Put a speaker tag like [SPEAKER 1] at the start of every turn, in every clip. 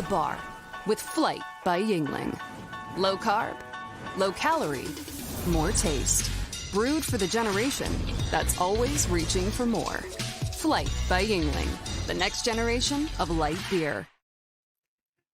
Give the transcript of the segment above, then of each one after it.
[SPEAKER 1] bar with Flight by Yingling. Low carb, low calorie, more taste. Brewed for the generation that's always reaching for more. Flight by Yingling, the next generation of light beer.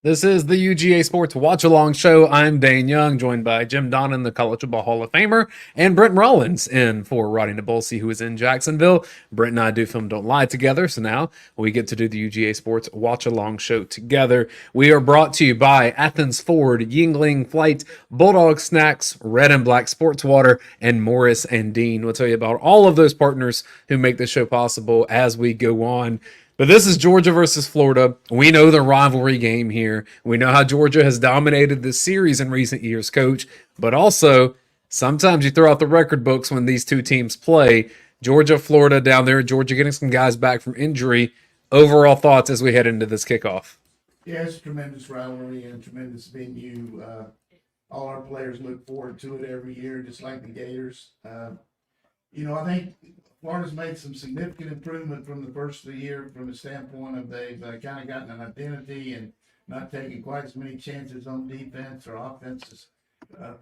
[SPEAKER 2] This is the UGASports Watch Along Show. I'm Dayne Young, joined by Jim Donnan, the College Football Hall of Famer, and Brent Rollins in for Radi Nabulsi, who is in Jacksonville. Brent and I do Film Don't Lie together, so now we get to do the UGASports Watch Along Show together. We are brought to you by Athens Ford, Yingling Flight, Bulldog Snacks, Red and Black Sports Water, and Morris and Dean. We'll tell you about all of those partners who make this show possible as we go on. But this is Georgia versus Florida. We know the rivalry game here. We know how Georgia has dominated this series in recent years, Coach. But also, sometimes you throw out the record books when these two teams play. Georgia, Florida down there. Georgia getting some guys back from injury. Overall thoughts as we head into this kickoff?
[SPEAKER 3] Yeah, it's a tremendous rivalry and a tremendous venue. All our players look forward to it every year, just like the Gators. I think Florida's made some significant improvement from the first of the year from the standpoint of they've kind of gotten an identity and not taking quite as many chances on defense or offenses,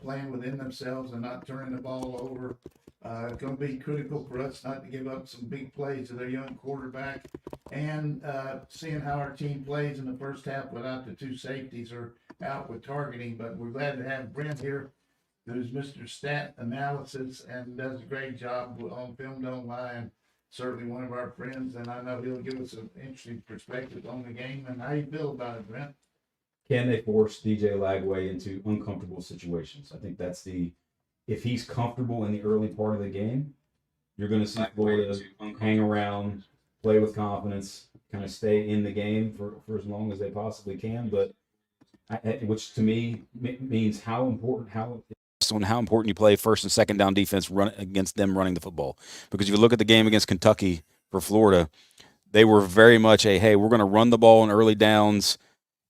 [SPEAKER 3] playing within themselves and not turning the ball over. It's going to be critical for us not to give up some big plays to their young quarterback, and seeing how our team plays in the first half without the two safeties or out with targeting. But we're glad to have Brent here, who's Mr. Stat Analysis and does a great job on Film Don't Lie, and certainly one of our friends, and I know he'll give us an interesting perspective on the game. And how you feel about it, Brent?
[SPEAKER 4] Can they force DJ Lagway into uncomfortable situations? I think that's if he's comfortable in the early part of the game, you're going to see Florida hang around, play with confidence, kind of stay in the game for as long as they possibly can. But which to me means how important you play first and second down defense run against them running the football. Because if you look at the game against Kentucky for Florida, they were very much hey, we're going to run the ball in early downs,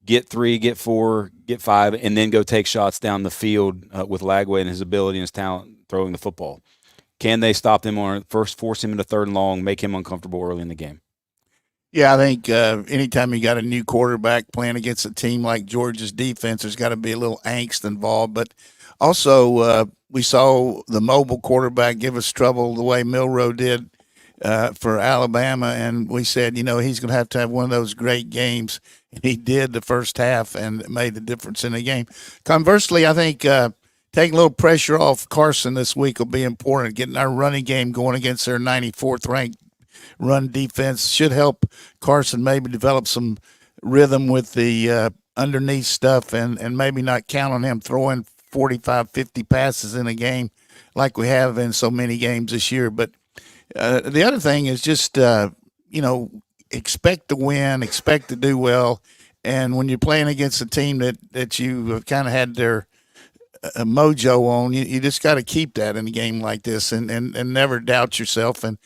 [SPEAKER 4] get 3, get 4, get 5, and then go take shots down the field with Lagway and his ability and his talent throwing the football. Can they stop them on first, force him into third and long, make him uncomfortable early in the game?
[SPEAKER 3] Yeah, I think anytime you got a new quarterback playing against a team like Georgia's defense, there's got to be a little angst involved. But also, we saw the mobile quarterback give us trouble the way Milroe did for Alabama, and we said, he's going to have one of those great games. And he did the first half and made the difference in the game. Conversely, I think taking a little pressure off Carson this week will be important. Getting our running game going against their 94th ranked run defense should help Carson maybe develop some rhythm with the underneath stuff and maybe not count on him throwing 45, 50 passes in a game like we have in so many games this year. But the other thing is just, expect to win, expect to do well. And when you're playing against a team that you kind of had their mojo on, you just got to keep that in a game like this and never doubt yourself. And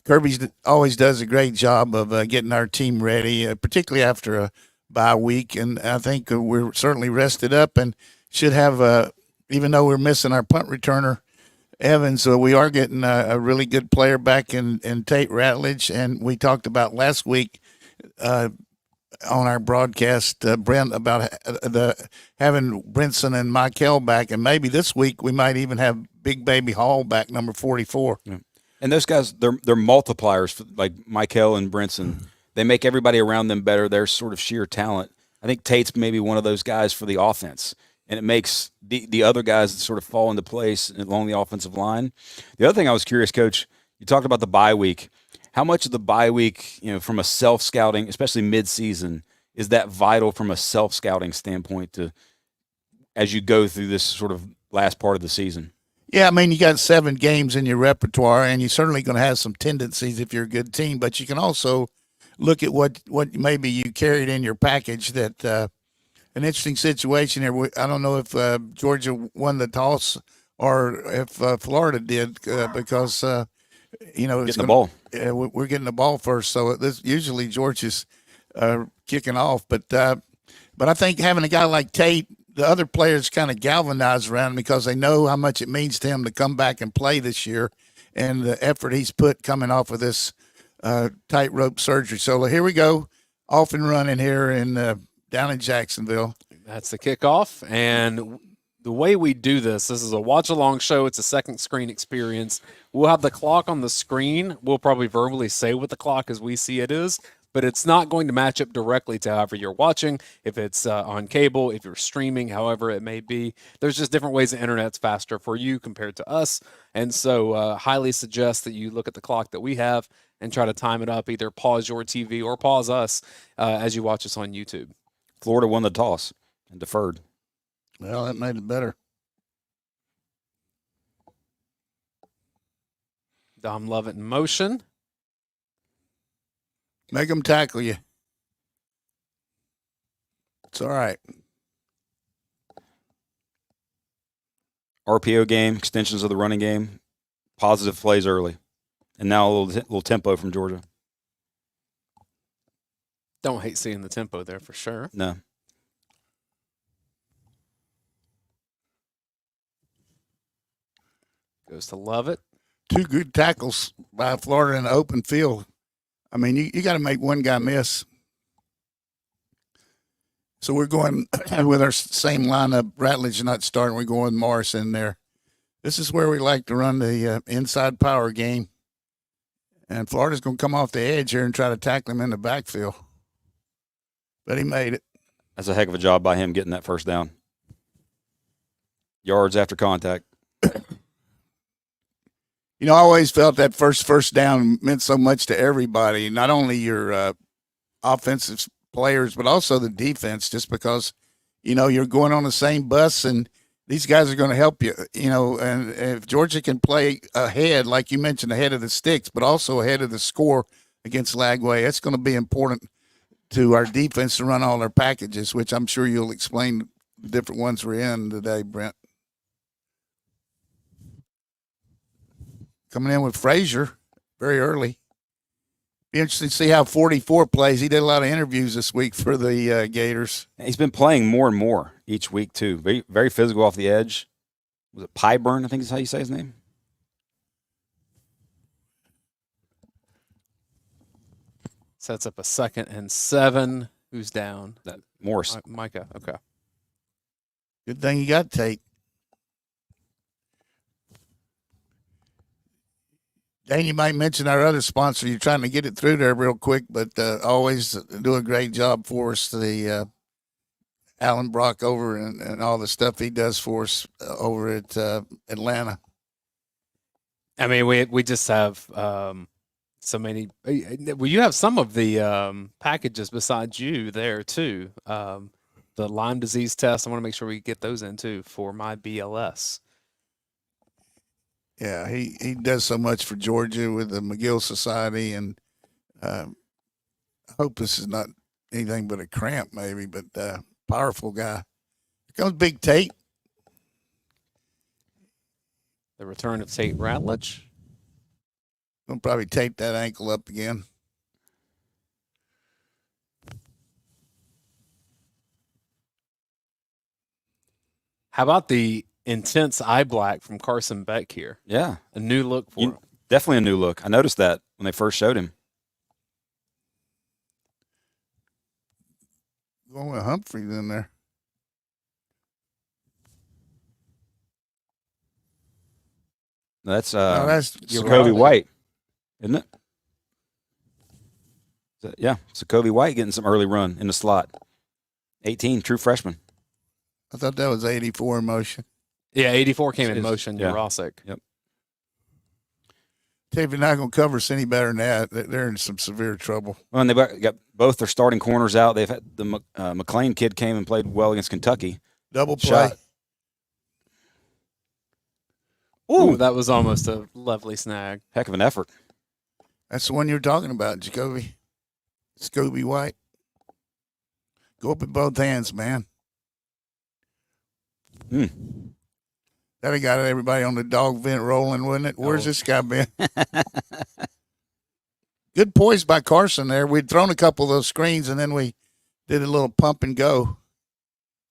[SPEAKER 3] Kirby always does a great job of getting our team ready, particularly after a bye week. And I think we're certainly rested up and should have, even though we're missing our punt returner, Evans, we are getting a really good player back in Tate Ratledge. And we talked about last week on our broadcast, Brent, about having Brinson and Michael back. And maybe this week we might even have Big Baby Hall back, number 44.
[SPEAKER 4] Yeah. And those guys, they're multipliers, like Michael and Brinson. They make everybody around them better. They're sort of sheer talent. I think Tate's maybe one of those guys for the offense. And it makes the other guys sort of fall into place along the offensive line. The other thing I was curious, Coach, you talked about the bye week. How much of the bye week, from a self-scouting, especially mid-season, is that vital from a self-scouting standpoint as you go through this sort of last part of the season?
[SPEAKER 3] Yeah, I mean, you got 7 games in your repertoire, and you're certainly going to have some tendencies if you're a good team. But you can also look at what maybe you carried in your package that an interesting situation here. I don't know if Georgia won the toss or if Florida did because, it's
[SPEAKER 4] the ball.
[SPEAKER 3] We're getting the ball first. So this usually Georgia's kicking off. But I think having a guy like Tate, the other players kind of galvanize around him because they know how much it means to him to come back and play this year and the effort he's put coming off of this tightrope surgery. So here we go, off and running here in down in Jacksonville.
[SPEAKER 2] That's the kickoff. And the way we do this is a watch-along show. It's a second screen experience. We'll have the clock on the screen. We'll probably verbally say what the clock as we see it is, but it's not going to match up directly to however you're watching, if it's on cable, if you're streaming, however it may be. There's just different ways the internet's faster for you compared to us. And so highly suggest that you look at the clock that we have and try to time it up, either pause your TV or pause us as you watch us on YouTube.
[SPEAKER 5] Florida won the toss and deferred.
[SPEAKER 3] Well, that made it better.
[SPEAKER 2] Dom Lovett in motion.
[SPEAKER 3] Make them tackle you. It's all right.
[SPEAKER 5] RPO game, extensions of the running game, positive plays early. And now a little tempo from Georgia.
[SPEAKER 2] Don't hate seeing the tempo there for sure.
[SPEAKER 5] No.
[SPEAKER 2] Goes to Lovett.
[SPEAKER 3] 2 good tackles by Florida in the open field. I mean, you got to make one guy miss. So we're going with our same lineup. Ratledge not starting. We're going Morris in there. This is where we like to run the inside power game. And Florida's going to come off the edge here and try to tackle him in the backfield. But he made it.
[SPEAKER 5] That's a heck of a job by him getting that first down. Yards after contact.
[SPEAKER 3] You know, I always felt that first down meant so much to everybody, not only your offensive players, but also the defense, just because, you know, you're going on the same bus and these guys are going to help you, you know, and if Georgia can play ahead, like you mentioned, ahead of the sticks, but also ahead of the score against Lagway, it's going to be important to our defense to run all their packages, which I'm sure you'll explain the different ones we're in today, Brent. Coming in with Frazier very early. Be interesting to see how 44 plays. He did a lot of interviews this week for the Gators.
[SPEAKER 5] He's been playing more and more each week, too. Very, very physical off the edge. Was it Pyburn, I think is how you say his name?
[SPEAKER 2] Sets up a 2nd and 7. Who's down?
[SPEAKER 5] That Morris.
[SPEAKER 2] Micah. Okay.
[SPEAKER 3] Good thing you got Tate. Dane, you might mention our other sponsor. You're trying to get it through there real quick, but always do a great job for us. The Alan Brock over and all the stuff he does for us over at Atlanta.
[SPEAKER 2] I mean, we just have so many. Well, you have some of the packages besides you there too. The Lyme disease test. I want to make sure we get those in too for my BLS.
[SPEAKER 3] Yeah, he does so much for Georgia with the McGill Society, and I hope this is not anything but a cramp, maybe, but powerful guy. Here comes Big Tate.
[SPEAKER 2] The return of Tate Ratledge.
[SPEAKER 3] Gonna probably tape that ankle up again.
[SPEAKER 2] How about the intense eye black from Carson Beck here?
[SPEAKER 5] Yeah.
[SPEAKER 2] A new look for him.
[SPEAKER 5] Definitely a new look. I noticed that when they first showed him.
[SPEAKER 3] Going with Humphreys in there.
[SPEAKER 5] That's
[SPEAKER 3] that's
[SPEAKER 5] Sokovie White, isn't it? Yeah, Sokovie White getting some early run in the slot. 18, true freshman.
[SPEAKER 3] I thought that was 84 in motion.
[SPEAKER 2] Yeah, 84 came in motion.
[SPEAKER 5] Yeah.
[SPEAKER 2] Jurasic.
[SPEAKER 5] Yep.
[SPEAKER 3] Tell you, if you're not going to cover us any better than that, they're in some severe trouble.
[SPEAKER 5] Well, and they've got both their starting corners out. They've had the McLean kid came and played well against Kentucky.
[SPEAKER 3] Double play.
[SPEAKER 5] Shot.
[SPEAKER 2] Ooh, that was almost a lovely snag.
[SPEAKER 5] Heck of an effort.
[SPEAKER 3] That's the one you're talking about, Jacoby. Scooby White. Go up with both hands, man. That'd have got everybody on the dog vent rolling, wouldn't it? Where's this guy been? Good poise by Carson there. We'd thrown a couple of those screens, and then we did a little pump and go.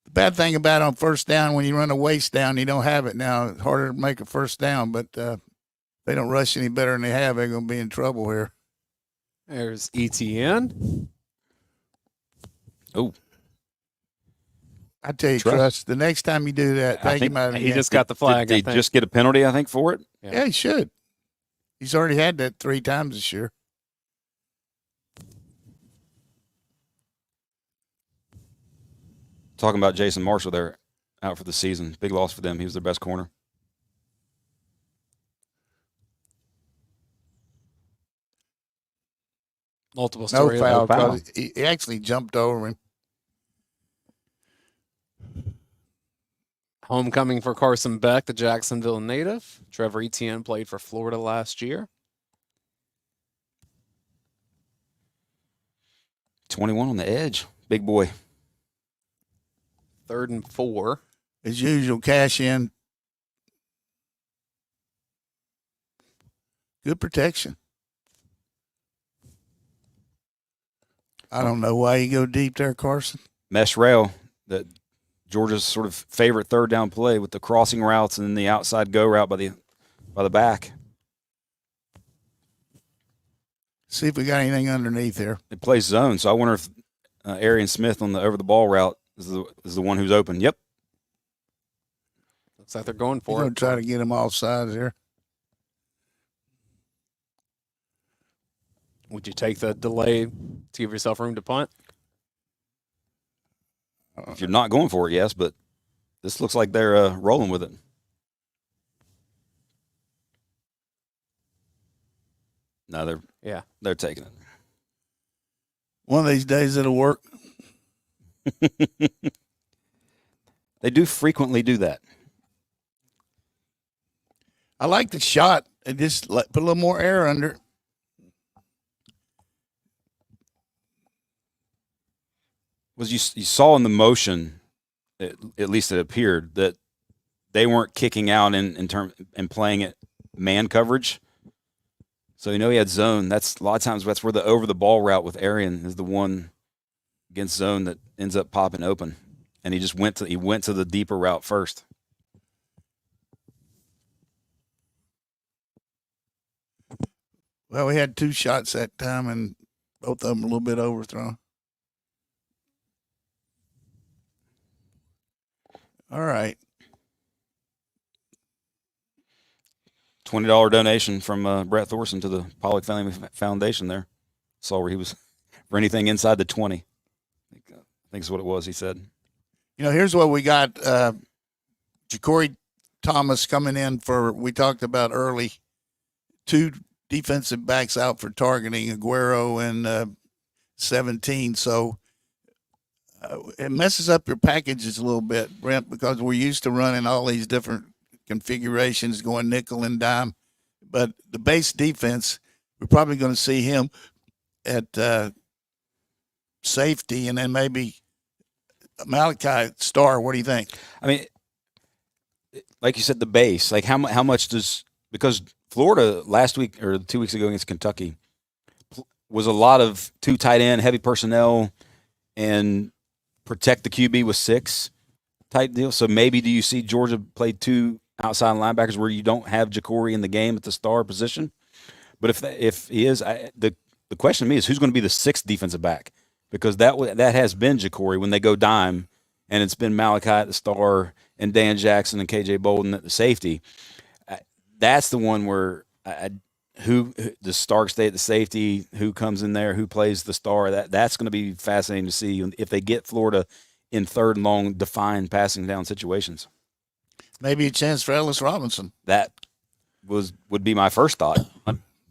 [SPEAKER 3] The bad thing about on first down, when you run a waist down, you don't have it now. It's harder to make a first down, but they don't rush any better than they have. They're going to be in trouble here.
[SPEAKER 2] There's ETN.
[SPEAKER 5] Oh,
[SPEAKER 6] I tell you,
[SPEAKER 5] Trust.
[SPEAKER 6] Trust, the next time you do that,
[SPEAKER 5] I
[SPEAKER 6] take
[SPEAKER 5] think
[SPEAKER 6] him out of the
[SPEAKER 2] He
[SPEAKER 6] game.
[SPEAKER 2] just got the flag.
[SPEAKER 5] Did
[SPEAKER 2] I
[SPEAKER 5] he
[SPEAKER 2] think.
[SPEAKER 5] just get a penalty, I think, for it?
[SPEAKER 6] Yeah, he should. He's already had that 3 times this year.
[SPEAKER 5] Talking about Jason Marshall there, out for the season. Big loss for them. He was their best corner.
[SPEAKER 2] Multiple
[SPEAKER 6] No
[SPEAKER 2] story.
[SPEAKER 6] foul
[SPEAKER 5] foul.
[SPEAKER 6] because he actually jumped over him.
[SPEAKER 2] Homecoming for Carson Beck, the Jacksonville native. Trevor Etienne played for Florida last year.
[SPEAKER 5] 21 on the edge. Big boy.
[SPEAKER 2] 3rd and 4.
[SPEAKER 6] As usual, cash in. Good protection. I don't know why you go deep there, Carson.
[SPEAKER 5] Mesh rail, that Georgia's sort of favorite 3rd down play with the crossing routes and then the outside go route by the back.
[SPEAKER 6] See if we got anything underneath here.
[SPEAKER 5] It plays zone, so I wonder if Arian Smith on the over the ball route is the one who's open. Yep.
[SPEAKER 2] Looks like they're going
[SPEAKER 6] We're
[SPEAKER 2] for
[SPEAKER 6] going
[SPEAKER 2] it.
[SPEAKER 6] to try to get him off sides here.
[SPEAKER 2] Would you take the delay to give yourself room to punt?
[SPEAKER 5] If you're not going for it, yes, but this looks like they're rolling with it. No, they're taking it.
[SPEAKER 6] One of these days it'll work.
[SPEAKER 5] They do frequently do that.
[SPEAKER 6] I like the shot. It just put a little more air under it.
[SPEAKER 5] Was you saw in the motion, at least it appeared, that they weren't kicking out in term and playing it man coverage. So he had zone. That's a lot of times that's where the over the ball route with Arian is the one against zone that ends up popping open. And he just went to the deeper route first.
[SPEAKER 6] Well, we had 2 shots that time, and both of them a little bit overthrown. All right.
[SPEAKER 5] $20 donation from Brett Thorson to the Pollock Family Foundation there. Saw where he was for anything inside the 20. I think is what it was, he said.
[SPEAKER 6] Here's what we got. Ja'Cory Thomas coming in for, we talked about early, 2 defensive backs out for targeting, Aguero and 17. So it messes up your packages a little bit, Brent, because we're used to running all these different configurations, going nickel and dime. But the base defense, we're probably going to see him at safety, and then maybe Malachi Starr. What do you think?
[SPEAKER 5] I mean, like you said, the base. Like how much does, because Florida last week or 2 weeks ago against Kentucky was a lot of 2 tight end, heavy personnel, and protect the QB with 6 type deal. So maybe do you see Georgia play 2 outside linebackers where you don't have Ja'Cory in the game at the star position? But if he is, the question to me is who's going to be the 6th defensive back, because that has been Ja'Cory when they go dime, and it's been Malachi at the star and Dan Jackson and KJ Bolden at the safety. That's the one where who does Stark stay at the safety, who comes in there, who plays the star. That's going to be fascinating to see if they get Florida in 3rd and long defined passing down situations.
[SPEAKER 6] Maybe a chance for Ellis Robinson.
[SPEAKER 5] That would be my first thought.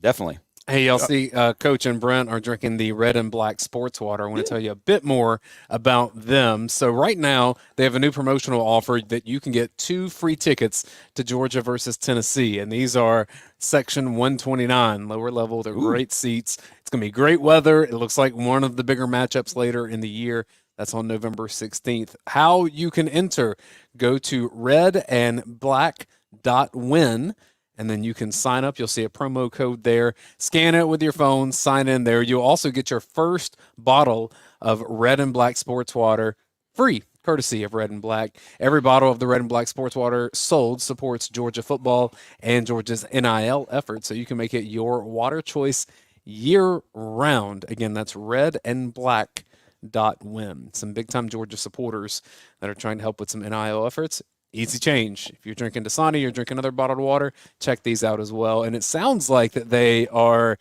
[SPEAKER 5] Definitely.
[SPEAKER 2] Hey, y'all see Coach and Brent are drinking the Red and Black sports water. I want to tell you a bit more about them. So right now, they have a new promotional offer that you can get 2 free tickets to Georgia versus Tennessee. And these are section 129, lower level. They're great seats. It's going to be great weather. It looks like one of the bigger matchups later in the year. That's on November 16th. How you can enter, go to redandblack.win. And then you can sign up. You'll see a promo code there. Scan it with your phone. Sign in there. You'll also get your first bottle of Red and Black sports water free, courtesy of Red and Black. Every bottle of the Red and Black sports water sold supports Georgia football and Georgia's NIL effort. So you can make it your water choice year round. Again, that's redandblack.win. Georgia.win. Some big-time Georgia supporters that are trying to help with some NIL efforts. Easy change. If you're drinking Dasani, you're drinking other bottled water, check these out as well. And it sounds like that they are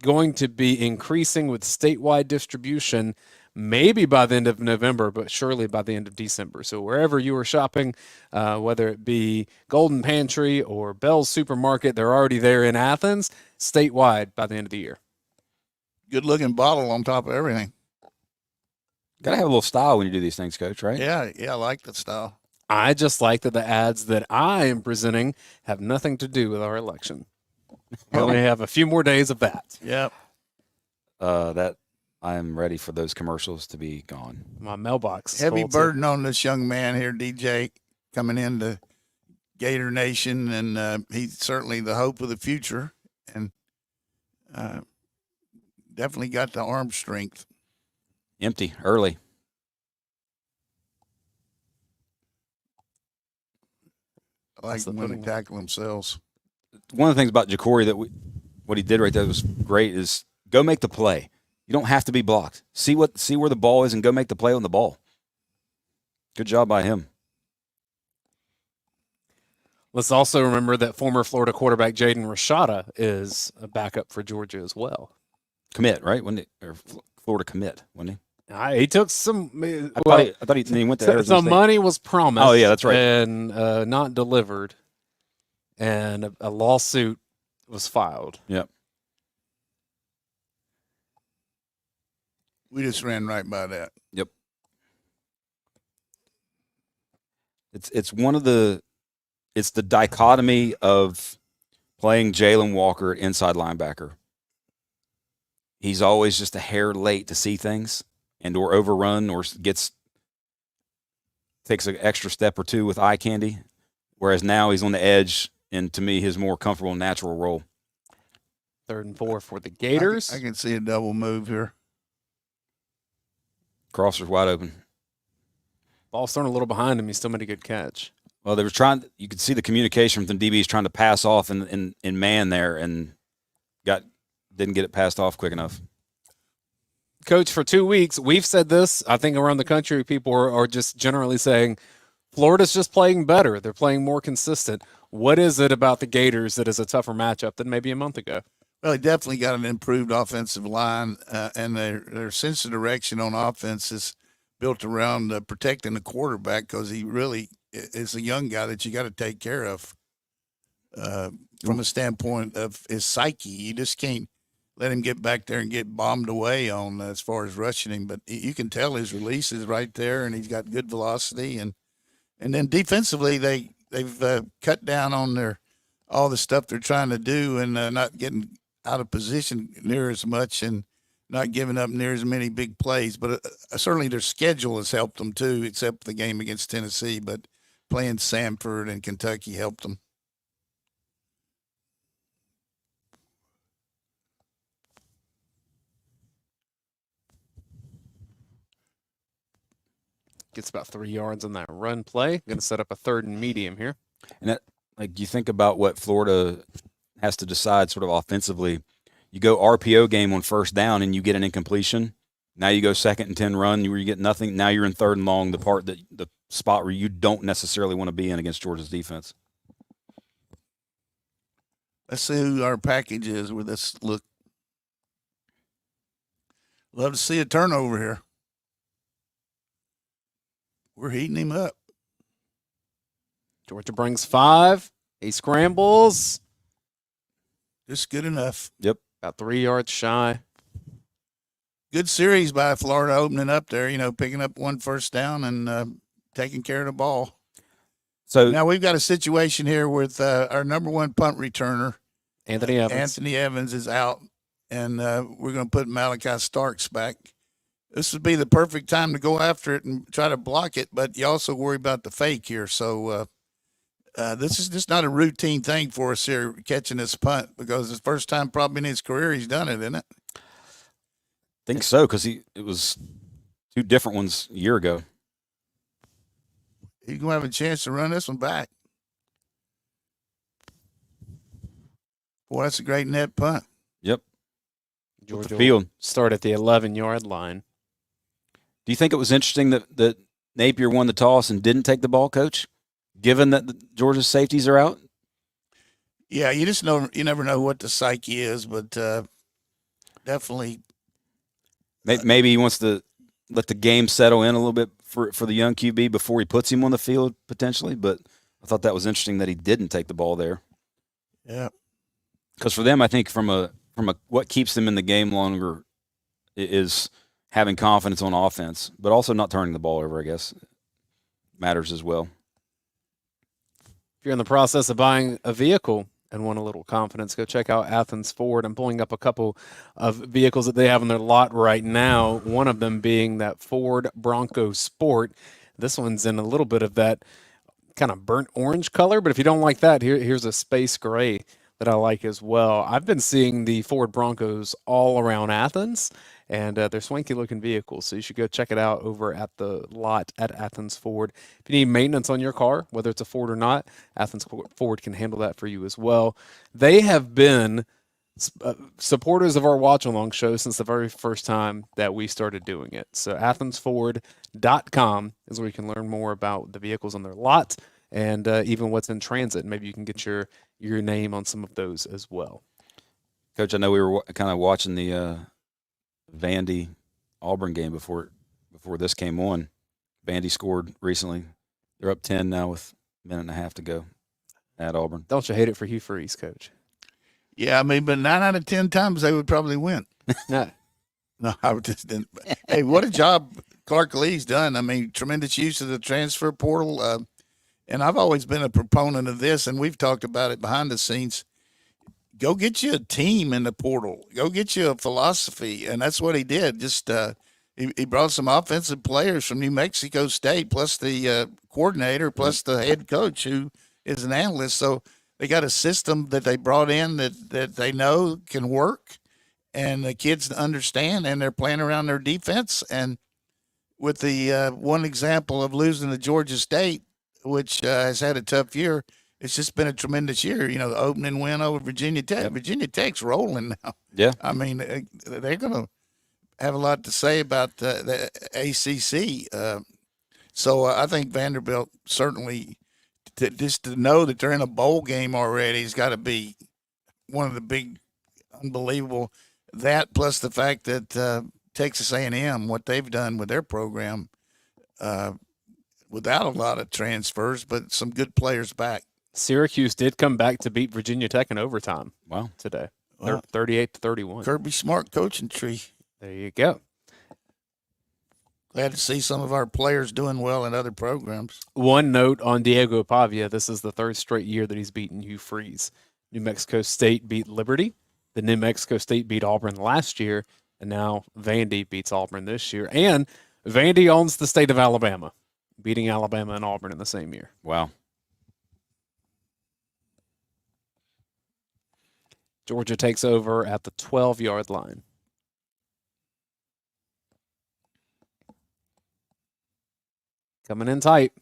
[SPEAKER 2] going to be increasing with statewide distribution maybe by the end of November, but surely by the end of December. So wherever you are shopping, whether it be Golden Pantry or Bell's Supermarket, they're already there in Athens, statewide by the end of the year.
[SPEAKER 6] Good looking bottle on top of everything.
[SPEAKER 5] Got to have a little style when you do these things, Coach, right?
[SPEAKER 6] Yeah, I like the style.
[SPEAKER 2] I just like that the ads that I am presenting have nothing to do with our election. We only have a few more days of that.
[SPEAKER 6] Yep.
[SPEAKER 5] That I am ready for those commercials to be gone.
[SPEAKER 2] My mailbox is
[SPEAKER 6] Heavy
[SPEAKER 2] full, too.
[SPEAKER 6] burden on this young man here, DJ, coming into Gator Nation, and he's certainly the hope of the future, and definitely got the arm strength.
[SPEAKER 5] Empty early.
[SPEAKER 6] I like
[SPEAKER 2] That's the
[SPEAKER 6] when they
[SPEAKER 2] putting-
[SPEAKER 6] tackle themselves.
[SPEAKER 5] One of the things about Ja'Cory that what he did right there was great is go make the play. You don't have to be blocked. See where the ball is and go make the play on the ball. Good job by him.
[SPEAKER 2] Let's also remember that former Florida quarterback Jaden Rashada is a backup for Georgia as well.
[SPEAKER 5] Commit, right? Or Florida commit, wasn't he?
[SPEAKER 2] He took some.
[SPEAKER 5] I thought he went to Arizona
[SPEAKER 2] Some
[SPEAKER 5] State.
[SPEAKER 2] money was promised.
[SPEAKER 5] Oh, yeah, that's right.
[SPEAKER 2] And not delivered, and a lawsuit was filed.
[SPEAKER 5] Yep.
[SPEAKER 6] We just ran right by that.
[SPEAKER 5] Yep. It's the dichotomy of playing Jalen Walker at inside linebacker. He's always just a hair late to see things and or overrun or takes an extra step or two with eye candy, whereas now he's on the edge and to me his more comfortable natural role.
[SPEAKER 2] 3rd and 4 for the Gators.
[SPEAKER 6] I can see a double move here.
[SPEAKER 5] Crosser's wide open.
[SPEAKER 2] Ball's thrown a little behind him. He still made a good catch.
[SPEAKER 5] Well, they were trying. You could see the communication from the DBs trying to pass off in man there, and didn't get it passed off quick enough.
[SPEAKER 2] Coach, for 2 weeks, we've said this. I think around the country, people are just generally saying Florida's just playing better. They're playing more consistent. What is it about the Gators that is a tougher matchup than maybe a month ago?
[SPEAKER 6] Well, he definitely got an improved offensive line, and their sense of direction on offense is built around protecting the quarterback because he really is a young guy that you got to take care of from a standpoint of his psyche. You just can't let him get back there and get bombed away on as far as rushing him. But you can tell his release is right there, and he's got good velocity. And then defensively, they've cut down on all the stuff they're trying to do and not getting out of position near as much and not giving up near as many big plays. But certainly their schedule has helped them too, except the game against Tennessee. But playing Samford and Kentucky helped them.
[SPEAKER 2] Gets about 3 yards on that run play. Going to set up a 3rd and medium here.
[SPEAKER 5] And that, like, you think about what Florida has to decide sort of offensively. You go RPO game on 1st down and you get an incompletion. Now you go 2nd and 10 run where you get nothing. Now you're in 3rd and long, the spot where you don't necessarily want to be in against Georgia's defense.
[SPEAKER 6] Let's see who our package is with this look. Love to see a turnover here. We're heating him up.
[SPEAKER 2] Georgia brings 5. He scrambles.
[SPEAKER 6] Just good enough.
[SPEAKER 5] Yep.
[SPEAKER 2] About 3 yards shy.
[SPEAKER 6] Good series by Florida opening up there, picking up 1 first down and taking care of the ball.
[SPEAKER 5] So
[SPEAKER 6] Now we've got a situation here with our number 1 punt returner.
[SPEAKER 2] Anthony Evans.
[SPEAKER 6] Anthony Evans is out, and we're going to put Malachi Starks back. This would be the perfect time to go after it and try to block it, but you also worry about the fake here. So this is just not a routine thing for us here, catching this punt, because it's the first time probably in his career he's done it, isn't it?
[SPEAKER 5] I think so, because it was 2 different ones a year ago.
[SPEAKER 6] He's going to have a chance to run this one back. Boy, that's a great net punt.
[SPEAKER 5] Yep.
[SPEAKER 2] Georgia
[SPEAKER 5] Field.
[SPEAKER 2] will start at the 11-yard line.
[SPEAKER 5] Do you think it was interesting that Napier won the toss and didn't take the ball, Coach, given that Georgia's safeties are out?
[SPEAKER 6] Yeah, you never know what the psyche is, but definitely.
[SPEAKER 5] Maybe he wants to let the game settle in a little bit for the young QB before he puts him on the field potentially. But I thought that was interesting that he didn't take the ball there.
[SPEAKER 6] Yeah,
[SPEAKER 5] because for them, I think from a what keeps them in the game longer is having confidence on offense, but also not turning the ball over. I guess matters as well.
[SPEAKER 2] If you're in the process of buying a vehicle and want a little confidence, go check out Athens Ford. I'm pulling up a couple of vehicles that they have in their lot right now, one of them being that Ford Bronco Sport. This one's in a little bit of that kind of burnt orange color, but if you don't like that, here's a space gray that I like as well. I've been seeing the Ford Broncos all around Athens, and they're swanky-looking vehicles, so you should go check it out over at the lot at Athens Ford. If you need maintenance on your car, whether it's a Ford or not, Athens Ford can handle that for you as well. They have been supporters of our watch-along show since the very first time that we started doing it. So athensford.com is where you can learn more about the vehicles on their lot and even what's in transit. Maybe you can get your name on some of those as well.
[SPEAKER 5] Coach, I know we were kind of watching the Vandy Auburn game before this came on. Vandy scored recently. They're up 10 now with a minute and a half to go at Auburn.
[SPEAKER 2] Don't you hate it for Hugh Freeze, Coach?
[SPEAKER 6] Yeah, I mean, but 9 out of 10 times they would probably win.
[SPEAKER 2] No.
[SPEAKER 6] No, I just didn't. Hey, what a job Clark Lee's done. I mean, tremendous use of the transfer portal. And I've always been a proponent of this, and we've talked about it behind the scenes. Go get you a team in the portal. Go get you a philosophy, and that's what he did. Just he brought some offensive players from New Mexico State, plus the coordinator, plus the head coach, who is an analyst. So they got a system that they brought in that they know can work, and the kids understand, and they're playing around their defense. And with the one example of losing to Georgia State, which has had a tough year, it's just been a tremendous year. You know, the opening win over Virginia Tech.
[SPEAKER 5] Yep.
[SPEAKER 6] Virginia Tech's rolling now.
[SPEAKER 5] Yeah.
[SPEAKER 6] I mean, they're going to have a lot to say about the ACC. So I think Vanderbilt certainly, just to know that they're in a bowl game already has got to be one of the big, unbelievable. That plus the fact that Texas A&M, what they've done with their program, without a lot of transfers, but some good players back.
[SPEAKER 2] Syracuse did come back to beat Virginia Tech in overtime.
[SPEAKER 5] Wow.
[SPEAKER 2] Today.
[SPEAKER 6] Wow.
[SPEAKER 2] 38-31.
[SPEAKER 6] Kirby Smart coaching tree.
[SPEAKER 2] There you go.
[SPEAKER 6] Glad to see some of our players doing well in other programs.
[SPEAKER 2] One note on Diego Pavia. This is the third straight year that he's beaten Hugh Freeze. New Mexico State beat Liberty. The New Mexico State beat Auburn last year, and now Vandy beats Auburn this year. And Vandy owns the state of Alabama, beating Alabama and Auburn in the same year.
[SPEAKER 5] Wow.
[SPEAKER 2] Georgia takes over at the 12-yard line. Coming in tight.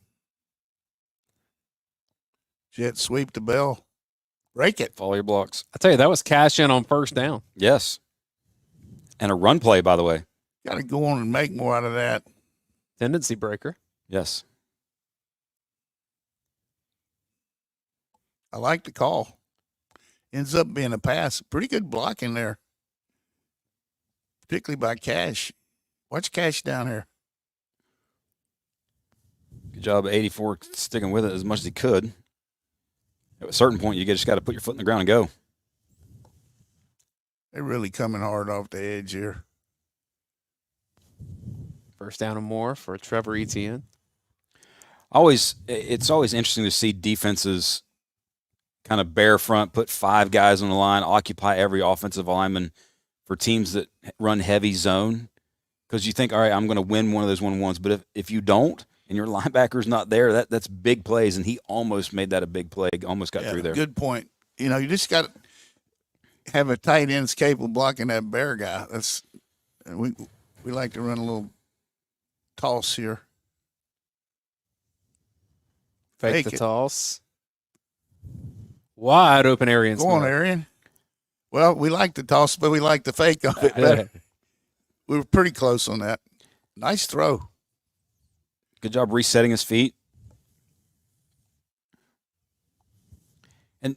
[SPEAKER 6] Jet sweep the bell. Break it.
[SPEAKER 5] Follow your blocks.
[SPEAKER 2] I tell you, that was cash in on first down.
[SPEAKER 5] Yes. And a run play, by the way.
[SPEAKER 6] Got to go on and make more out of that.
[SPEAKER 2] Tendency breaker.
[SPEAKER 5] Yes.
[SPEAKER 6] I like the call. Ends up being a pass. Pretty good blocking there, particularly by Cash. Watch Cash down here.
[SPEAKER 5] Good job, 84, sticking with it as much as he could. At a certain point, you just got to put your foot in the ground and go.
[SPEAKER 6] They're really coming hard off the edge here.
[SPEAKER 2] First down and more for Trevor Etienne.
[SPEAKER 5] It's always interesting to see defenses kind of bare front, put 5 guys on the line, occupy every offensive lineman for teams that run heavy zone. Because you think, all right, I'm going to win one of those 1-on-1s. But if you don't and your linebacker's not there, that's big plays. And he almost made that a big play, almost got through there.
[SPEAKER 6] Good point. You know, you just got to have a tight end that's capable of blocking that bear guy. We like to run a little toss here.
[SPEAKER 2] Fake the toss. Wide open Arian Smith.
[SPEAKER 6] Go on, Arian. Well, we like the toss, but we like the fake of it better. We were pretty close on that. Nice throw.
[SPEAKER 5] Good job resetting his feet. And,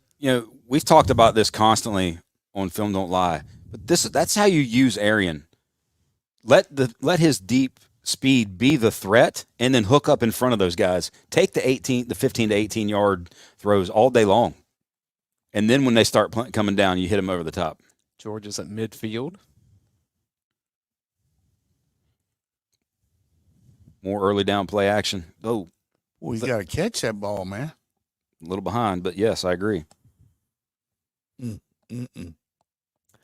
[SPEAKER 5] we've talked about this constantly on Film Don't Lie, but that's how you use Arian. Let his deep speed be the threat, and then hook up in front of those guys. Take the 15 to 18 yard throws all day long, and then when they start coming down, you hit them over the top.
[SPEAKER 2] Georgia's at midfield.
[SPEAKER 5] More early down play action. Oh,
[SPEAKER 6] Well, you got to catch that ball, man.
[SPEAKER 5] a little behind, but yes, I agree.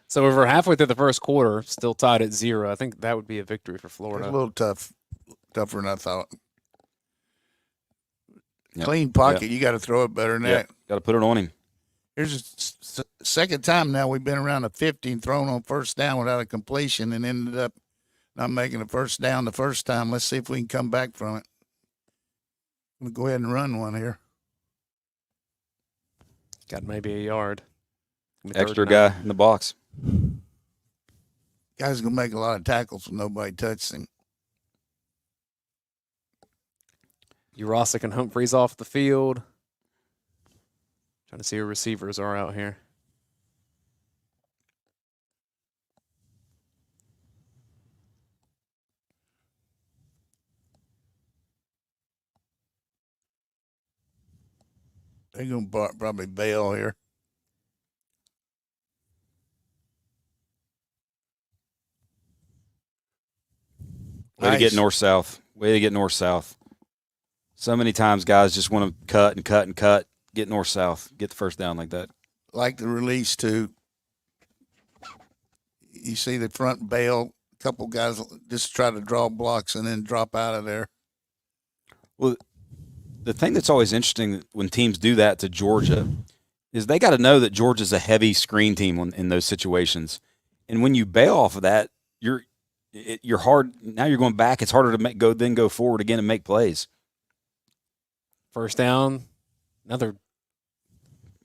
[SPEAKER 2] So we're halfway through the first quarter, still tied at 0. I think that would be a victory for
[SPEAKER 6] It's
[SPEAKER 2] Florida.
[SPEAKER 6] a little tougher than I thought.
[SPEAKER 5] Yep.
[SPEAKER 6] Clean pocket. You got to throw it better than that.
[SPEAKER 5] Got to put it on him.
[SPEAKER 6] Here's the second time now we've been around a 50 and thrown on first down without a completion and ended up not making a first down the first time. Let's see if we can come back from it. I'm going to go ahead and run one here.
[SPEAKER 2] Got maybe a yard.
[SPEAKER 5] Extra guy in the box.
[SPEAKER 6] Guy's going to make a lot of tackles when nobody touches him.
[SPEAKER 2] Urosic and Humphreys off the field. Trying to see who receivers are out here.
[SPEAKER 6] They're going to probably bail here.
[SPEAKER 5] Way to get north-south. Way to get north-south. So many times guys just want to cut and cut and cut, get north-south, get the first down like that.
[SPEAKER 6] Like the release, too. You see the front bail. A couple guys just try to draw blocks and then drop out of there.
[SPEAKER 5] Well, the thing that's always interesting when teams do that to Georgia is they got to know that Georgia's a heavy screen team in those situations. And when you bail off of that, you're hard. Now you're going back. It's harder to go forward again and make plays.
[SPEAKER 2] First down. Another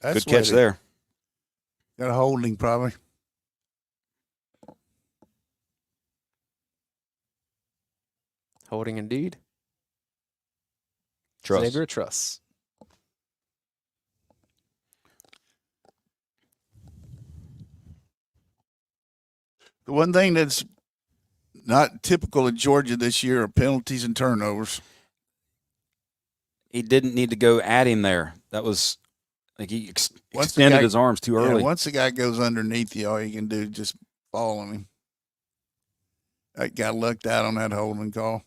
[SPEAKER 6] That's
[SPEAKER 5] good catch there.
[SPEAKER 6] Got a holding probably.
[SPEAKER 2] holding indeed.
[SPEAKER 5] Truss.
[SPEAKER 2] Xavier Truss.
[SPEAKER 6] The one thing that's not typical of Georgia this year are penalties and turnovers.
[SPEAKER 5] He didn't need to go at him there. That was like he
[SPEAKER 6] Once the
[SPEAKER 5] extended
[SPEAKER 6] guy-
[SPEAKER 5] his arms too early.
[SPEAKER 6] Once the guy goes underneath you, all you can do is just fall on him. That guy lucked out on that holding call.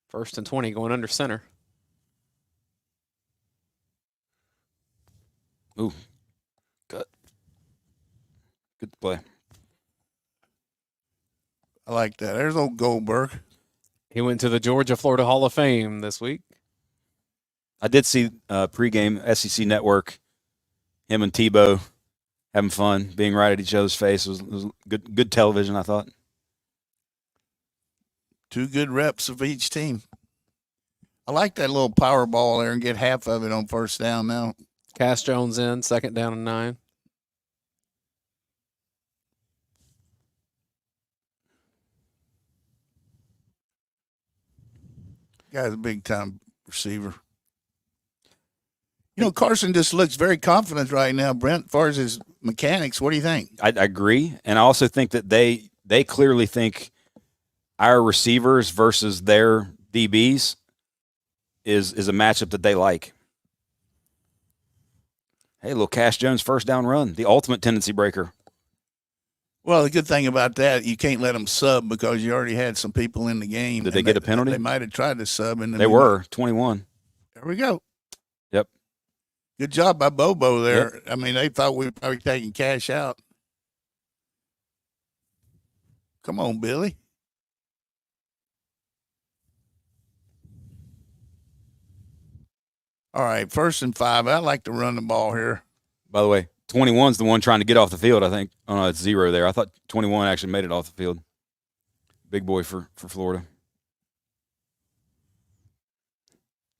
[SPEAKER 2] First and 20 going under center.
[SPEAKER 5] Ooh, good play.
[SPEAKER 6] I like that. There's old Goldberg.
[SPEAKER 2] He went to the Georgia-Florida Hall of Fame this week.
[SPEAKER 5] I did see pregame SEC Network. Him and Tebow having fun, being right at each other's face. It was good television, I thought.
[SPEAKER 6] 2 good reps of each team. I like that little power ball there and get half of it on first down now.
[SPEAKER 2] Cass Jones in, second down and 9.
[SPEAKER 6] Guy's a big-time receiver. You know, Carson just looks very confident right now, Brent, as far as his mechanics. What do you think?
[SPEAKER 5] I agree, and I also think that they clearly think our receivers versus their DBs is a matchup that they like. Hey, little Cash Jones first down run, the ultimate tendency breaker.
[SPEAKER 6] Well, the good thing about that, you can't let them sub because you already had some people in the game.
[SPEAKER 5] Did they get a penalty?
[SPEAKER 6] They might have tried to sub. And
[SPEAKER 5] They were 21.
[SPEAKER 6] There we go.
[SPEAKER 5] Yep.
[SPEAKER 6] Good job by Bobo there. Yep. I mean, they thought we were probably taking Cash out. Come on, Billy. All right, 1st and 5. I like to run the ball here.
[SPEAKER 5] By the way, 21's the one trying to get off the field, I think. Oh, no, it's 0 there. I thought 21 actually made it off the field. Big boy for Florida.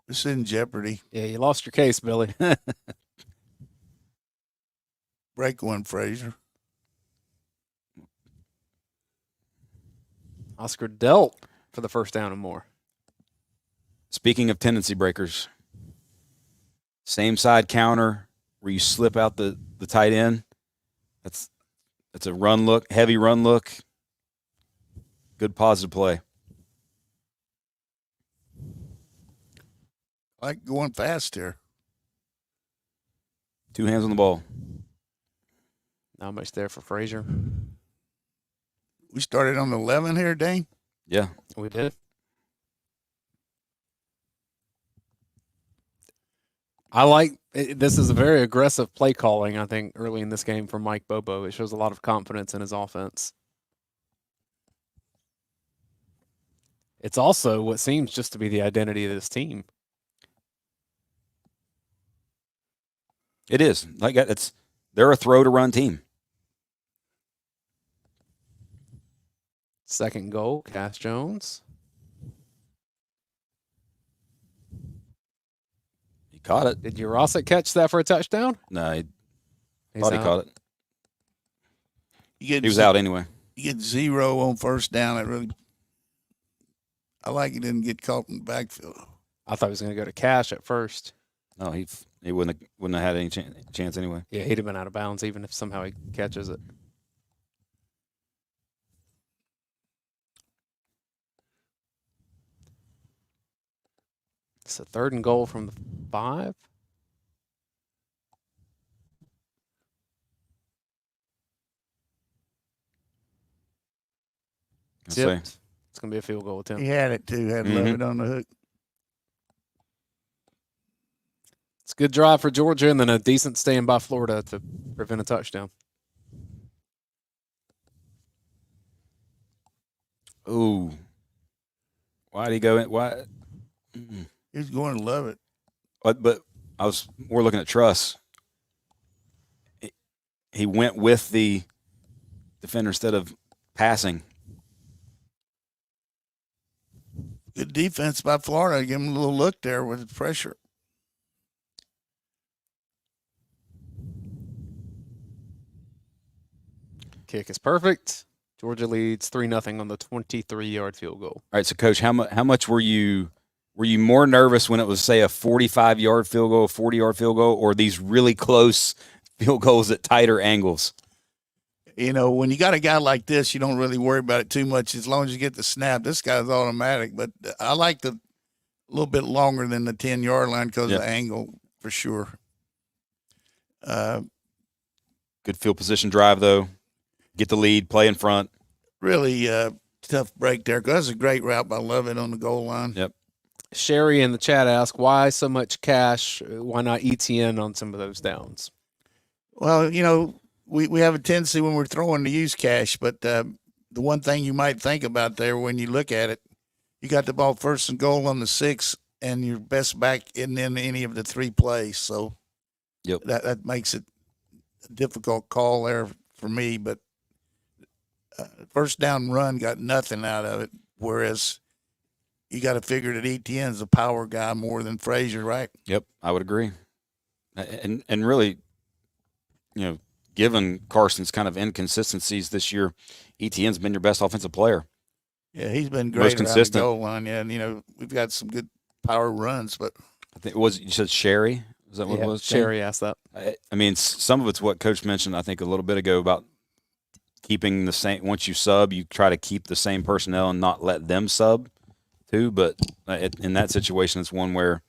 [SPEAKER 6] This is in jeopardy.
[SPEAKER 2] Yeah, you lost your case, Billy.
[SPEAKER 6] Break one, Frazier.
[SPEAKER 2] Oscar dealt for the first down and more.
[SPEAKER 5] Speaking of tendency breakers, same side counter where you slip out the tight end. That's a run look, heavy run look. Good positive play.
[SPEAKER 6] I like going fast here.
[SPEAKER 5] 2 hands on the ball.
[SPEAKER 2] Not much there for Frazier.
[SPEAKER 6] We started on the 11 here, Dane.
[SPEAKER 5] Yeah.
[SPEAKER 2] We did. I like this is a very aggressive play calling, I think, early in this game from Mike Bobo. It shows a lot of confidence in his offense. It's also what seems just to be the identity of this team.
[SPEAKER 5] It is. They're a throw to run team.
[SPEAKER 2] Second goal, Cass Jones.
[SPEAKER 5] He caught it.
[SPEAKER 2] Did Urosic catch that for a touchdown?
[SPEAKER 5] No, he
[SPEAKER 2] He's
[SPEAKER 5] thought he
[SPEAKER 2] out.
[SPEAKER 5] caught it.
[SPEAKER 6] He
[SPEAKER 5] was out anyway.
[SPEAKER 6] You get 0 on first down. I like he didn't get caught in the backfield.
[SPEAKER 2] I thought he was going to go to Cash at first.
[SPEAKER 5] No, he wouldn't have had any chance anyway.
[SPEAKER 2] Yeah, he'd have been out of bounds even if somehow he catches it. It's a 3rd and goal from the 5. Tipped. It's going to be a field goal attempt.
[SPEAKER 6] He had it too. Had Lovett on the hook.
[SPEAKER 2] It's a good drive for Georgia and then a decent stand by Florida to prevent a touchdown.
[SPEAKER 5] Ooh. Why did he go in? Why?
[SPEAKER 6] He's going to Lovett.
[SPEAKER 5] But I was more looking at Truss. He went with the defender instead of passing.
[SPEAKER 6] Good defense by Florida. Give him a little look there with the pressure.
[SPEAKER 2] Kick is perfect. Georgia leads 3-0 on the 23-yard field goal.
[SPEAKER 5] All right, so Coach, how much were you more nervous when it was, say, a 45-yard field goal, 40-yard field goal, or these really close field goals at tighter angles?
[SPEAKER 6] You know, when you got a guy like this, you don't really worry about it too much as long as you get the snap. This guy's automatic, but I like the a little bit longer than the 10-yard line because of the angle for sure.
[SPEAKER 5] Good field position drive, though. Get the lead, play in front.
[SPEAKER 6] Really tough break there. That's a great route by Lovett on the goal line.
[SPEAKER 5] Yep.
[SPEAKER 2] Sherry in the chat asked, why so much cash? Why not ETN on some of those downs?
[SPEAKER 6] Well, you know, we have a tendency when we're throwing to use cash, but the one thing you might think about there when you look at it, you got the ball 1st and goal on the 6, and your best back isn't in any of the 3 plays. So that makes it a difficult call there for me, but first down run got nothing out of it, whereas you got to figure that ETN's a power guy more than Frazier, right?
[SPEAKER 5] Yep, I would agree. And really, you know, given Carson's kind of inconsistencies this year, ETN's been your best offensive player.
[SPEAKER 6] Yeah, he's been great.
[SPEAKER 5] Most consistent.
[SPEAKER 6] The goal line. Yeah, and you know, we've got some good power runs, but
[SPEAKER 5] I think you said Sherry. Is that what it was?
[SPEAKER 2] Sherry asked that.
[SPEAKER 5] I mean, some of it's what Coach mentioned, I think, a little bit ago about keeping the same. Once you sub, you try to keep the same personnel and not let them sub too. But in that situation, it's one where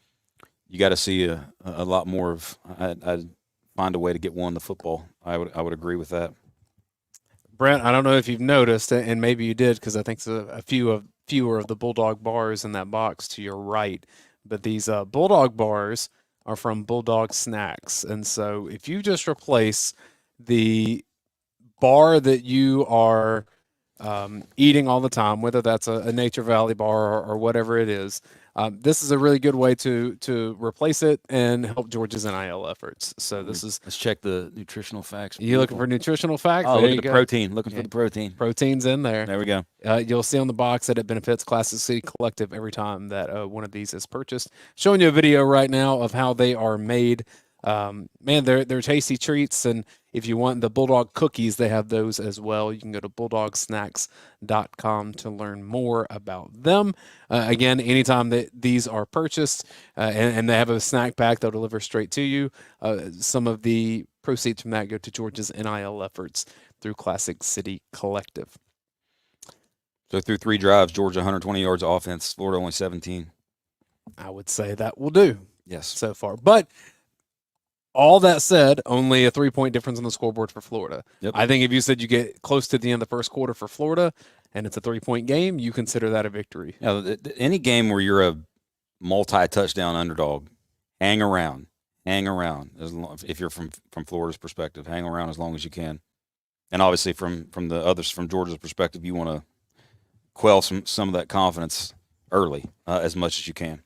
[SPEAKER 5] you got to see a lot more of. I'd find a way to get one the football. I would agree with that.
[SPEAKER 2] Brent, I don't know if you've noticed, and maybe you did because I think there's fewer of the Bulldog bars in that box to your right. But these Bulldog bars are from Bulldog Snacks. And so if you just replace the bar that you are eating all the time, whether that's a Nature Valley bar or whatever it is, this is a really good way to replace it and help Georgia's NIL efforts. So let's
[SPEAKER 5] check the nutritional facts.
[SPEAKER 2] You looking for nutritional facts?
[SPEAKER 5] Oh, look at the protein. Looking for the protein.
[SPEAKER 2] Protein's in there.
[SPEAKER 5] There we go.
[SPEAKER 2] You'll see on the box that it benefits Classic City Collective every time that one of these is purchased. Showing you a video right now of how they are made. Man, they're tasty treats, and If you want the Bulldog cookies, they have those as well. You can go to bulldogsnacks.com to learn more about them. Again, anytime that these are purchased and they have a snack pack, they'll deliver straight to you. Some of the proceeds from that go to Georgia's NIL efforts through Classic City Collective.
[SPEAKER 5] So through 3 drives, Georgia 120 yards of offense, Florida only 17.
[SPEAKER 2] I would say that will do
[SPEAKER 5] Yes.
[SPEAKER 2] so far. But all that said, only a 3-point difference on the scoreboard for Florida.
[SPEAKER 5] Yep.
[SPEAKER 2] I think if you said you get close to the end of the first quarter for Florida and it's a 3-point game, you consider that a victory.
[SPEAKER 5] Yeah, any game where you're a multi-touchdown underdog, hang around. If you're from Florida's perspective, hang around as long as you can. And obviously from the others, from Georgia's perspective, you want to quell some of that confidence early as much as you can.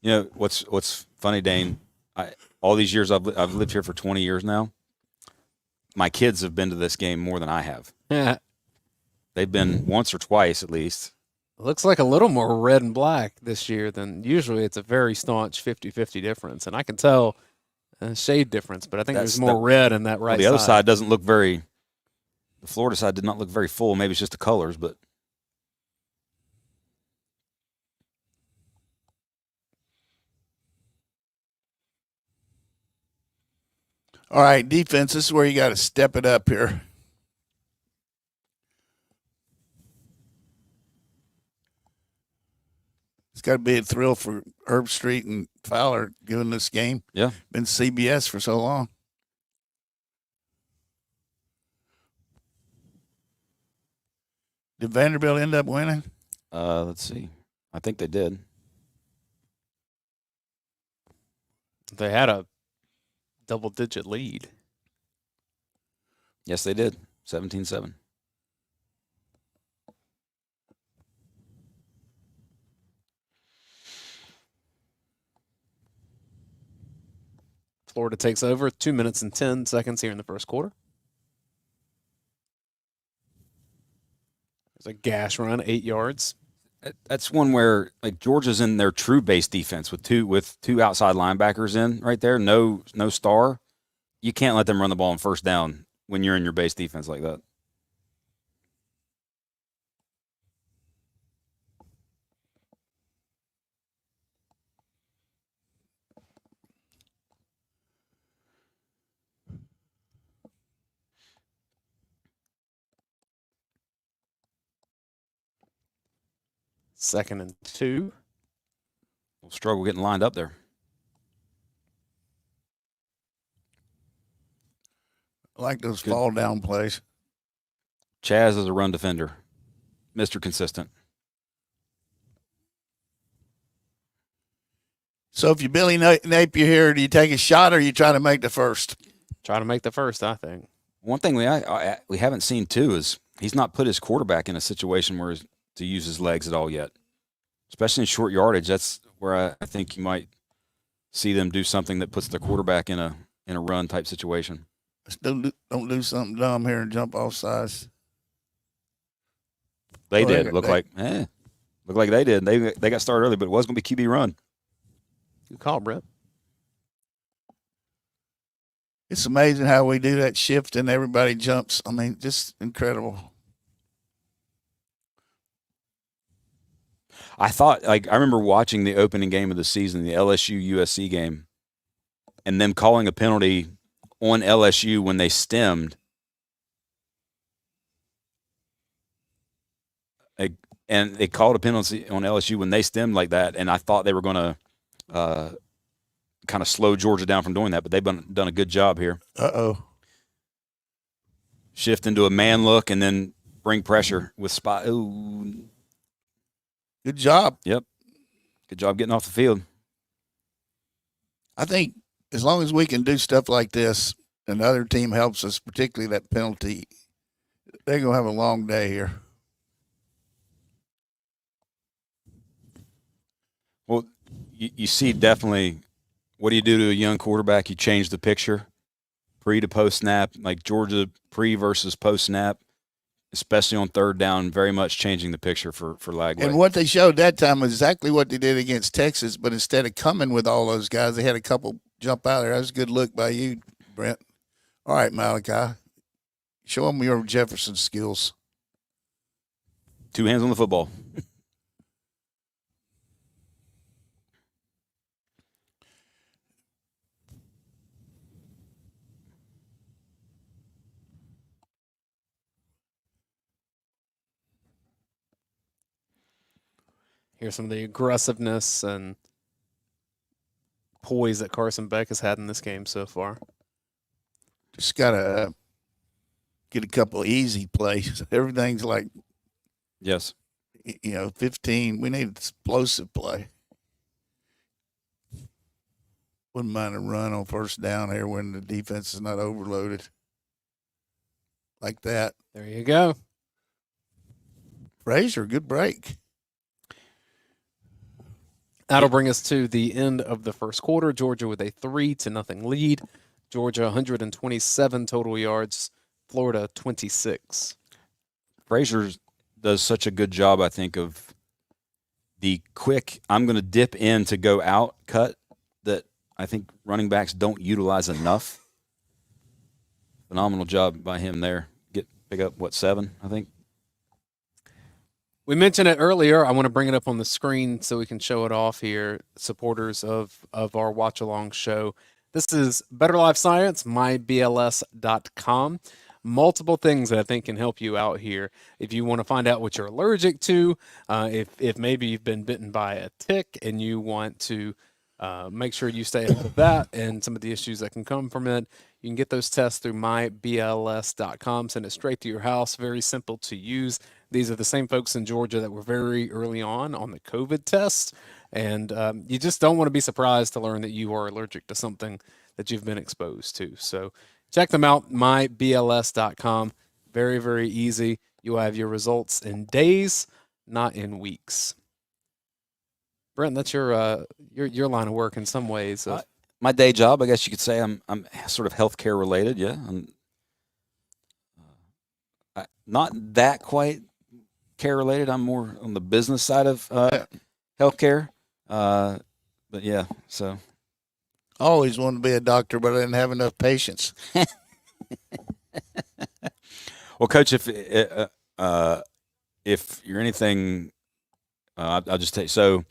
[SPEAKER 5] You know what's funny, Dane? All these years I've lived here for 20 years now. My kids have been to this game more than I have.
[SPEAKER 2] Yeah.
[SPEAKER 5] They've been once or twice at least.
[SPEAKER 2] It looks like a little more red and black this year than usually. It's a very staunch 50-50 difference, and I can tell a shade difference, but I think there's more red in that right
[SPEAKER 5] the
[SPEAKER 2] side.
[SPEAKER 5] other side doesn't look very – the Florida side did not look very full. Maybe it's just the colors, but –
[SPEAKER 6] All right, defense, this is where you got to step it up here. It's got to be a thrill for Herb Street and Fowler giving this game.
[SPEAKER 5] Yeah.
[SPEAKER 6] Been CBS for so long. Did Vanderbilt end up winning?
[SPEAKER 5] let's see. I think they did.
[SPEAKER 2] They had a double-digit lead.
[SPEAKER 5] Yes, they did. 17-7.
[SPEAKER 2] Florida takes over 2 minutes and 10 seconds here in the first quarter. There's a gash run, 8 yards.
[SPEAKER 5] That's one where like Georgia's in their true base defense with two outside linebackers in right there. No star. You can't let them run the ball on first down when you're in your base defense like that.
[SPEAKER 2] Second and 2.
[SPEAKER 5] We'll struggle getting lined up there.
[SPEAKER 6] I like those fall down plays.
[SPEAKER 5] Chaz is a run defender. Mr. Consistent.
[SPEAKER 6] So if you Billy Napier here, do you take a shot or you try to make the first?
[SPEAKER 2] Try to make the first, I think.
[SPEAKER 5] One thing we haven't seen too is he's not put his quarterback in a situation where to use his legs at all yet, especially in short yardage. That's where I think you might see them do something that puts the quarterback in a run type situation.
[SPEAKER 6] Don't do something dumb here and jump off sides.
[SPEAKER 5] They did look like they did. They got started early, but it was going to be QB run.
[SPEAKER 2] Good call, Brett.
[SPEAKER 6] It's amazing how we do that shift and everybody jumps. I mean, just incredible.
[SPEAKER 5] I thought, I remember watching the opening game of the season, the LSU-USC game, and them calling a penalty on LSU when they stemmed. And they called a penalty on LSU when they stemmed like that, and I thought they were going to kind of slow Georgia down from doing that, but they've done a good job here.
[SPEAKER 6] Uh-oh.
[SPEAKER 5] Shift into a man look and then bring pressure with spot. Ooh.
[SPEAKER 6] Good job.
[SPEAKER 5] Yep. Good job getting off the field.
[SPEAKER 6] I think as long as we can do stuff like this and the other team helps us, particularly that penalty, they're going to have a long day here.
[SPEAKER 5] Well, you see definitely what do you do to a young quarterback? You change the picture pre to post snap, like Georgia pre versus post snap. Especially on third down, very much changing the picture for Lagway.
[SPEAKER 6] And what they showed that time was exactly what they did against Texas, but instead of coming with all those guys, they had a couple jump out there. That was a good look by you, Brent. All right, Malachi. Show them your Jefferson skills.
[SPEAKER 5] 2 hands on the football.
[SPEAKER 2] Here's some of the aggressiveness and poise that Carson Beck has had in this game so far.
[SPEAKER 6] Just got to get a couple of easy plays. Everything's like,
[SPEAKER 5] Yes.
[SPEAKER 6] 15. We need explosive play. Wouldn't mind a run on first down here when the defense is not overloaded. Like that.
[SPEAKER 2] There you go.
[SPEAKER 6] Frazier, good break.
[SPEAKER 2] That'll bring us to the end of the first quarter. Georgia with a 3-0 lead. Georgia 127 total yards. Florida 26.
[SPEAKER 5] Frazier does such a good job, I think, of the quick, I'm going to dip in to go out cut that I think running backs don't utilize enough. Phenomenal job by him there. Pick up, 7, I think?
[SPEAKER 2] We mentioned it earlier. I want to bring it up on the screen so we can show it off here. Supporters of our Watch Along show. This is Better Life Science, mybls.com. Multiple things that I think can help you out here. If you want to find out what you're allergic to, if maybe you've been bitten by a tick and you want to make sure you stay ahead of that and some of the issues that can come from it, you can get those tests through mybls.com. Send it straight to your house. Very simple to use. These are the same folks in Georgia that were very early on the COVID test. And you just don't want to be surprised to learn that you are allergic to something that you've been exposed to. So check them out, mybls.com. Very, very easy. You'll have your results in days, not in weeks. Brent, that's your line of work in some ways.
[SPEAKER 5] My day job, I guess you could say, I'm sort of healthcare related. Yeah, I'm not that quite care related. I'm more on the business side of healthcare. But yeah, so
[SPEAKER 6] I always wanted to be a doctor, but I didn't have enough patience.
[SPEAKER 5] Well, Coach, if you're anything, I'll just tell you. So,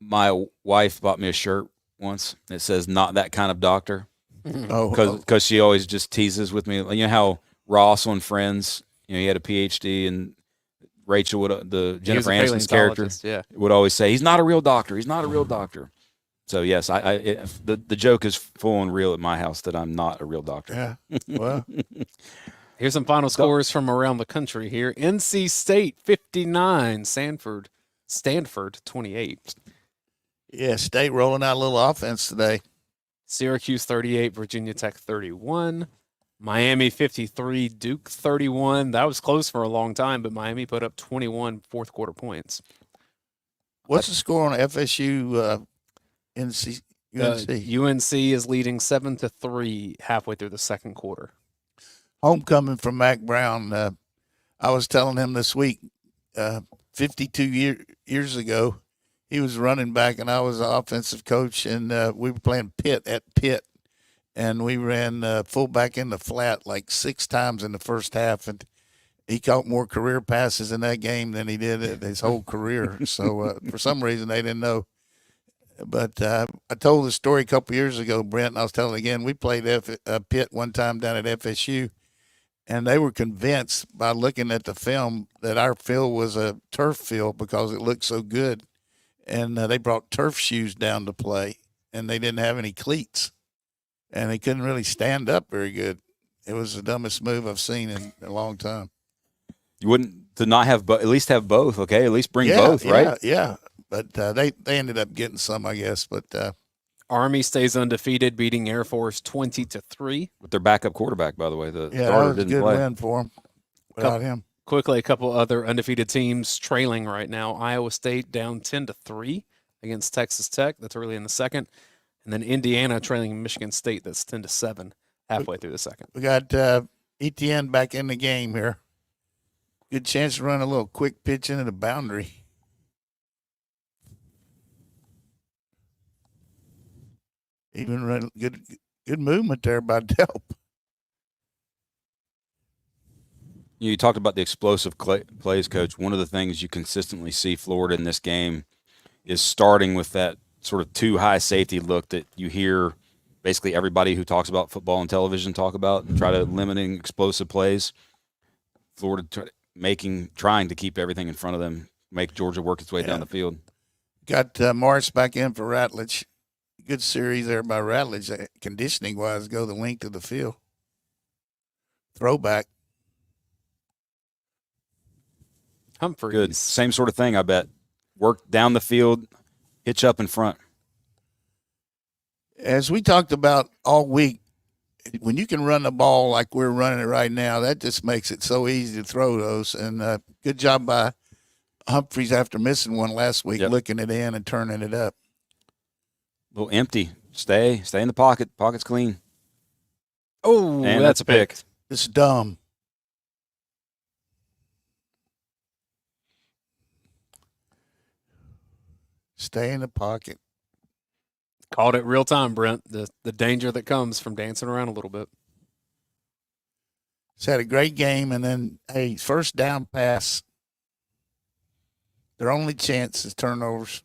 [SPEAKER 5] my wife bought me a shirt once. It says "Not that kind of doctor," because she always just teases with me. You know how Ross on Friends, he had a PhD, and Rachel would Jennifer Aniston's character would always say, "He's not a real doctor. He's not a real doctor." So yes, the joke is full and real at my house that I'm not a real doctor.
[SPEAKER 6] Yeah. Well,
[SPEAKER 2] here's some final scores from around the country here. NC State 59, Stanford 28.
[SPEAKER 6] yeah, State rolling out a little offense today.
[SPEAKER 2] Syracuse 38, Virginia Tech 31. Miami 53, Duke 31. That was close for a long time, but Miami put up 21 fourth quarter points.
[SPEAKER 6] What's the score on FSU UNC?
[SPEAKER 2] UNC is leading 7-3 halfway through the second quarter.
[SPEAKER 6] Homecoming from Mac Brown. I was telling him this week, 52 years ago, he was running back and I was the offensive coach, and we were playing Pitt at Pitt, and we ran fullback in the flat like 6 times in the first half, and he caught more career passes in that game than he did his whole career. So for some reason they didn't know. But I told the story a couple years ago, Brent, and I was telling it again. We played Pitt one time down at FSU, and they were convinced by looking at the film that our field was a turf field because it looked so good. And they brought turf shoes down to play, and they didn't have any cleats, and they couldn't really stand up very good. It was the dumbest move I've seen in a long time.
[SPEAKER 5] You wouldn't to not have at least have both, okay? At least bring both, right?
[SPEAKER 6] Yeah. But they ended up getting some, I guess. But
[SPEAKER 2] Army stays undefeated, beating Air Force 20-3
[SPEAKER 5] with their backup quarterback, by the way. The
[SPEAKER 6] that
[SPEAKER 5] starter
[SPEAKER 6] was a
[SPEAKER 5] didn't
[SPEAKER 6] good
[SPEAKER 5] play.
[SPEAKER 6] win for him without him.
[SPEAKER 2] Quickly, a couple other undefeated teams trailing right now. Iowa State down 10-3 against Texas Tech. That's early in the second. And then Indiana trailing Michigan State. That's 10-7 halfway through the second.
[SPEAKER 6] We got ETN back in the game here. Good chance to run a little quick pitch into the boundary. Even run good movement there by Delp.
[SPEAKER 5] You talked about the explosive plays, Coach. One of the things you consistently see Florida in this game is starting with that sort of too high safety look that you hear basically everybody who talks about football on television talk about, and try to limiting explosive plays. Florida trying to keep everything in front of them, make Georgia work its way down the field.
[SPEAKER 6] Got Morris back in for Ratledge. Good series there by Ratledge, conditioning-wise, go the length of the field. Throwback.
[SPEAKER 2] Humphreys.
[SPEAKER 5] Good. Same sort of thing, I bet. Work down the field, hitch up in front.
[SPEAKER 6] As we talked about all week, when you can run the ball like we're running it right now, that just makes it so easy to throw those. And good job by Humphreys after missing one last week, looking it in and turning it up.
[SPEAKER 5] A little empty. Stay in the pocket. Pocket's clean.
[SPEAKER 2] Oh,
[SPEAKER 5] and
[SPEAKER 2] that's a pick.
[SPEAKER 6] It's dumb. Stay in the pocket.
[SPEAKER 2] Called it real time, Brent. The danger that comes from dancing around a little bit.
[SPEAKER 6] He's had a great game, and then, hey, first down pass. Their only chance is turnovers.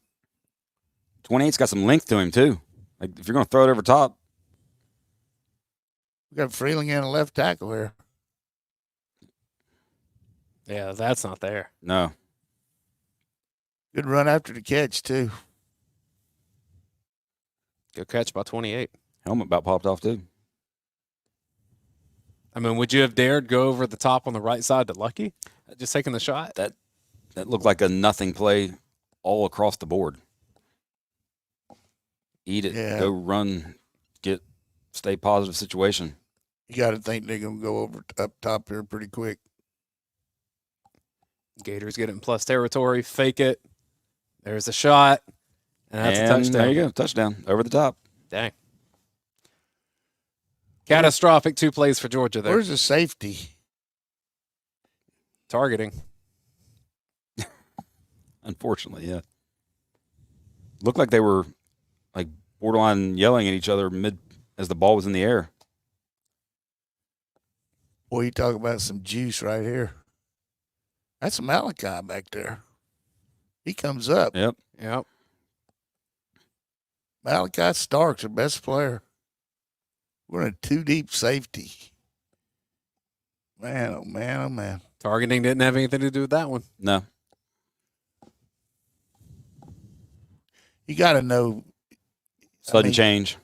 [SPEAKER 5] 28's got some length to him, too. Like, if you're going to throw it over top.
[SPEAKER 6] We got Freeling in a left tackle here.
[SPEAKER 2] Yeah, that's not there.
[SPEAKER 5] No.
[SPEAKER 6] Good run after the catch, too.
[SPEAKER 2] Good catch by 28.
[SPEAKER 5] Helmet about popped off, too.
[SPEAKER 2] I mean, would you have dared go over the top on the right side to Lucky? Just taking the shot?
[SPEAKER 5] That looked like a nothing play all across the board. Eat it, go run, stay positive situation.
[SPEAKER 6] You got to think they're going to go up top here pretty quick.
[SPEAKER 2] Gators get it in plus territory, fake it. There's a shot, and that's a touchdown.
[SPEAKER 5] There you go, touchdown, over the top.
[SPEAKER 2] Dang. Catastrophic 2 plays for Georgia there.
[SPEAKER 6] Where's the safety?
[SPEAKER 2] Targeting.
[SPEAKER 5] Unfortunately, yeah. Looked like they were like borderline yelling at each other as the ball was in the air.
[SPEAKER 6] Boy, you talk about some juice right here. That's Malachi back there. He comes up.
[SPEAKER 5] Yep.
[SPEAKER 6] Malachi Stark's our best player. We're in a 2-deep safety. Man, oh, man, oh, man.
[SPEAKER 2] Targeting didn't have anything to do with that one.
[SPEAKER 5] No.
[SPEAKER 6] You got to know.
[SPEAKER 5] Sudden change.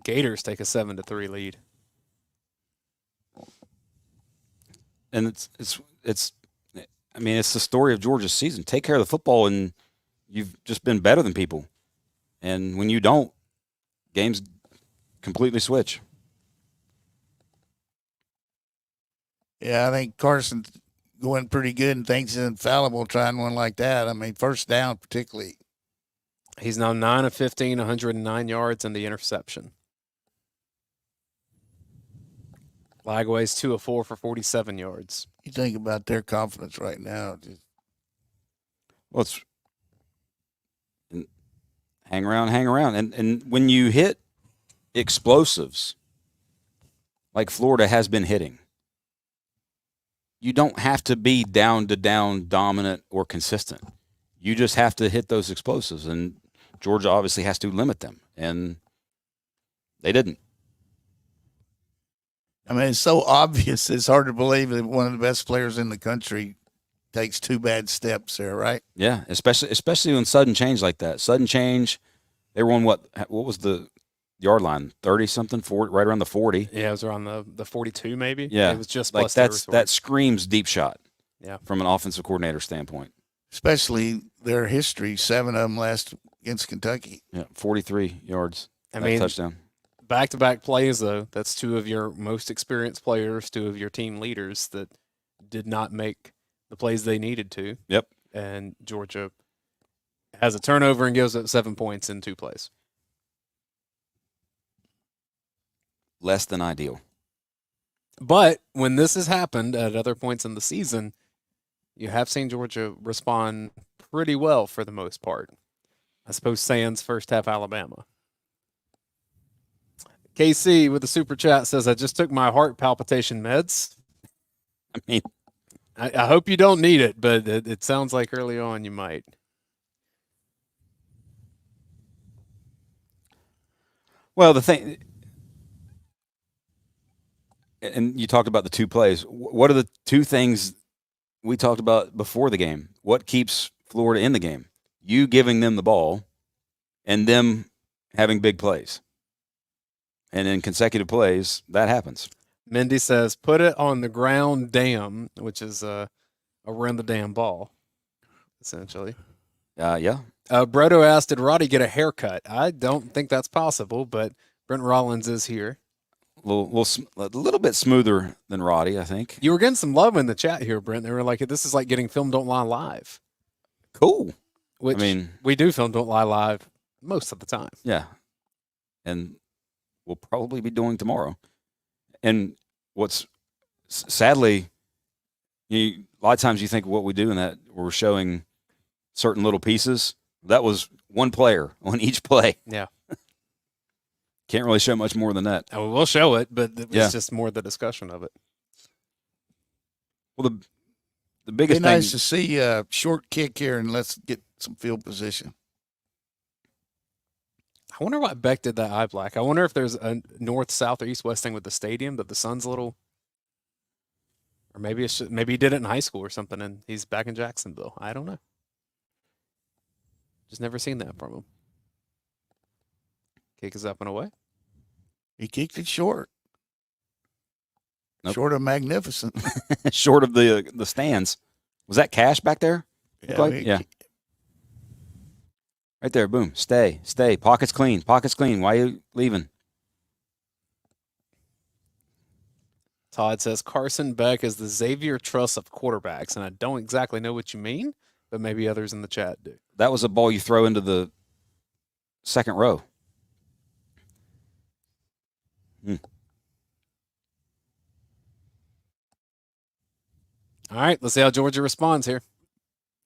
[SPEAKER 2] Gators take a 7-3 lead.
[SPEAKER 5] And it's I mean, it's the story of Georgia's season. Take care of the football, and you've just been better than people. And when you don't, games completely switch.
[SPEAKER 6] Yeah, I think Carson's going pretty good and thinks he's infallible trying one like that. I mean, first down particularly.
[SPEAKER 2] He's now 9 of 15, 109 yards, and the interception. Lagway's 2 of 4 for 47 yards.
[SPEAKER 6] You think about their confidence right now.
[SPEAKER 5] Well, it's hang around. And when you hit explosives like Florida has been hitting, you don't have to be down-to-down dominant or consistent. You just have to hit those explosives, and Georgia obviously has to limit them, and they didn't.
[SPEAKER 6] I mean, it's so obvious. It's hard to believe that one of the best players in the country takes 2 bad steps there, right?
[SPEAKER 5] Yeah, especially when sudden change like that. Sudden change, they were on what was the yard line? 30-something, 40, right around the 40.
[SPEAKER 2] Yeah, it was around the 42 maybe.
[SPEAKER 5] Yeah.
[SPEAKER 2] It was just
[SPEAKER 5] like
[SPEAKER 2] plus territory.
[SPEAKER 5] that screams deep shot.
[SPEAKER 2] Yeah.
[SPEAKER 5] From an offensive coordinator standpoint.
[SPEAKER 6] Especially their history, 7 of them last against Kentucky.
[SPEAKER 5] Yeah, 43 yards.
[SPEAKER 2] I mean,
[SPEAKER 5] touchdown.
[SPEAKER 2] Back-to-back plays, though. That's 2 of your most experienced players, 2 of your team leaders that did not make the plays they needed to.
[SPEAKER 5] Yep.
[SPEAKER 2] And Georgia has a turnover and gives up 7 points in 2 plays.
[SPEAKER 5] Less than ideal.
[SPEAKER 2] But when this has happened at other points in the season, you have seen Georgia respond pretty well for the most part. I suppose sans first half Alabama. KC with the super chat says, I just took my heart palpitation meds.
[SPEAKER 5] I mean,
[SPEAKER 2] I hope you don't need it, but it sounds like early on you might.
[SPEAKER 5] well, the thing, and you talked about the two plays. What are the two things we talked about before the game? What keeps Florida in the game? You giving them the ball and them having big plays. And in consecutive plays, that happens.
[SPEAKER 2] Mindy says, put it on the ground dam, which is around the damn ball, essentially.
[SPEAKER 5] Yeah.
[SPEAKER 2] Brodo asked, did Radi get a haircut? I don't think that's possible, but Brent Rollins is here.
[SPEAKER 5] A little bit smoother than Radi, I think.
[SPEAKER 2] You were getting some love in the chat here, Brent. They were like, this is like getting Film Don't Lie live.
[SPEAKER 5] Cool.
[SPEAKER 2] Which
[SPEAKER 5] I mean,
[SPEAKER 2] we do Film Don't Lie live most of the time.
[SPEAKER 5] Yeah. And we'll probably be doing tomorrow. And what's sadly, a lot of times you think what we do in that we're showing certain little pieces. That was one player on each play.
[SPEAKER 2] Yeah.
[SPEAKER 5] Can't really show much more than that.
[SPEAKER 2] And we'll show it, but it's
[SPEAKER 5] Yeah.
[SPEAKER 2] just more the discussion of it.
[SPEAKER 5] Well, the
[SPEAKER 6] Be
[SPEAKER 5] biggest thing.
[SPEAKER 6] nice to see a short kick here, and let's get some field position.
[SPEAKER 2] I wonder why Beck did that eye black. I wonder if there's a north, south, or east, west thing with the stadium that the sun's a little, or maybe maybe he did it in high school or something, and he's back in Jacksonville. I don't know. Just never seen that from him. Kick is up and away.
[SPEAKER 6] He kicked it short.
[SPEAKER 5] Nope.
[SPEAKER 6] Short of magnificent.
[SPEAKER 5] Short of the stands. Was that Cash back there? Yeah. Right there, boom. Stay. Pockets clean. Why are you leaving?
[SPEAKER 2] Todd says Carson Beck is the Xavier Truss of quarterbacks, and I don't exactly know what you mean, but maybe others in the chat do.
[SPEAKER 5] That was a ball you throw into the second row.
[SPEAKER 2] All right, let's see how Georgia responds here.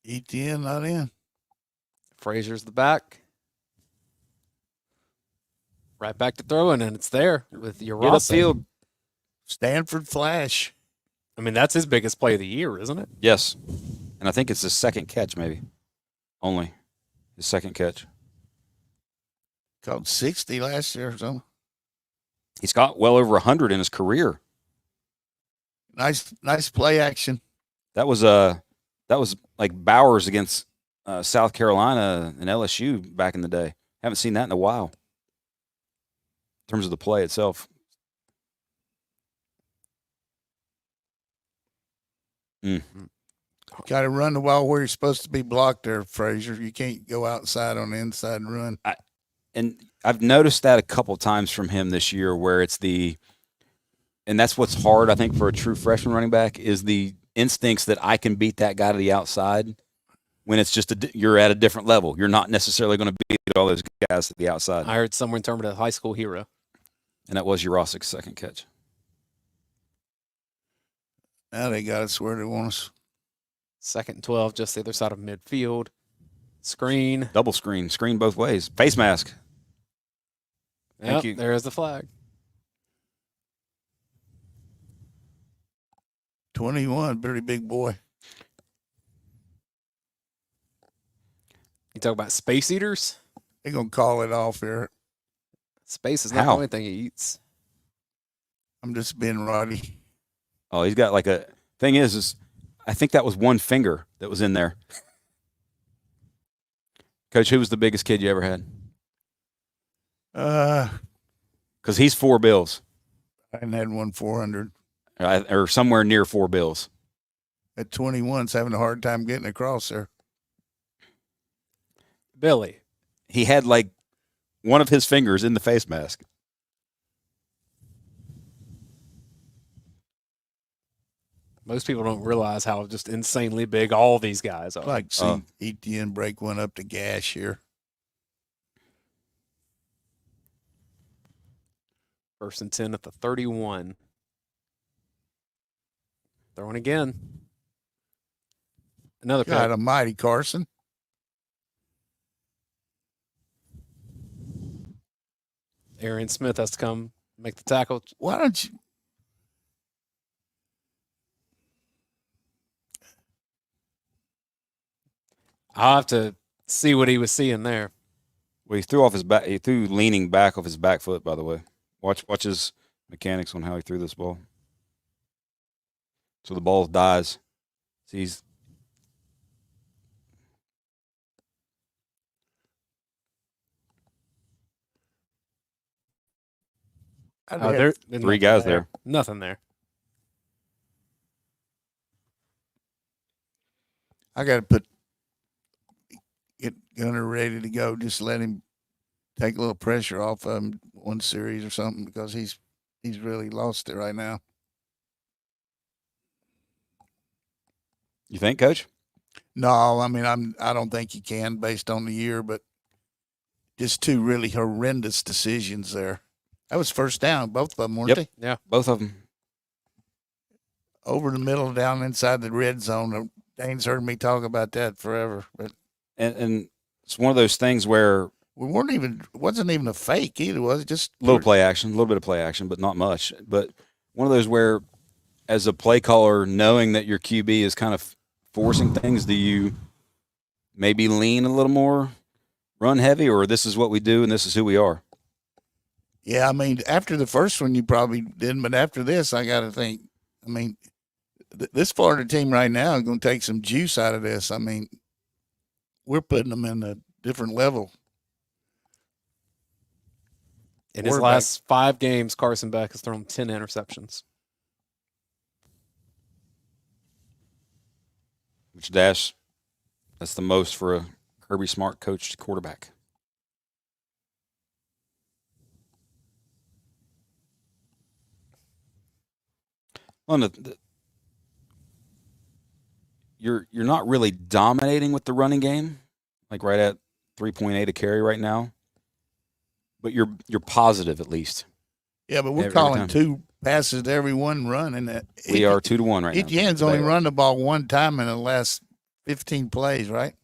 [SPEAKER 6] ETN not in.
[SPEAKER 2] Frazier's the back. Right back to throwing, and it's there with your
[SPEAKER 5] Get upfield.
[SPEAKER 6] Stanford Flash.
[SPEAKER 2] I mean, that's his biggest play of the year, isn't it?
[SPEAKER 5] Yes. And I think it's his second catch, maybe. Only his second catch.
[SPEAKER 6] Caught 60 last year or something.
[SPEAKER 5] He's got well over 100 in his career.
[SPEAKER 6] Nice play action.
[SPEAKER 5] That was like Bowers against South Carolina and LSU back in the day. Haven't seen that in a while. In terms of the play itself.
[SPEAKER 6] Got to run the ball where you're supposed to be blocked there, Frazier. You can't go outside on the inside and run.
[SPEAKER 5] And I've noticed that a couple times from him this year where it's and that's what's hard, I think, for a true freshman running back is the instincts that I can beat that guy to the outside when it's just you're at a different level. You're not necessarily going to beat all those guys to the outside.
[SPEAKER 2] I heard someone term it a high school hero.
[SPEAKER 5] And that was Urosic's second catch.
[SPEAKER 6] Now they got us where they want us.
[SPEAKER 2] 2nd and 12, just the other side of midfield. Screen.
[SPEAKER 5] Double screen. Screen both ways. Face mask. Thank you.
[SPEAKER 2] There is the flag.
[SPEAKER 6] 21, pretty big boy.
[SPEAKER 2] You talk about space eaters?
[SPEAKER 6] They're going to call it off here.
[SPEAKER 2] Space is not the only thing he eats.
[SPEAKER 6] I'm just being Roddy.
[SPEAKER 5] Oh, he's got like a thing is I think that was one finger that was in there. Coach, who was the biggest kid you ever had? Because he's 4 bills.
[SPEAKER 6] I hadn't had one 400.
[SPEAKER 5] Or somewhere near 4 bills.
[SPEAKER 6] At 21's having a hard time getting across there.
[SPEAKER 2] Billy.
[SPEAKER 5] He had like one of his fingers in the face mask.
[SPEAKER 2] Most people don't realize how just insanely big all these guys are.
[SPEAKER 6] Like see ETN break one up to Gash here.
[SPEAKER 2] 1st and 10 at the 31. Throwing again. Another
[SPEAKER 6] God
[SPEAKER 2] pick.
[SPEAKER 6] almighty, Carson.
[SPEAKER 2] Arian Smith has to come make the tackle.
[SPEAKER 6] Why don't you?
[SPEAKER 2] I'll have to see what he was seeing there.
[SPEAKER 5] Well, he threw off his back. He threw leaning back off his back foot. By the way, watch his mechanics on how he threw this ball. So the ball dies. See, he's
[SPEAKER 2] There,
[SPEAKER 5] three guys there.
[SPEAKER 2] Nothing there.
[SPEAKER 6] I got to get Gunner ready to go. Just let him take a little pressure off of him one series or something because he's really lost it right now.
[SPEAKER 5] You think, Coach?
[SPEAKER 6] No, I mean I don't think he can based on the year, but just two really horrendous decisions there. That was first down, both of them, weren't they?
[SPEAKER 2] Yeah,
[SPEAKER 5] both of them.
[SPEAKER 6] Over the middle, down inside the red zone. Dane's heard me talk about that forever, but
[SPEAKER 5] And it's one of those things where
[SPEAKER 6] wasn't even a fake either, was it? Just
[SPEAKER 5] a little play action, a little bit of play action, but not much. But one of those where, as a play caller, knowing that your QB is kind of forcing things, do you maybe lean a little more, run heavy, or this is what we do and this is who we are?
[SPEAKER 6] Yeah, I mean, after the first one, you probably didn't, but after this, I got to think. I mean, this Florida team right now is going to take some juice out of this. I mean, we're putting them in a different level.
[SPEAKER 2] in his last 5 games, Carson Beck has thrown 10 interceptions.
[SPEAKER 5] Which that's the most for a Kirby Smart coached quarterback. Well, you're not really dominating with the running game, like right at 3.8 a carry right now. But you're positive at least.
[SPEAKER 6] Yeah, but we're
[SPEAKER 5] every
[SPEAKER 6] calling
[SPEAKER 5] time.
[SPEAKER 6] 2 passes to every one run, and
[SPEAKER 5] We are 2-1 right now.
[SPEAKER 6] Etienne's only run the ball one time in the last 15 plays, right?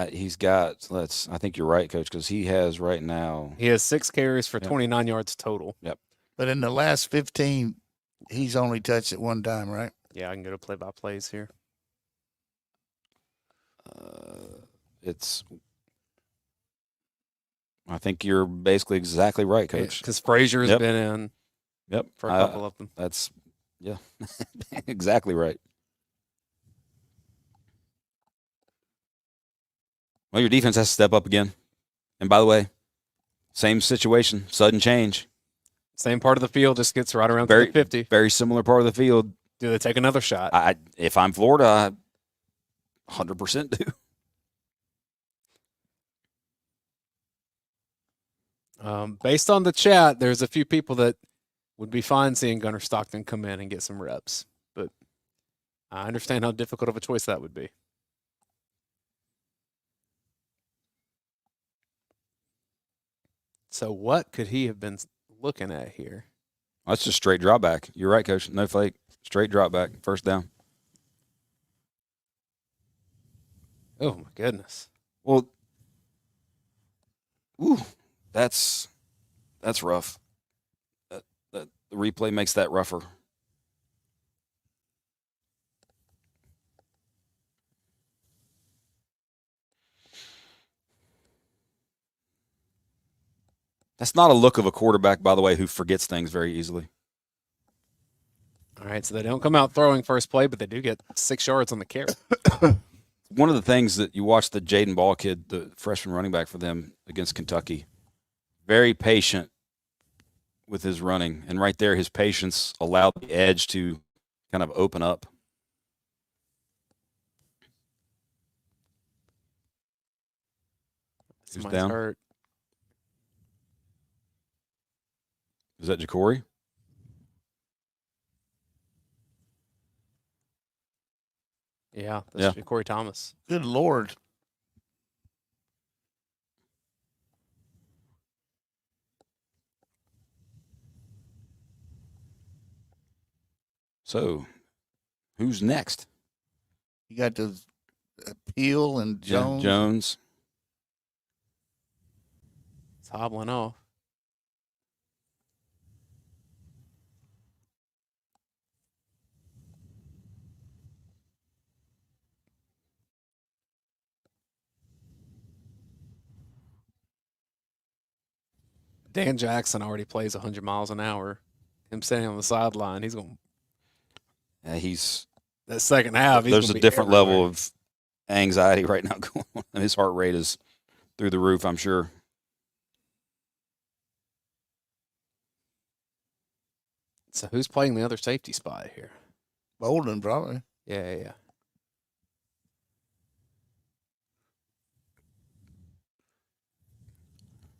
[SPEAKER 5] He's got. I think you're right, Coach, because he has right now.
[SPEAKER 2] He has 6 carries for 29 yards total.
[SPEAKER 5] Yep.
[SPEAKER 6] But in the last 15, he's only touched it one time, right?
[SPEAKER 2] Yeah, I can go to play-by-plays here.
[SPEAKER 5] I think you're basically exactly right, Coach.
[SPEAKER 2] Because Frazier's
[SPEAKER 5] Yep.
[SPEAKER 2] been in
[SPEAKER 5] Yep.
[SPEAKER 2] for a couple of them.
[SPEAKER 5] That's exactly right. Well, your defense has to step up again. And by the way, same situation, sudden change.
[SPEAKER 2] Same part of the field, just gets right around to the 50.
[SPEAKER 5] Very similar part of the field.
[SPEAKER 2] Do they take another shot?
[SPEAKER 5] If I'm Florida, I 100% do.
[SPEAKER 2] Based on the chat, there's a few people that would be fine seeing Gunnar Stockton come in and get some reps. But I understand how difficult of a choice that would be. So what could he have been looking at here?
[SPEAKER 5] That's just straight drop back. You're right, Coach. No fake. Straight drop back. First down.
[SPEAKER 2] Oh, my goodness.
[SPEAKER 5] Well, that's rough. The replay makes that rougher. That's not a look of a quarterback, by the way, who forgets things very easily.
[SPEAKER 2] All right, so they don't come out throwing first play, but they do get 6 yards on the carry.
[SPEAKER 5] One of the things that you watch the Jaden Ball kid, the freshman running back for them against Kentucky, very patient with his running. And right there, his patience allowed the edge to kind of open up. Who's
[SPEAKER 2] Somebody's
[SPEAKER 5] down?
[SPEAKER 2] hurt.
[SPEAKER 5] Is that Ja'Cory?
[SPEAKER 2] Yeah, that's Corey Thomas.
[SPEAKER 6] Good Lord.
[SPEAKER 5] So, who's next?
[SPEAKER 6] You got the Peel and Jones.
[SPEAKER 5] Jones.
[SPEAKER 2] It's hobbling off. Dan Jackson already plays 100 miles an hour. Him standing on the sideline, he's going.
[SPEAKER 5] Yeah, he's
[SPEAKER 2] That second half, he's
[SPEAKER 5] there's
[SPEAKER 2] gonna
[SPEAKER 5] a
[SPEAKER 2] be
[SPEAKER 5] different
[SPEAKER 2] everywhere.
[SPEAKER 5] level of anxiety right now going on, and his heart rate is through the roof, I'm sure.
[SPEAKER 2] So who's playing the other safety spot here?
[SPEAKER 6] Bolden, probably.
[SPEAKER 2] Yeah.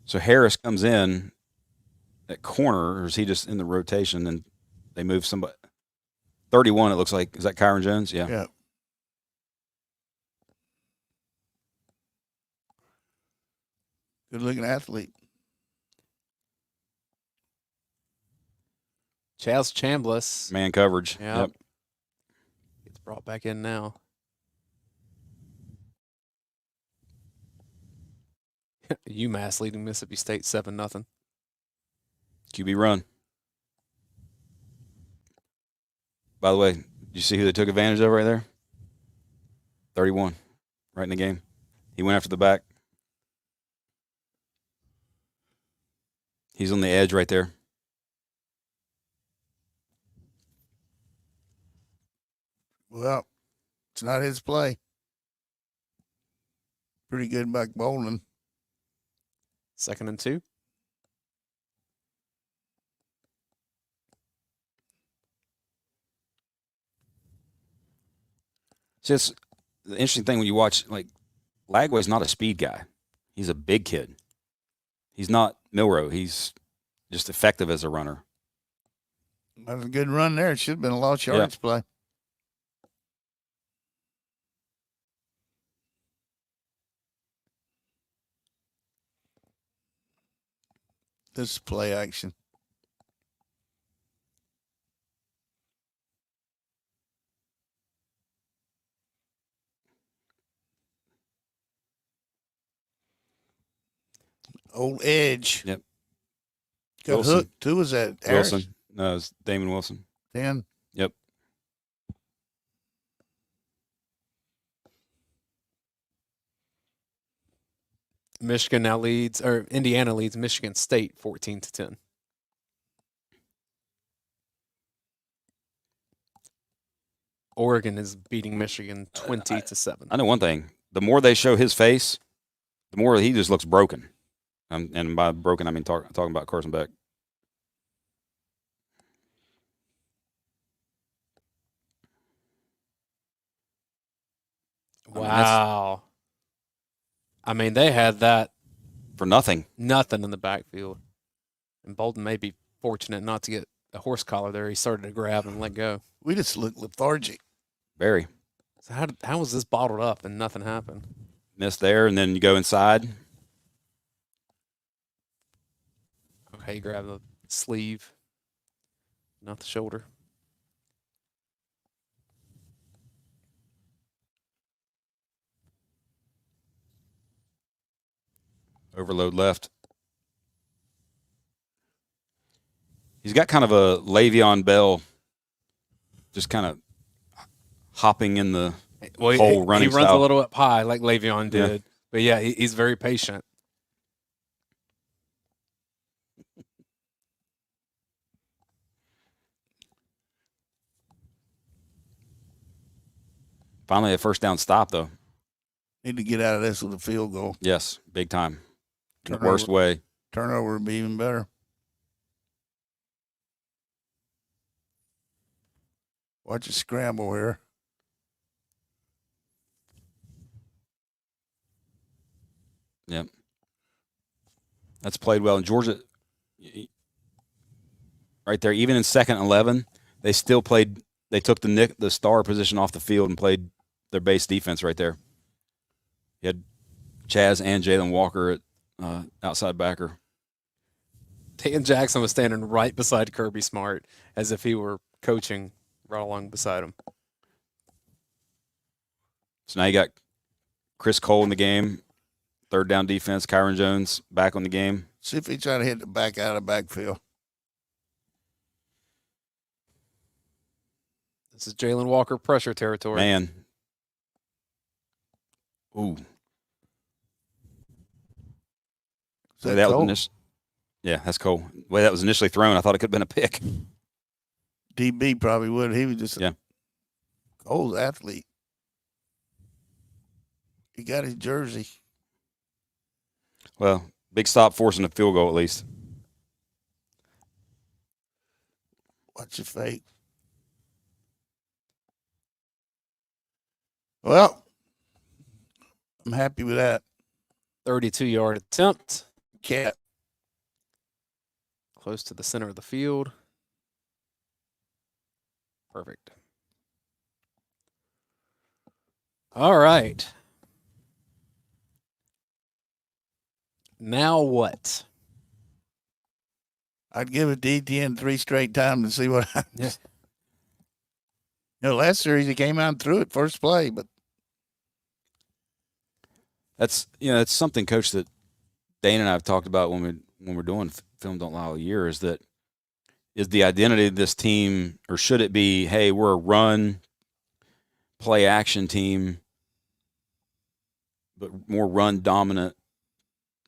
[SPEAKER 5] So Harris comes in at corner, or is he just in the rotation and they move somebody? 31, it looks like. Is that Kyron Jones? Yeah.
[SPEAKER 6] Yeah. Good-looking athlete.
[SPEAKER 2] Chaz Chambliss.
[SPEAKER 5] Man coverage.
[SPEAKER 2] Yep. Gets brought back in now. UMass leading Mississippi State 7-0.
[SPEAKER 5] QB run. By the way, did you see who they took advantage of right there? 31, right in the game. He went after the back. He's on the edge right there.
[SPEAKER 6] Well, it's not his play. Pretty good by Bolden.
[SPEAKER 2] 2nd and 2.
[SPEAKER 5] See, it's the interesting thing when you watch, like, Lagway's not a speed guy. He's a big kid. He's not Milrow. He's just effective as a runner.
[SPEAKER 6] That was a good run there. It should have been a lost yards play. This is play action. Old edge.
[SPEAKER 5] Yep.
[SPEAKER 6] Got
[SPEAKER 5] Wilson.
[SPEAKER 6] hooked. Who was that? Harris?
[SPEAKER 5] Wilson. No, it's Damon Wilson.
[SPEAKER 6] 10.
[SPEAKER 5] Yep.
[SPEAKER 2] Michigan now leads, or Indiana leads Michigan State 14-10. Oregon is beating Michigan 20-7.
[SPEAKER 5] I know one thing. The more they show his face, the more he just looks broken. And by broken, I mean talking about Carson Beck.
[SPEAKER 2] Wow. I mean, they had that
[SPEAKER 5] For nothing.
[SPEAKER 2] nothing in the backfield. And Bolden may be fortunate not to get a horse collar there. He started to grab and let go.
[SPEAKER 6] We just looked lethargic.
[SPEAKER 5] Very.
[SPEAKER 2] So how was this bottled up and nothing happened?
[SPEAKER 5] Missed there, and then you go inside.
[SPEAKER 2] Okay, grab the sleeve, not the shoulder.
[SPEAKER 5] Overload left. He's got kind of a Le'Veon Bell, just kind of hopping in the whole running
[SPEAKER 2] He runs
[SPEAKER 5] style.
[SPEAKER 2] a little up high like Le'Veon
[SPEAKER 5] Yeah.
[SPEAKER 2] did. But yeah, he's very patient.
[SPEAKER 5] Finally, a first down stop, though.
[SPEAKER 6] Need to get out of this with a field goal.
[SPEAKER 5] Yes, big time. In the
[SPEAKER 6] Turnover.
[SPEAKER 5] worst way.
[SPEAKER 6] Turnover would be even better. Watch it scramble here.
[SPEAKER 5] Yep. That's played well. And Georgia, right there, even in 2nd and 11, they still played. They took the star position off the field and played their base defense right there. You had Chaz and Jalen Walker at outside backer.
[SPEAKER 2] Dan Jackson was standing right beside Kirby Smart as if he were coaching right along beside him.
[SPEAKER 5] So now you got Chris Cole in the game, 3rd down defense. Kyron Jones back on the game.
[SPEAKER 6] See if he try to hit the back out of backfield.
[SPEAKER 2] This is Jalen Walker pressure territory.
[SPEAKER 5] Man. Ooh.
[SPEAKER 6] Is that
[SPEAKER 5] That was
[SPEAKER 6] Cole?
[SPEAKER 5] initial. Yeah, that's cool. The way that was initially thrown, I thought it could have been a pick.
[SPEAKER 6] DB probably would. He was just
[SPEAKER 5] Yeah.
[SPEAKER 6] a old athlete. He got his jersey.
[SPEAKER 5] Well, big stop forcing a field goal at least.
[SPEAKER 6] Watch your fake. Well, I'm happy with that.
[SPEAKER 2] 32-yard attempt.
[SPEAKER 6] Cat.
[SPEAKER 2] Close to the center of the field. Perfect. All right. Now what?
[SPEAKER 6] I'd give it to ETN 3 straight times to see what happens.
[SPEAKER 2] Yeah.
[SPEAKER 6] Last series he came out and threw it first play, but
[SPEAKER 5] That's it's something, Coach, that Dane and I have talked about when we're doing Film Don't Lie all year, is the identity of this team, or should it be, hey, we're a run, play action team, but more run dominant,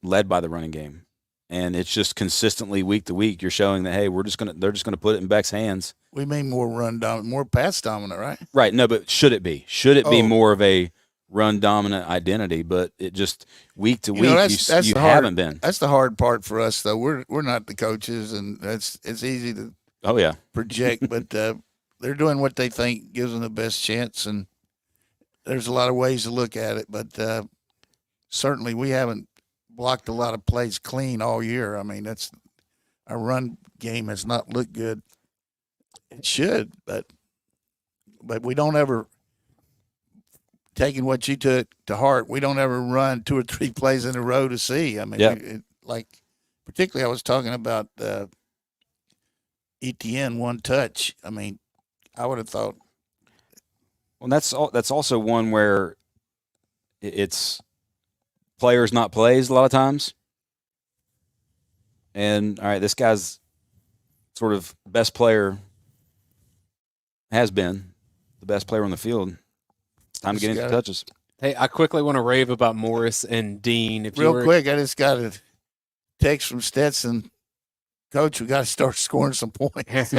[SPEAKER 5] led by the running game. And it's just consistently week to week, you're showing that, hey, they're just gonna put it in Beck's hands.
[SPEAKER 6] we mean more run dominant, more pass dominant, right?
[SPEAKER 5] Right. No, but should it be? Should it be
[SPEAKER 6] Oh.
[SPEAKER 5] more of a run dominant identity? But it just week to week,
[SPEAKER 6] that's
[SPEAKER 5] you
[SPEAKER 6] the
[SPEAKER 5] haven't been.
[SPEAKER 6] That's the hard part for us, though. We're not the coaches, and it's easy to
[SPEAKER 5] Oh yeah.
[SPEAKER 6] project, but they're doing what they think gives them the best chance, and there's a lot of ways to look at it. But certainly, we haven't blocked a lot of plays clean all year. I mean, our run game has not looked good. It should, but we don't ever, taking what you took to heart, we don't ever run 2 or 3 plays in a row to see. I mean,
[SPEAKER 5] Yeah.
[SPEAKER 6] particularly I was talking about ETN one touch. I mean, I would have thought.
[SPEAKER 5] Well, that's also one where it's players, not plays, a lot of times. And all right, this guy's sort of best player, has been the best player on the field. It's time to get into touches.
[SPEAKER 2] Hey, I quickly want to rave about Morris and Dean.
[SPEAKER 6] Real quick, I just got a text from Stetson. Coach, we got to start scoring some points.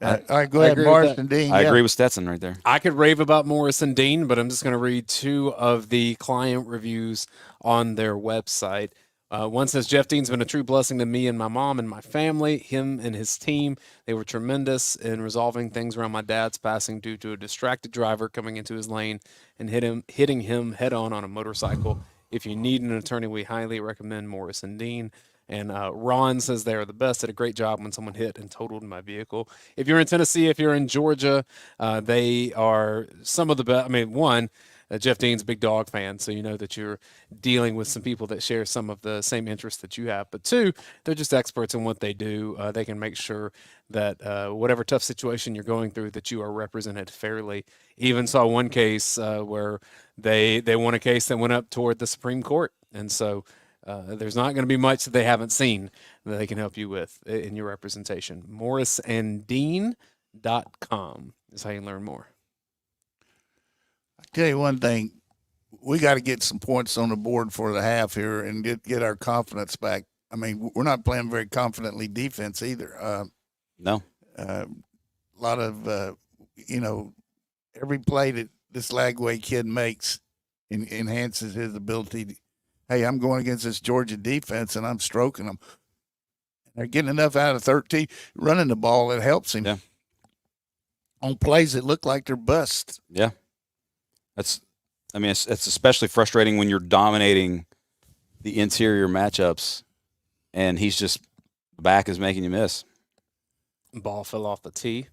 [SPEAKER 6] All right, go ahead, Morris and Dean.
[SPEAKER 5] I agree with Stetson right there.
[SPEAKER 2] I could rave about Morris and Dean, but I'm just going to read 2 of the client reviews on their website. One says, Jeff Dean's been a true blessing to me and my mom and my family. Him and his team, they were tremendous in resolving things around my dad's passing due to a distracted driver coming into his lane and hitting him head on a motorcycle. If you need an attorney, we highly recommend Morris and Dean. And Ron says they are the best. Did a great job when someone hit and totaled my vehicle. If you're in Tennessee, if you're in Georgia, they are some of the best. I mean, one, Jeff Dean's a big dog fan, so you know that you're dealing with some people that share some of the same interests that you have. But 2, they're just experts in what they do. They can make sure that whatever tough situation you're going through, that you are represented fairly. Even saw one case where they won a case that went up toward the Supreme Court. And so there's not going to be much that they haven't seen that they can help you with in your representation. MorrisandDean.com is how you learn more.
[SPEAKER 6] I tell you one thing, we got to get some points on the board for the half here and get our confidence back. I mean, we're not playing very confidently defense either.
[SPEAKER 5] No.
[SPEAKER 6] A lot of, every play that this Lagway kid makes enhances his ability. Hey, I'm going against this Georgia defense, and I'm stroking them. They're getting enough out of 13, running the ball, it helps him.
[SPEAKER 5] Yeah.
[SPEAKER 6] On plays that look like they're bust.
[SPEAKER 5] Yeah. It's especially frustrating when you're dominating the interior matchups and he's just, the back is making you miss.
[SPEAKER 2] Ball fell off the tee.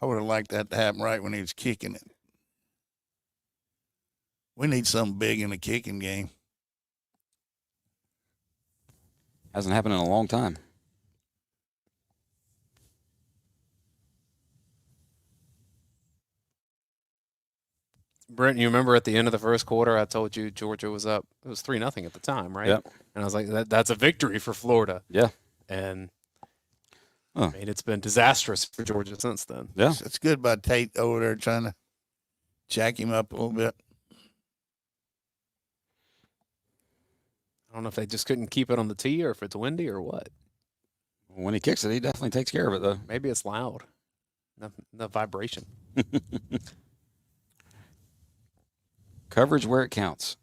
[SPEAKER 6] I would have liked that to happen right when he was kicking it. We need something big in the kicking game.
[SPEAKER 5] Hasn't happened in a long time.
[SPEAKER 2] Brent, you remember at the end of the first quarter, I told you Georgia was up. It was 3-0 at the time, right?
[SPEAKER 5] Yep.
[SPEAKER 2] And I was like, that's a victory for Florida.
[SPEAKER 5] Yeah.
[SPEAKER 2] And I mean, it's been disastrous for Georgia since then.
[SPEAKER 5] Yeah.
[SPEAKER 6] It's good by Tate over there trying to jack him up a little bit.
[SPEAKER 2] I don't know if they just couldn't keep it on the tee or if it's windy or what.
[SPEAKER 5] When he kicks it, he definitely takes care of it, though.
[SPEAKER 2] Maybe it's loud. The vibration.
[SPEAKER 5] Coverage where it counts.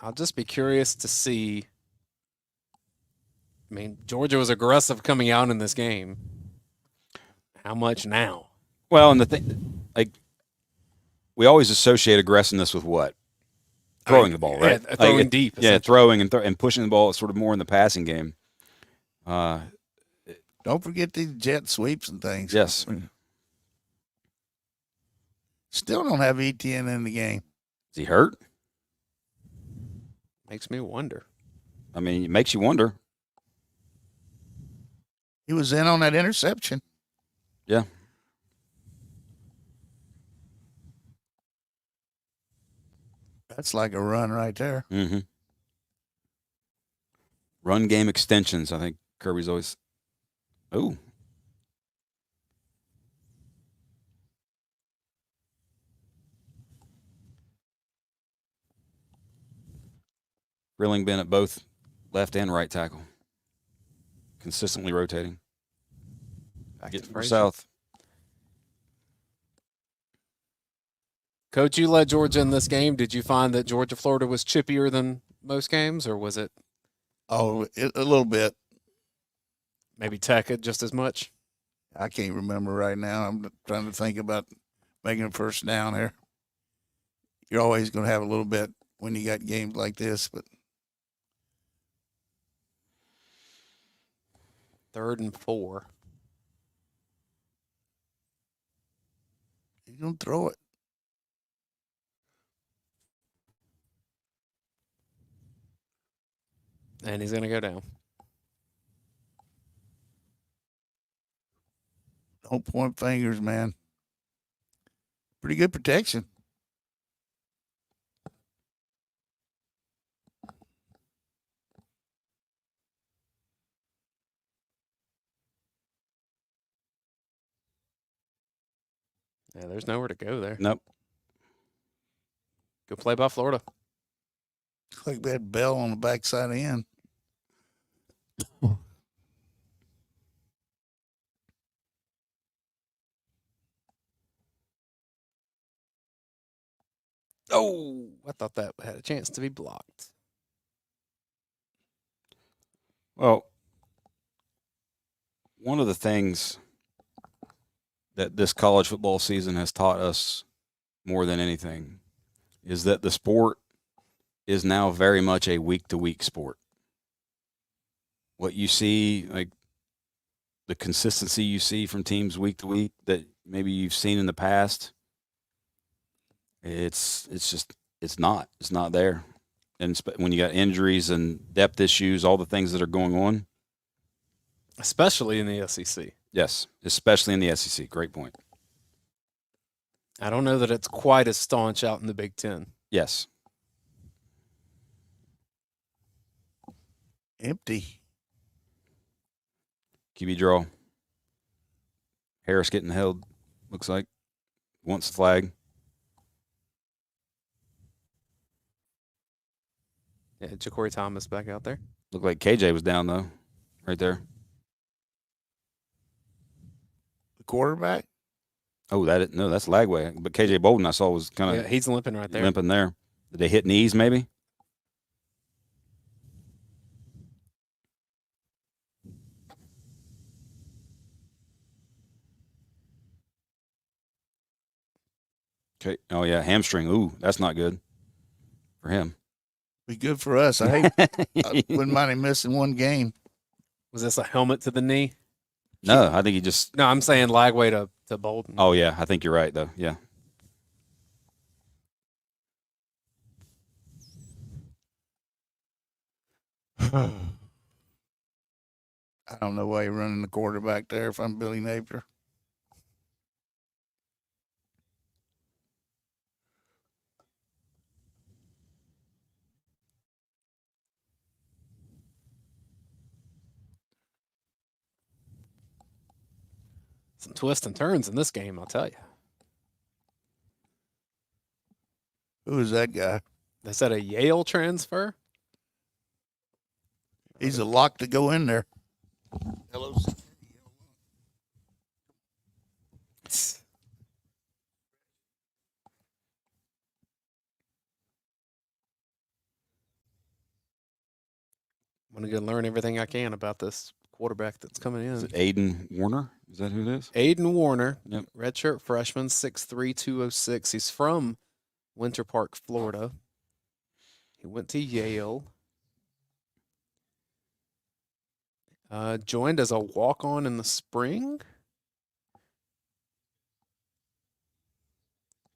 [SPEAKER 2] I'll just be curious to see. I mean, Georgia was aggressive coming out in this game. How much now?
[SPEAKER 5] Well, and the thing, like, we always associate aggressiveness with what? Throwing the ball, right?
[SPEAKER 2] Yeah, throwing deep.
[SPEAKER 5] Yeah, throwing and pushing the ball sort of more in the passing game.
[SPEAKER 6] Don't forget these jet sweeps and things.
[SPEAKER 5] Yes.
[SPEAKER 6] Still don't have ETN in the game.
[SPEAKER 5] Is he hurt?
[SPEAKER 2] Makes me wonder.
[SPEAKER 5] I mean, it makes you wonder.
[SPEAKER 6] He was in on that interception.
[SPEAKER 5] Yeah.
[SPEAKER 6] That's like a run right there.
[SPEAKER 5] Mm-hmm. Run game extensions. I think Kirby's always. Oh. Rilling been at both left and right tackle. Consistently rotating.
[SPEAKER 2] Back
[SPEAKER 5] Getting
[SPEAKER 2] to
[SPEAKER 5] for
[SPEAKER 2] Frazier.
[SPEAKER 5] south.
[SPEAKER 2] Coach, you led Georgia in this game. Did you find that Georgia-Florida was chippier than most games, or was it
[SPEAKER 6] Oh, a little bit.
[SPEAKER 2] maybe Tech it just as much?
[SPEAKER 6] I can't remember right now. I'm trying to think about making a first down there. You're always going to have a little bit when you got games like this, but
[SPEAKER 2] 3rd and 4.
[SPEAKER 6] you're going to throw it.
[SPEAKER 2] And he's going to go down.
[SPEAKER 6] Don't point fingers, man. Pretty good protection.
[SPEAKER 2] Yeah, there's nowhere to go there.
[SPEAKER 5] Nope.
[SPEAKER 2] Good play by Florida.
[SPEAKER 6] Looks like we had Bell on the backside end.
[SPEAKER 2] Oh, I thought that had a chance to be blocked.
[SPEAKER 5] Well, one of the things that this college football season has taught us more than anything is that the sport is now very much a week-to-week sport. What you see, like the consistency you see from teams week to week that maybe you've seen in the past, it's not there. And when you got injuries and depth issues, all the things that are going on.
[SPEAKER 2] Especially in the SEC.
[SPEAKER 5] Yes, especially in the SEC. Great point.
[SPEAKER 2] I don't know that it's quite as staunch out in the Big Ten.
[SPEAKER 5] Yes.
[SPEAKER 6] Empty.
[SPEAKER 5] QB draw. Harris getting held, looks like. Wants the flag.
[SPEAKER 2] Yeah, Ja'Cory Thomas back out there.
[SPEAKER 5] Looked like KJ was down, though, right there.
[SPEAKER 6] The quarterback.
[SPEAKER 5] Oh, that's Lagway. But KJ Bolden I saw was kind
[SPEAKER 2] Yeah,
[SPEAKER 5] of
[SPEAKER 2] he's limping right there.
[SPEAKER 5] limping there. Did they hit knees, maybe? Okay. Oh, yeah, hamstring. Ooh, that's not good for him.
[SPEAKER 6] Be good for us. I wouldn't mind him missing one game.
[SPEAKER 2] Was this a helmet to the knee?
[SPEAKER 5] No, I think he just.
[SPEAKER 2] No, I'm saying Lagway to Bolden.
[SPEAKER 5] Oh, yeah, I think you're right, though. Yeah.
[SPEAKER 6] I don't know why you're running the quarterback there if I'm Billy Napier.
[SPEAKER 2] Some twists and turns in this game, I'll tell you.
[SPEAKER 6] Who is that guy?
[SPEAKER 2] Is that a Yale transfer?
[SPEAKER 6] He's a lock to go in there. Hello.
[SPEAKER 2] I'm going to go learn everything I can about this quarterback that's coming
[SPEAKER 5] Is
[SPEAKER 2] in.
[SPEAKER 5] it Aiden Warner? Is that who it is?
[SPEAKER 2] Aiden Warner,
[SPEAKER 5] Yep.
[SPEAKER 2] redshirt freshman, 6'3", 206. He's from Winter Park, Florida. He went to Yale. Joined as a walk-on in the spring.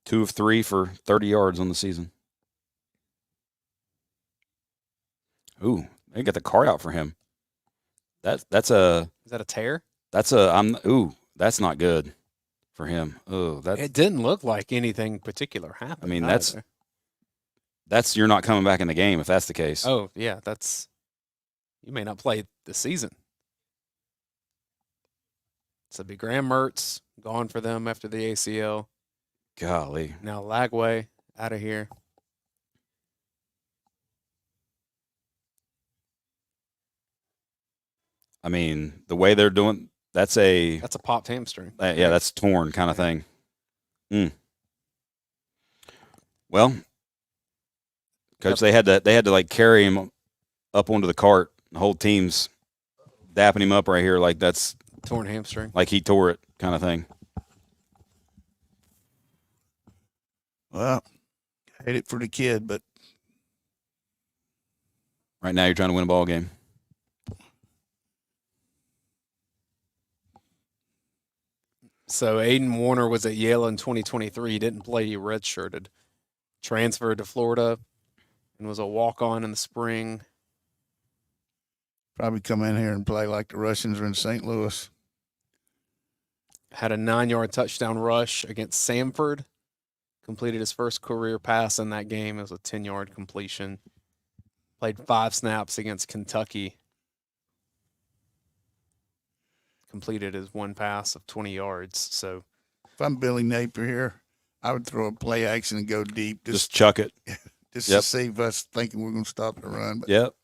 [SPEAKER 5] 2 of 3 for 30 yards on the season. Ooh, they got the card out for him. That's a
[SPEAKER 2] Is that a tear?
[SPEAKER 5] that's not good for him. Oh,
[SPEAKER 2] It didn't look like anything particular happened.
[SPEAKER 5] I mean,
[SPEAKER 2] either.
[SPEAKER 5] that's you're not coming back in the game if that's the case.
[SPEAKER 2] Oh, yeah, you may not play this season. So be Graham Mertz gone for them after the ACL.
[SPEAKER 5] Golly.
[SPEAKER 2] Now Lagway out of here.
[SPEAKER 5] I mean, the way they're doing that's a
[SPEAKER 2] popped hamstring.
[SPEAKER 5] yeah, that's torn kind of thing. Well, coach, they had to like carry him up onto the cart. The whole team's dapping him up right here like that's
[SPEAKER 2] Torn hamstring.
[SPEAKER 5] like he tore it kind of thing.
[SPEAKER 6] Well, hate it for the kid, but
[SPEAKER 5] Right now you're trying to win a ball game.
[SPEAKER 2] So Aiden Warner was at Yale in 2023. He didn't play. He redshirted. Transferred to Florida and was a walk-on in the spring.
[SPEAKER 6] probably come in here and play like the Russians are in St. Louis.
[SPEAKER 2] Had a 9-yard touchdown rush against Samford. Completed his first career pass in that game. It was a 10-yard completion. Played 5 snaps against Kentucky. Completed his 1 pass of 20 yards. So
[SPEAKER 6] If I'm Billy Napier here, I would throw a play action and go deep.
[SPEAKER 5] Just chuck it.
[SPEAKER 6] Just
[SPEAKER 5] Yep.
[SPEAKER 6] to save us thinking we're going to stop the run. But
[SPEAKER 5] Yep.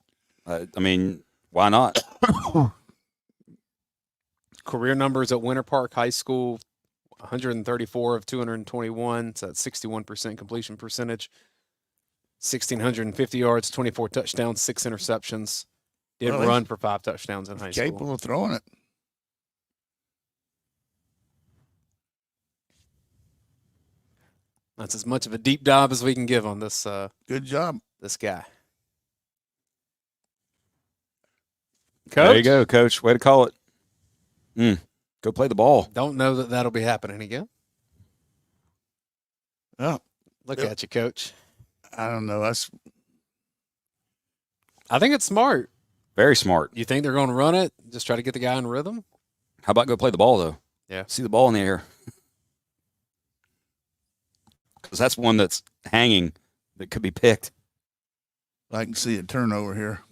[SPEAKER 5] I mean, why not?
[SPEAKER 2] career numbers at Winter Park High School, 134 of 221. So that's 61% completion percentage. 1,650 yards, 24 touchdowns, 6 interceptions. Did
[SPEAKER 6] Well,
[SPEAKER 2] run for 5 touchdowns in high school.
[SPEAKER 6] capable of throwing it.
[SPEAKER 2] That's as much of a deep dive as we can give on this
[SPEAKER 6] Good job.
[SPEAKER 2] this guy.
[SPEAKER 5] There you
[SPEAKER 2] Coach?
[SPEAKER 5] go, Coach. Way to call it. Go play the ball.
[SPEAKER 2] Don't know that that'll be happening again.
[SPEAKER 6] Oh,
[SPEAKER 2] Look
[SPEAKER 6] Yep.
[SPEAKER 2] at you, Coach.
[SPEAKER 6] I don't know.
[SPEAKER 2] I think it's smart.
[SPEAKER 5] Very smart.
[SPEAKER 2] You think they're going to run it? Just try to get the guy in rhythm?
[SPEAKER 5] How about go play the ball, though?
[SPEAKER 2] Yeah.
[SPEAKER 5] See the ball in the air. Because that's one that's hanging that could be picked.
[SPEAKER 6] I can see a turnover here.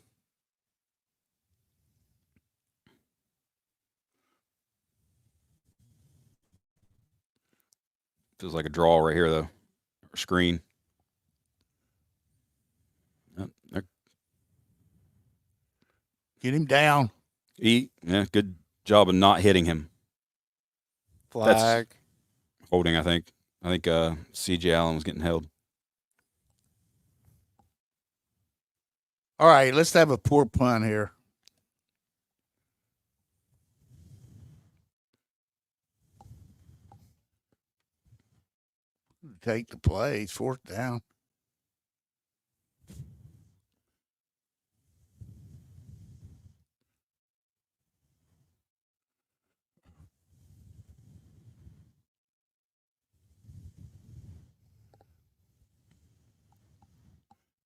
[SPEAKER 5] Feels like a draw right here, though. Or screen. Yep, there.
[SPEAKER 6] Get him down.
[SPEAKER 5] Yeah, good job of not hitting him.
[SPEAKER 2] Flag.
[SPEAKER 5] Holding, I think. I think C.J. Allen was getting held.
[SPEAKER 6] All right, let's have a poor punt here. Take the play. It's 4th down.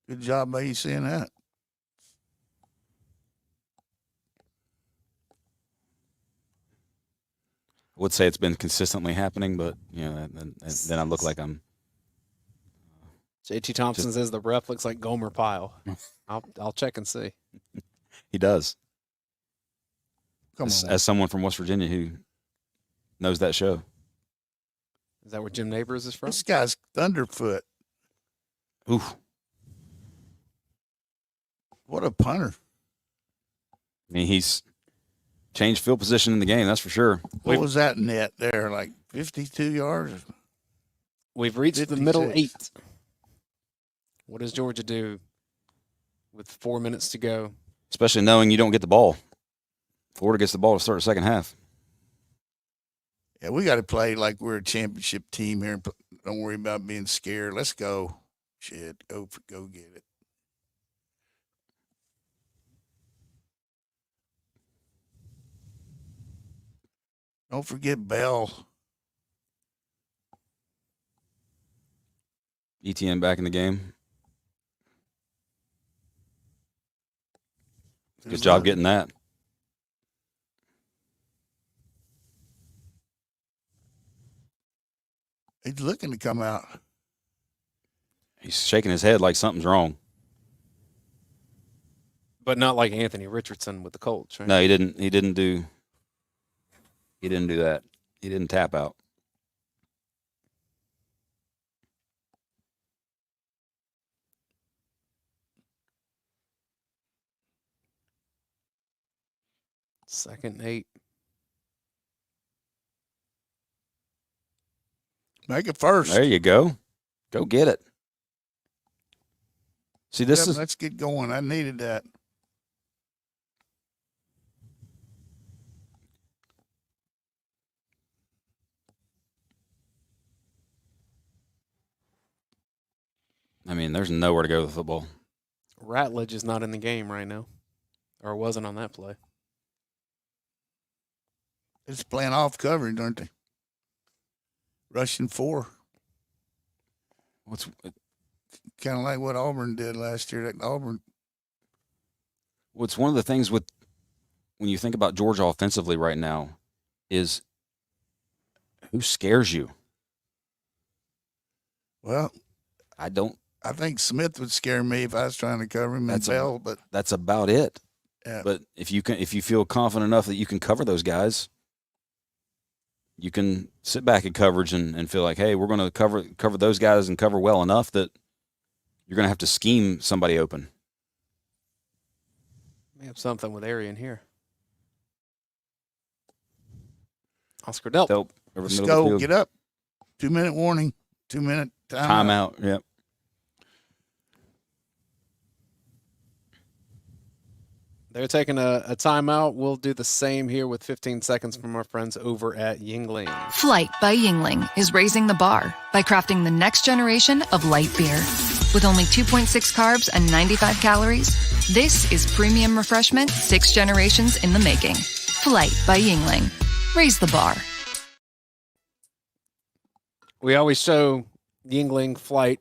[SPEAKER 6] Good job by you seeing that.
[SPEAKER 5] I would say it's been consistently happening, but then I look like I'm.
[SPEAKER 2] JT Thompson says the ref looks like Gomer Pyle. I'll check and see.
[SPEAKER 5] He does.
[SPEAKER 6] Come on.
[SPEAKER 5] As someone from West Virginia who knows that show.
[SPEAKER 2] Is that where Jim Neighbors is from?
[SPEAKER 6] This guy's thunderfoot.
[SPEAKER 5] Oof.
[SPEAKER 6] What a punter.
[SPEAKER 5] I mean, he's changed field position in the game, that's for sure.
[SPEAKER 6] What was that net there? Like 52 yards?
[SPEAKER 2] We've reached the middle
[SPEAKER 6] 56.
[SPEAKER 2] 8. What does Georgia do with 4 minutes to go?
[SPEAKER 5] Especially knowing you don't get the ball. Florida gets the ball to start the second half.
[SPEAKER 6] Yeah, we got to play like we're a championship team here. Don't worry about being scared. Let's go. Shit, go get it. Don't forget Bell.
[SPEAKER 5] ETN back in the game. Good job getting that.
[SPEAKER 6] He's looking to come out.
[SPEAKER 5] He's shaking his head like something's wrong.
[SPEAKER 2] But not like Anthony Richardson with the Colts, right?
[SPEAKER 5] No, he didn't do that. He didn't tap out.
[SPEAKER 2] Second and 8.
[SPEAKER 6] Make it first.
[SPEAKER 5] There you go. Go get it. See, this is
[SPEAKER 6] Let's get going. I needed that.
[SPEAKER 5] I mean, there's nowhere to go with the football.
[SPEAKER 2] Ratledge is not in the game right now, or wasn't on that play.
[SPEAKER 6] It's playing off coverage, aren't they? Rushing 4.
[SPEAKER 5] What's
[SPEAKER 6] Kind of like what Auburn did last year.
[SPEAKER 5] one of the things with when you think about Georgia offensively right now is who scares you?
[SPEAKER 6] Well,
[SPEAKER 5] I don't.
[SPEAKER 6] I think Smith would scare me if I was trying to cover him and Bell, but
[SPEAKER 5] That's about it.
[SPEAKER 6] yeah.
[SPEAKER 5] But if you feel confident enough that you can cover those guys, you can sit back in coverage and feel like, hey, we're going to cover those guys and cover well enough that you're going to have to scheme somebody open.
[SPEAKER 2] We have something with Arian here. Oscar Delp.
[SPEAKER 5] Over the
[SPEAKER 6] Let's
[SPEAKER 5] middle of the
[SPEAKER 6] go.
[SPEAKER 5] field.
[SPEAKER 6] Get up. 2-minute warning. 2-minute
[SPEAKER 5] Timeout. Yep.
[SPEAKER 2] They're taking a timeout. We'll do the same here with 15 seconds from our friends over at Yingling.
[SPEAKER 7] Flight by Yingling is raising the bar by crafting the next generation of light beer. With only 2.6 carbs and 95 calories, this is premium refreshment 6 generations in the making. Flight by Yingling. Raise the bar.
[SPEAKER 2] We always show Yingling Flight,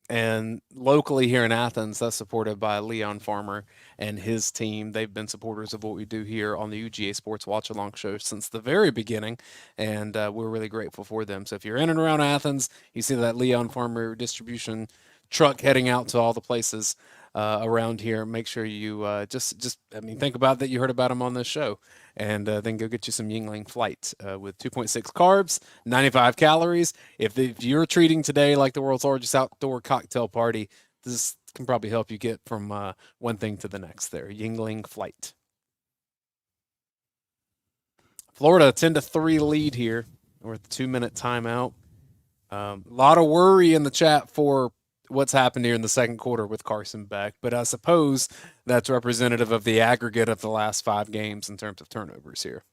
[SPEAKER 2] and locally here in Athens, that's supported by Leon Farmer and his team. They've been supporters of what we do here on the UGASports Watch Along Show since the very beginning, and we're really grateful for them. So if you're in and around Athens, you see that Leon Farmer distribution truck heading out to all the places around here. Make sure you think about that you heard about them on this show, and then go get you some Yingling Flight with 2.6 carbs, 95 calories. If you're treating today like the world's largest outdoor cocktail party, this can probably help you get from one thing to the next there. Yingling Flight. Florida 10-3 lead here. We're at the 2-minute timeout. A lot of worry in the chat for what's happened here in the second quarter with Carson Beck, but I suppose that's representative of the aggregate of the last 5 games in terms of turnovers here.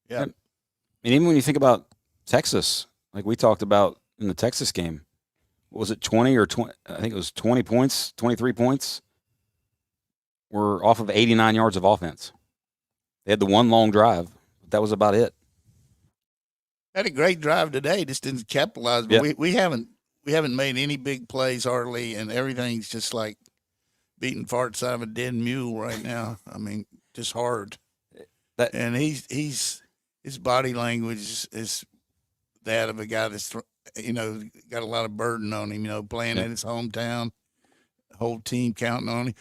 [SPEAKER 6] Yeah.
[SPEAKER 5] And even when you think about Texas, like we talked about in the Texas game, what was it, 20 or 20? I think it was 20 points, 23 points were off of 89 yards of offense. They had the one long drive. But that was about it.
[SPEAKER 6] Had a great drive today, just didn't capitalize. But
[SPEAKER 5] Yep.
[SPEAKER 6] we haven't made any big plays hardly, and everything's just like beating farts out of a dead mule right now. I mean, just hard. And his body language is that of a guy that's got a lot of burden on him. Playing in his hometown, whole team counting on him,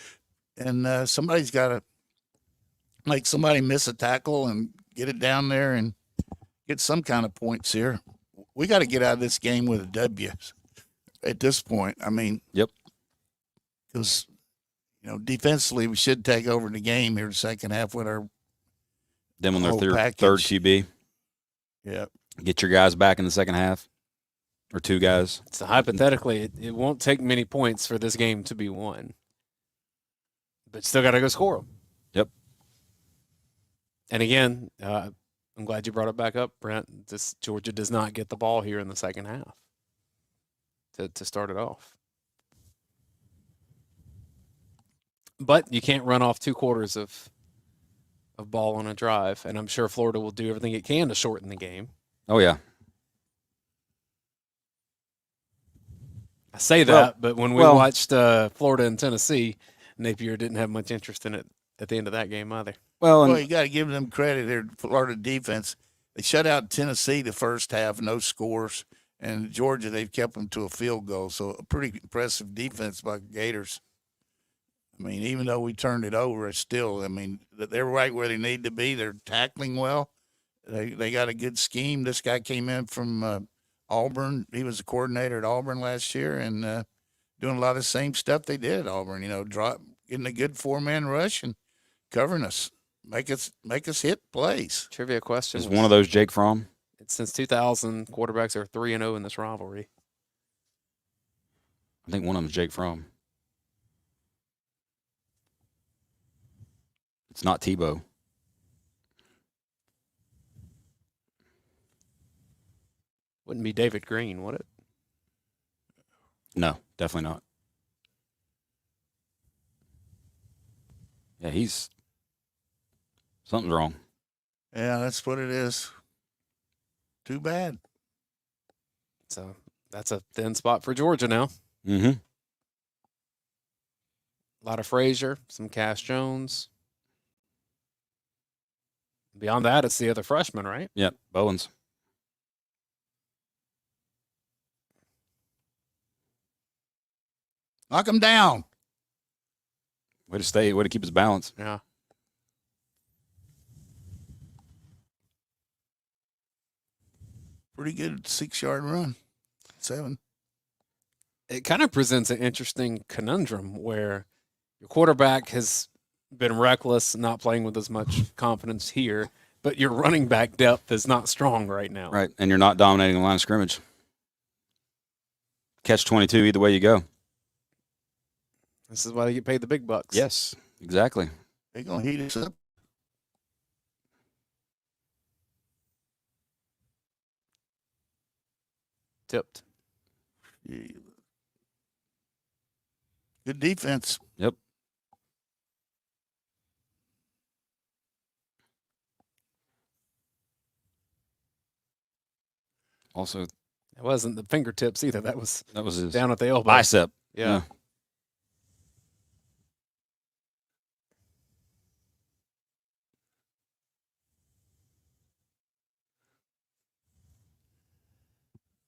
[SPEAKER 6] and somebody's got to make somebody miss a tackle and get it down there and get some kind of points here. We got to get out of this game with a W. at this point. I mean,
[SPEAKER 5] Yep.
[SPEAKER 6] Because, defensively, we should take over the game here the second half with our
[SPEAKER 5] Them on their
[SPEAKER 6] whole
[SPEAKER 5] third
[SPEAKER 6] package.
[SPEAKER 5] QB.
[SPEAKER 6] Yeah.
[SPEAKER 5] Get your guys back in the second half, or two guys.
[SPEAKER 2] So hypothetically, it won't take many points for this game to be won. But still got to go score them.
[SPEAKER 5] Yep.
[SPEAKER 2] And again, I'm glad you brought it back up, Brent. Georgia does not get the ball here in the second half to start it off. But you can't run off 2 quarters of ball on a drive, and I'm sure Florida will do everything it can to shorten the game.
[SPEAKER 5] Oh yeah.
[SPEAKER 2] I say that,
[SPEAKER 5] Well-
[SPEAKER 2] but when we
[SPEAKER 5] well-
[SPEAKER 2] watched Florida and Tennessee, Napier didn't have much interest in it at the end of that game either.
[SPEAKER 5] Well,
[SPEAKER 6] Well, you got to give them credit. Their Florida defense. They shut out Tennessee the first half, no scores. And Georgia, they've kept them to a field goal. So a pretty impressive defense by Gators. I mean, even though we turned it over, it's still, I mean, they're right where they need to be. They're tackling well. They got a good scheme. This guy came in from Auburn. He was a coordinator at Auburn last year and doing a lot of the same stuff they did at Auburn, getting a good 4-man rush and covering us. Make us hit plays.
[SPEAKER 2] Trivia question.
[SPEAKER 5] is one of those Jake Fromm?
[SPEAKER 2] Since 2000, quarterbacks are 3-0 in this rivalry.
[SPEAKER 5] I think one of them is Jake Fromm. It's not Tebow.
[SPEAKER 2] Wouldn't be David Green, would it?
[SPEAKER 5] No, definitely not. Yeah, something's wrong.
[SPEAKER 6] Yeah, that's what it is. Too bad.
[SPEAKER 2] So that's a thin spot for Georgia now.
[SPEAKER 5] Mm-hmm.
[SPEAKER 2] A lot of Frazier, some Cash Jones. Beyond that, it's the other freshman, right?
[SPEAKER 5] Yep, Bowens.
[SPEAKER 6] Knock him down.
[SPEAKER 5] Way to keep his balance.
[SPEAKER 2] Yeah.
[SPEAKER 6] Pretty good 6-yard run. 7.
[SPEAKER 2] It kind of presents an interesting conundrum where your quarterback has been reckless, not playing with as much confidence here, but your running back depth is not strong right now.
[SPEAKER 5] Right, and you're not dominating the line of scrimmage. Catch 22 either way you go.
[SPEAKER 2] This is why they get paid the big bucks.
[SPEAKER 5] Yes, exactly.
[SPEAKER 6] They're going to heat us up.
[SPEAKER 2] Tipped.
[SPEAKER 6] Good defense.
[SPEAKER 5] Yep. Also,
[SPEAKER 2] It wasn't the fingertips either. That was
[SPEAKER 5] his
[SPEAKER 2] down at the elbow.
[SPEAKER 5] bicep.
[SPEAKER 2] Yeah.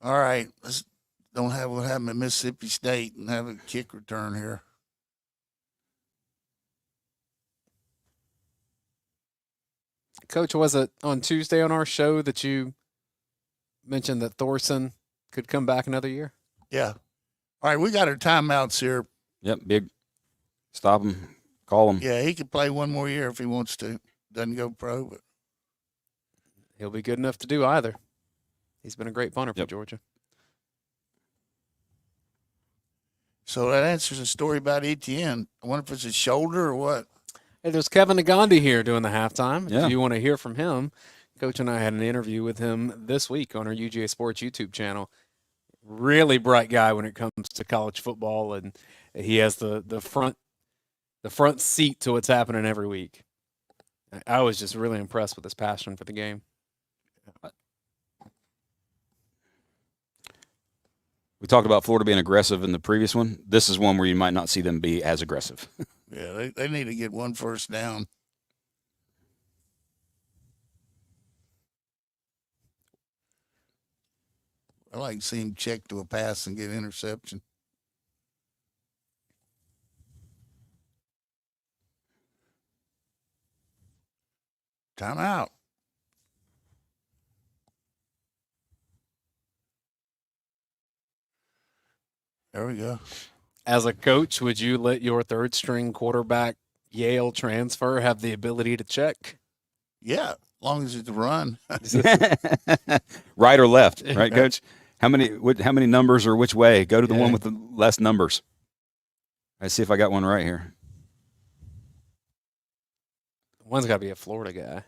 [SPEAKER 6] All right. Let's don't have what happened at Mississippi State and have a kick return here.
[SPEAKER 2] Coach, was it on Tuesday on our show that you mentioned that Thorson could come back another year?
[SPEAKER 6] Yeah. All right. We got our timeouts here.
[SPEAKER 5] Yep, big. Stop him. Call him.
[SPEAKER 6] Yeah, he could play one more year if he wants to. Doesn't go pro, but
[SPEAKER 2] He'll be good enough to do either. He's been a great punter for
[SPEAKER 5] Yep.
[SPEAKER 2] Georgia.
[SPEAKER 6] so that answers the story about Etienne. I wonder if it's his shoulder or what.
[SPEAKER 2] Hey, there's Kevin Nagandi here doing the halftime.
[SPEAKER 5] Yeah.
[SPEAKER 2] If you want to hear from him, Coach and I had an interview with him this week on our UGA Sports YouTube channel. Really bright guy when it comes to college football, and he has the front seat to what's happening every week. I was just really impressed with his passion for the game.
[SPEAKER 5] We talked about Florida being aggressive in the previous one. This is one where you might not see them be as aggressive.
[SPEAKER 6] Yeah, they need to get one first down. I like to see him check to a pass and get interception. Timeout. There we go.
[SPEAKER 2] As a coach, would you let your third string quarterback Yale transfer have the ability to check?
[SPEAKER 6] Yeah, as long as it's a run.
[SPEAKER 5] Right or left, right, Coach? How many numbers or which way? Go to the one with the less numbers. Let's see if I got one right here.
[SPEAKER 2] One's got to be a Florida guy.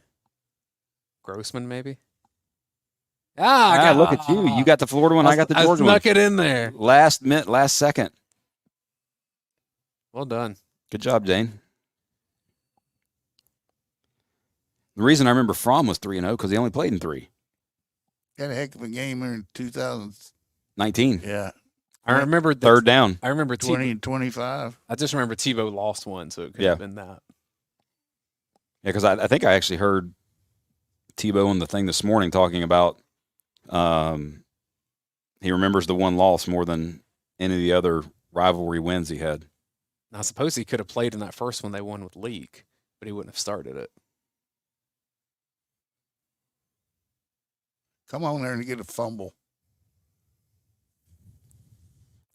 [SPEAKER 2] Grossman, maybe?
[SPEAKER 5] Look at you. You got the Florida one. I got the Georgia one.
[SPEAKER 2] I snuck it in there.
[SPEAKER 5] Last second.
[SPEAKER 2] Well done.
[SPEAKER 5] Good job, Dayne. The reason I remember Fromm was 3-0 because he only played in 3.
[SPEAKER 6] Had a heck of a game in
[SPEAKER 5] 19.
[SPEAKER 6] Yeah,
[SPEAKER 2] I remember
[SPEAKER 5] Third down.
[SPEAKER 2] I remember
[SPEAKER 6] 20 and 25.
[SPEAKER 2] I just remember Tebow lost one, so it could have been that.
[SPEAKER 5] Yeah, because I think I actually heard Tebow on the thing this morning talking about he remembers the one loss more than any of the other rivalry wins he had.
[SPEAKER 2] I suppose he could have played in that first one they won with Leak, but he wouldn't have started it.
[SPEAKER 6] Come on there and get a fumble.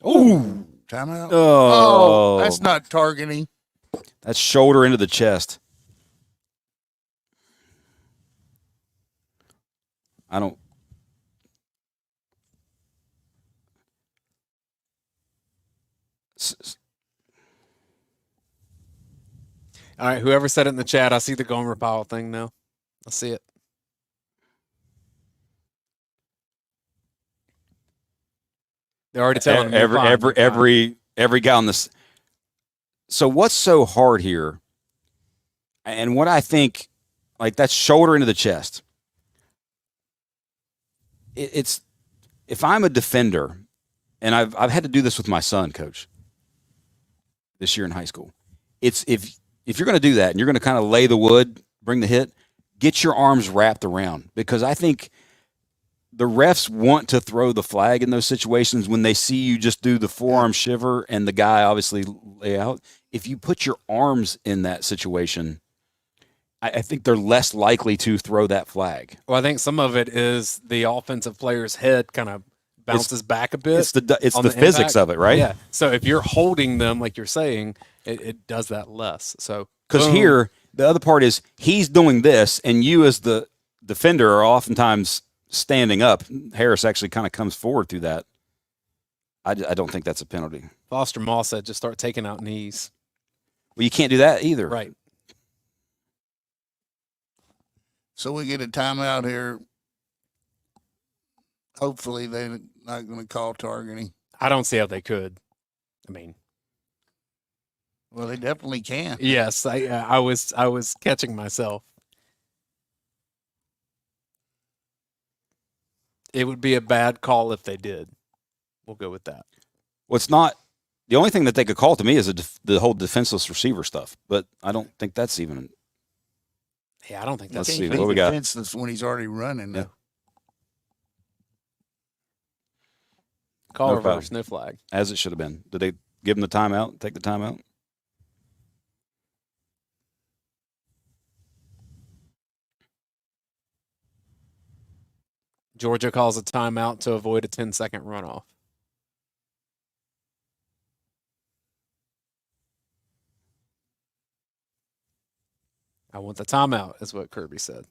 [SPEAKER 5] Ooh.
[SPEAKER 6] Timeout.
[SPEAKER 5] Oh,
[SPEAKER 6] That's not targeting.
[SPEAKER 5] That's shoulder into the chest. I don't.
[SPEAKER 2] All right, whoever said it in the chat, I see the Gomer Powell thing now. I see it. They're already telling me
[SPEAKER 5] every guy on this. So what's so hard here? And what I think, like that's shoulder into the chest. It's if I'm a defender, and I've had to do this with my son, Coach, this year in high school. It's if you're going to do that and you're going to kind of lay the wood, bring the hit, get your arms wrapped around, because I think the refs want to throw the flag in those situations when they see you just do the forearm shiver and the guy obviously lay out. If you put your arms in that situation, I think they're less likely to throw that flag.
[SPEAKER 2] Well, I think some of it is the offensive player's head kind of bounces back a bit.
[SPEAKER 5] It's the physics of it, right?
[SPEAKER 2] Yeah. So if you're holding them, like you're saying, it does that less. So
[SPEAKER 5] because here the other part is he's doing this, and you as the defender are oftentimes standing up. Harris actually kind of comes forward through that. I don't think that's a penalty.
[SPEAKER 2] Foster Moss said just start taking out knees.
[SPEAKER 5] Well, you can't do that either.
[SPEAKER 2] Right.
[SPEAKER 6] So we get a timeout here. Hopefully they're not going to call targeting.
[SPEAKER 2] I don't see how they could. I mean,
[SPEAKER 6] well, they definitely can.
[SPEAKER 2] Yes, I was catching myself. It would be a bad call if they did. We'll go with that.
[SPEAKER 5] Well, it's not. The only thing that they could call to me is the whole defenseless receiver stuff, but I don't think that's even.
[SPEAKER 2] Yeah, I don't think that's.
[SPEAKER 5] Let's see what we got.
[SPEAKER 6] Defenseless when he's already running.
[SPEAKER 5] Yeah.
[SPEAKER 2] Call
[SPEAKER 5] No
[SPEAKER 2] reverse,
[SPEAKER 5] foul.
[SPEAKER 2] no flag.
[SPEAKER 5] As it should have been. Did they give him the timeout? Take the timeout?
[SPEAKER 2] Georgia calls a timeout to avoid a 10-second runoff. I want the timeout, is what Kirby said.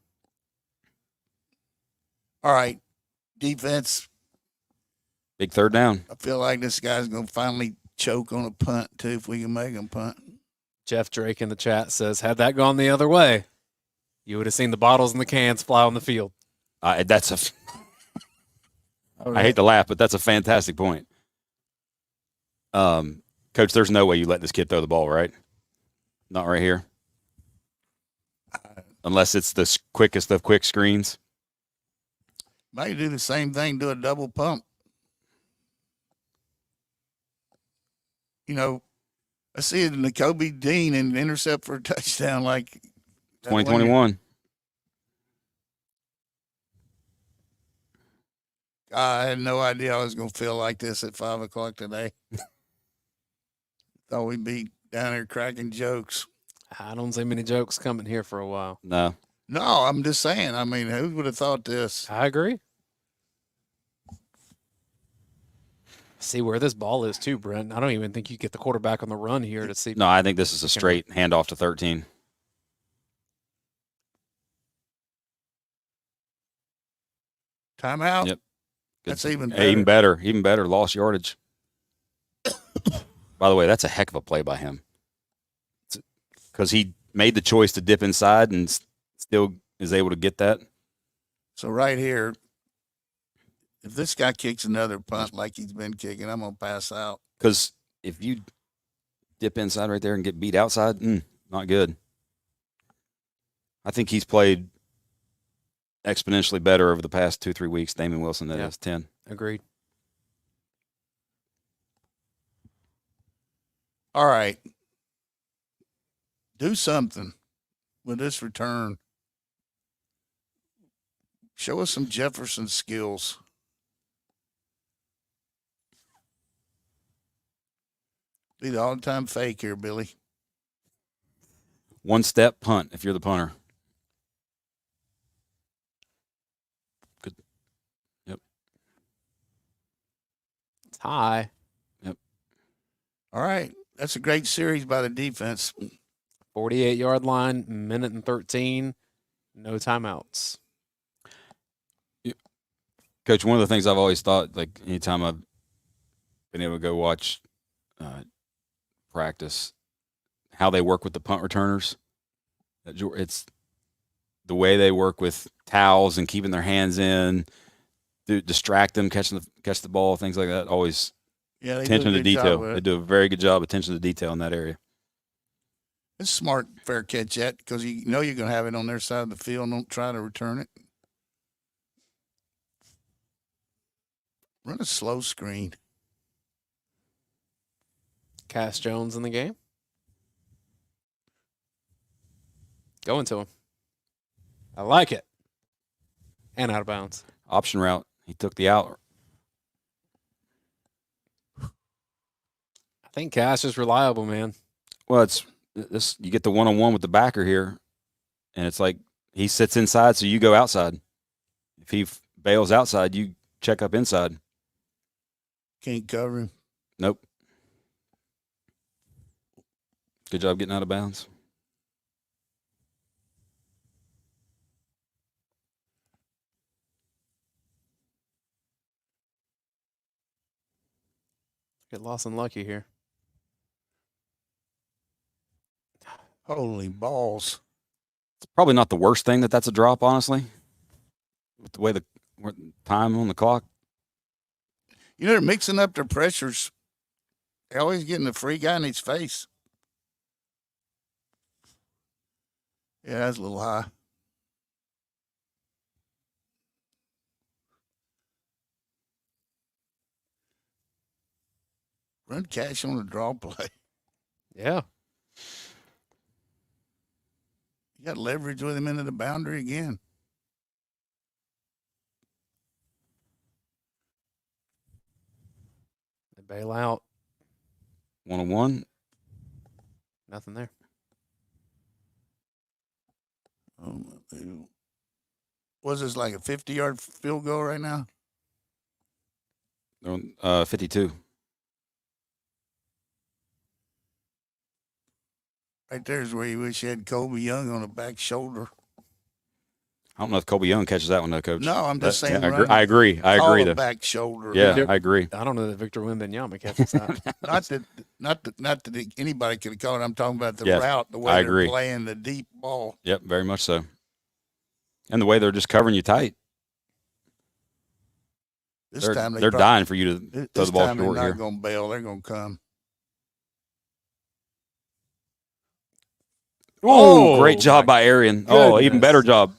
[SPEAKER 6] All right. Defense.
[SPEAKER 5] Big third down.
[SPEAKER 6] I feel like this guy's going to finally choke on a punt, too, if we can make him punt.
[SPEAKER 2] Jeff Drake in the chat says, had that gone the other way, you would have seen the bottles and the cans fly on the field.
[SPEAKER 5] That's a. I hate to laugh, but that's a fantastic point. Coach, there's no way you let this kid throw the ball, right? Not right here. Unless it's the quickest of quick screens.
[SPEAKER 6] Might do the same thing, do a double pump. You know, I see it in the Kobe Dean and intercept for a touchdown like
[SPEAKER 5] 2021.
[SPEAKER 6] I had no idea I was going to feel like this at 5 o'clock today. Thought we'd be down there cracking jokes.
[SPEAKER 2] I don't see many jokes coming here for a while.
[SPEAKER 5] No.
[SPEAKER 6] No, I'm just saying. I mean, who would have thought this?
[SPEAKER 2] I agree. See where this ball is too, Brent. I don't even think you get the quarterback on the run here to see.
[SPEAKER 5] No, I think this is a straight handoff to 13.
[SPEAKER 6] Timeout.
[SPEAKER 5] Yep.
[SPEAKER 6] That's even
[SPEAKER 5] Hey,
[SPEAKER 6] better.
[SPEAKER 5] even better. Lost yardage. By the way, that's a heck of a play by him. Because he made the choice to dip inside and still is able to get that.
[SPEAKER 6] So right here, if this guy kicks another punt like he's been kicking, I'm gonna pass out.
[SPEAKER 5] Because if you dip inside right there and get beat outside, not good. I think he's played exponentially better over the past 2-3 weeks. Damon Wilson, that is 10.
[SPEAKER 2] Agreed.
[SPEAKER 6] All right. Do something with this return. Show us some Jefferson skills. Be the all-time fake here, Billy.
[SPEAKER 5] One step punt if you're the punter. Good. Yep.
[SPEAKER 2] It's high.
[SPEAKER 5] Yep.
[SPEAKER 6] All right. That's a great series by the defense.
[SPEAKER 2] 48-yard line, minute and 13, no timeouts.
[SPEAKER 5] Coach, one of the things I've always thought, like anytime I've been able to go watch practice, how they work with the punt returners. It's the way they work with towels and keeping their hands in, to distract them, catch the ball, things like that. Always attention to detail. They do a very good job attention to detail in that area.
[SPEAKER 6] It's smart, fair catch that, because you know you're going to have it on their side of the field. Don't try to return it. Run a slow screen.
[SPEAKER 2] Cass Jones in the game. Going to him. I like it. And out of bounds.
[SPEAKER 5] Option route. He took the out.
[SPEAKER 2] I think Cass is reliable, man.
[SPEAKER 5] Well, it's this. You get the one-on-one with the backer here, and it's like he sits inside, so you go outside. If he bails outside, you check up inside.
[SPEAKER 6] Can't cover him.
[SPEAKER 5] Nope. Good job getting out of bounds.
[SPEAKER 2] Get lost and lucky here.
[SPEAKER 6] Holy balls.
[SPEAKER 5] It's probably not the worst thing that's a drop, honestly, with the way the time on the clock.
[SPEAKER 6] You know, they're mixing up their pressures. They're always getting the free guy in his face. Yeah, that's a little high. Run cash on the draw play.
[SPEAKER 2] Yeah.
[SPEAKER 6] You got leverage with him into the boundary again.
[SPEAKER 2] They bail out.
[SPEAKER 5] 1-on-1.
[SPEAKER 2] Nothing there.
[SPEAKER 6] Was this like a 50-yard field goal right now?
[SPEAKER 5] 52.
[SPEAKER 6] Right there's where you wish you had Kobe Young on the back shoulder.
[SPEAKER 5] I don't know if Kobe Young catches that one, though, Coach.
[SPEAKER 6] No, I'm just saying.
[SPEAKER 5] Yeah, I agree. I agree.
[SPEAKER 6] The back shoulder.
[SPEAKER 5] Yeah, I agree.
[SPEAKER 2] I don't know that Victor Wembanyama catches that.
[SPEAKER 6] not that anybody could have caught it. I'm talking about the
[SPEAKER 5] Yes,
[SPEAKER 6] route, the
[SPEAKER 5] I
[SPEAKER 6] way
[SPEAKER 5] agree.
[SPEAKER 6] they're playing the deep ball.
[SPEAKER 5] Yep, very much so. And the way they're just covering you tight.
[SPEAKER 6] This time
[SPEAKER 5] they're dying for you to throw the ball short here.
[SPEAKER 6] They're not going to bail. They're going to come.
[SPEAKER 5] Oh, great job by Arian. Oh, even better job.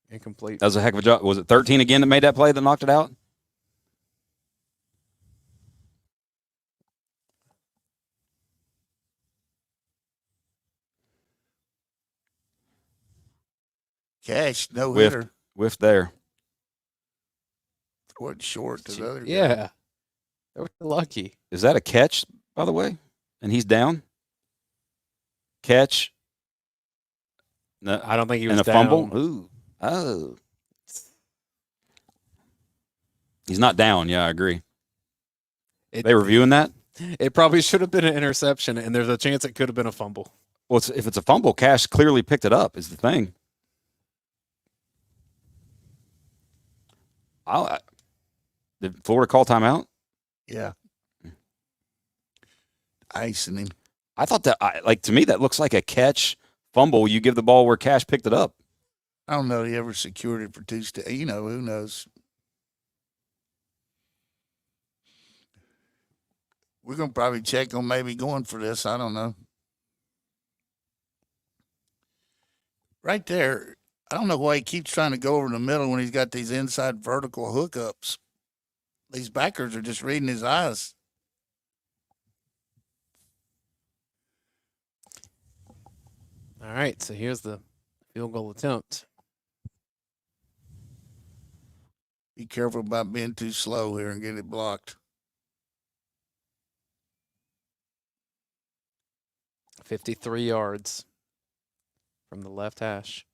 [SPEAKER 2] Incomplete.
[SPEAKER 5] That was a heck of a job. Was it 13 again that made that play that knocked it out?
[SPEAKER 6] Cash, no hitter.
[SPEAKER 5] Whiffed there.
[SPEAKER 6] What short to the other guy.
[SPEAKER 2] Yeah. They were lucky.
[SPEAKER 5] Is that a catch, by the way? And he's down? Catch. No,
[SPEAKER 2] I don't think he was
[SPEAKER 5] and a
[SPEAKER 2] down.
[SPEAKER 5] fumble. Ooh. Oh. He's not down. Yeah, I agree.
[SPEAKER 2] It,
[SPEAKER 5] They reviewing that?
[SPEAKER 2] It probably should have been an interception, and there's a chance it could have been a fumble.
[SPEAKER 5] Well, if it's a fumble, Cash clearly picked it up. Is the thing. Did Florida call timeout?
[SPEAKER 6] Yeah. Icing him.
[SPEAKER 5] I thought that, to me, that looks like a catch fumble. You give the ball where Cash picked it up.
[SPEAKER 6] I don't know. He ever secured it for Tuesday. You know, who knows? We're going to probably check on maybe going for this. I don't know. Right there. I don't know why he keeps trying to go over the middle when he's got these inside vertical hookups. These backers are just reading his eyes.
[SPEAKER 2] All right, so here's the field goal attempt.
[SPEAKER 6] Be careful about being too slow here and get it blocked.
[SPEAKER 2] 53 yards from the left hash.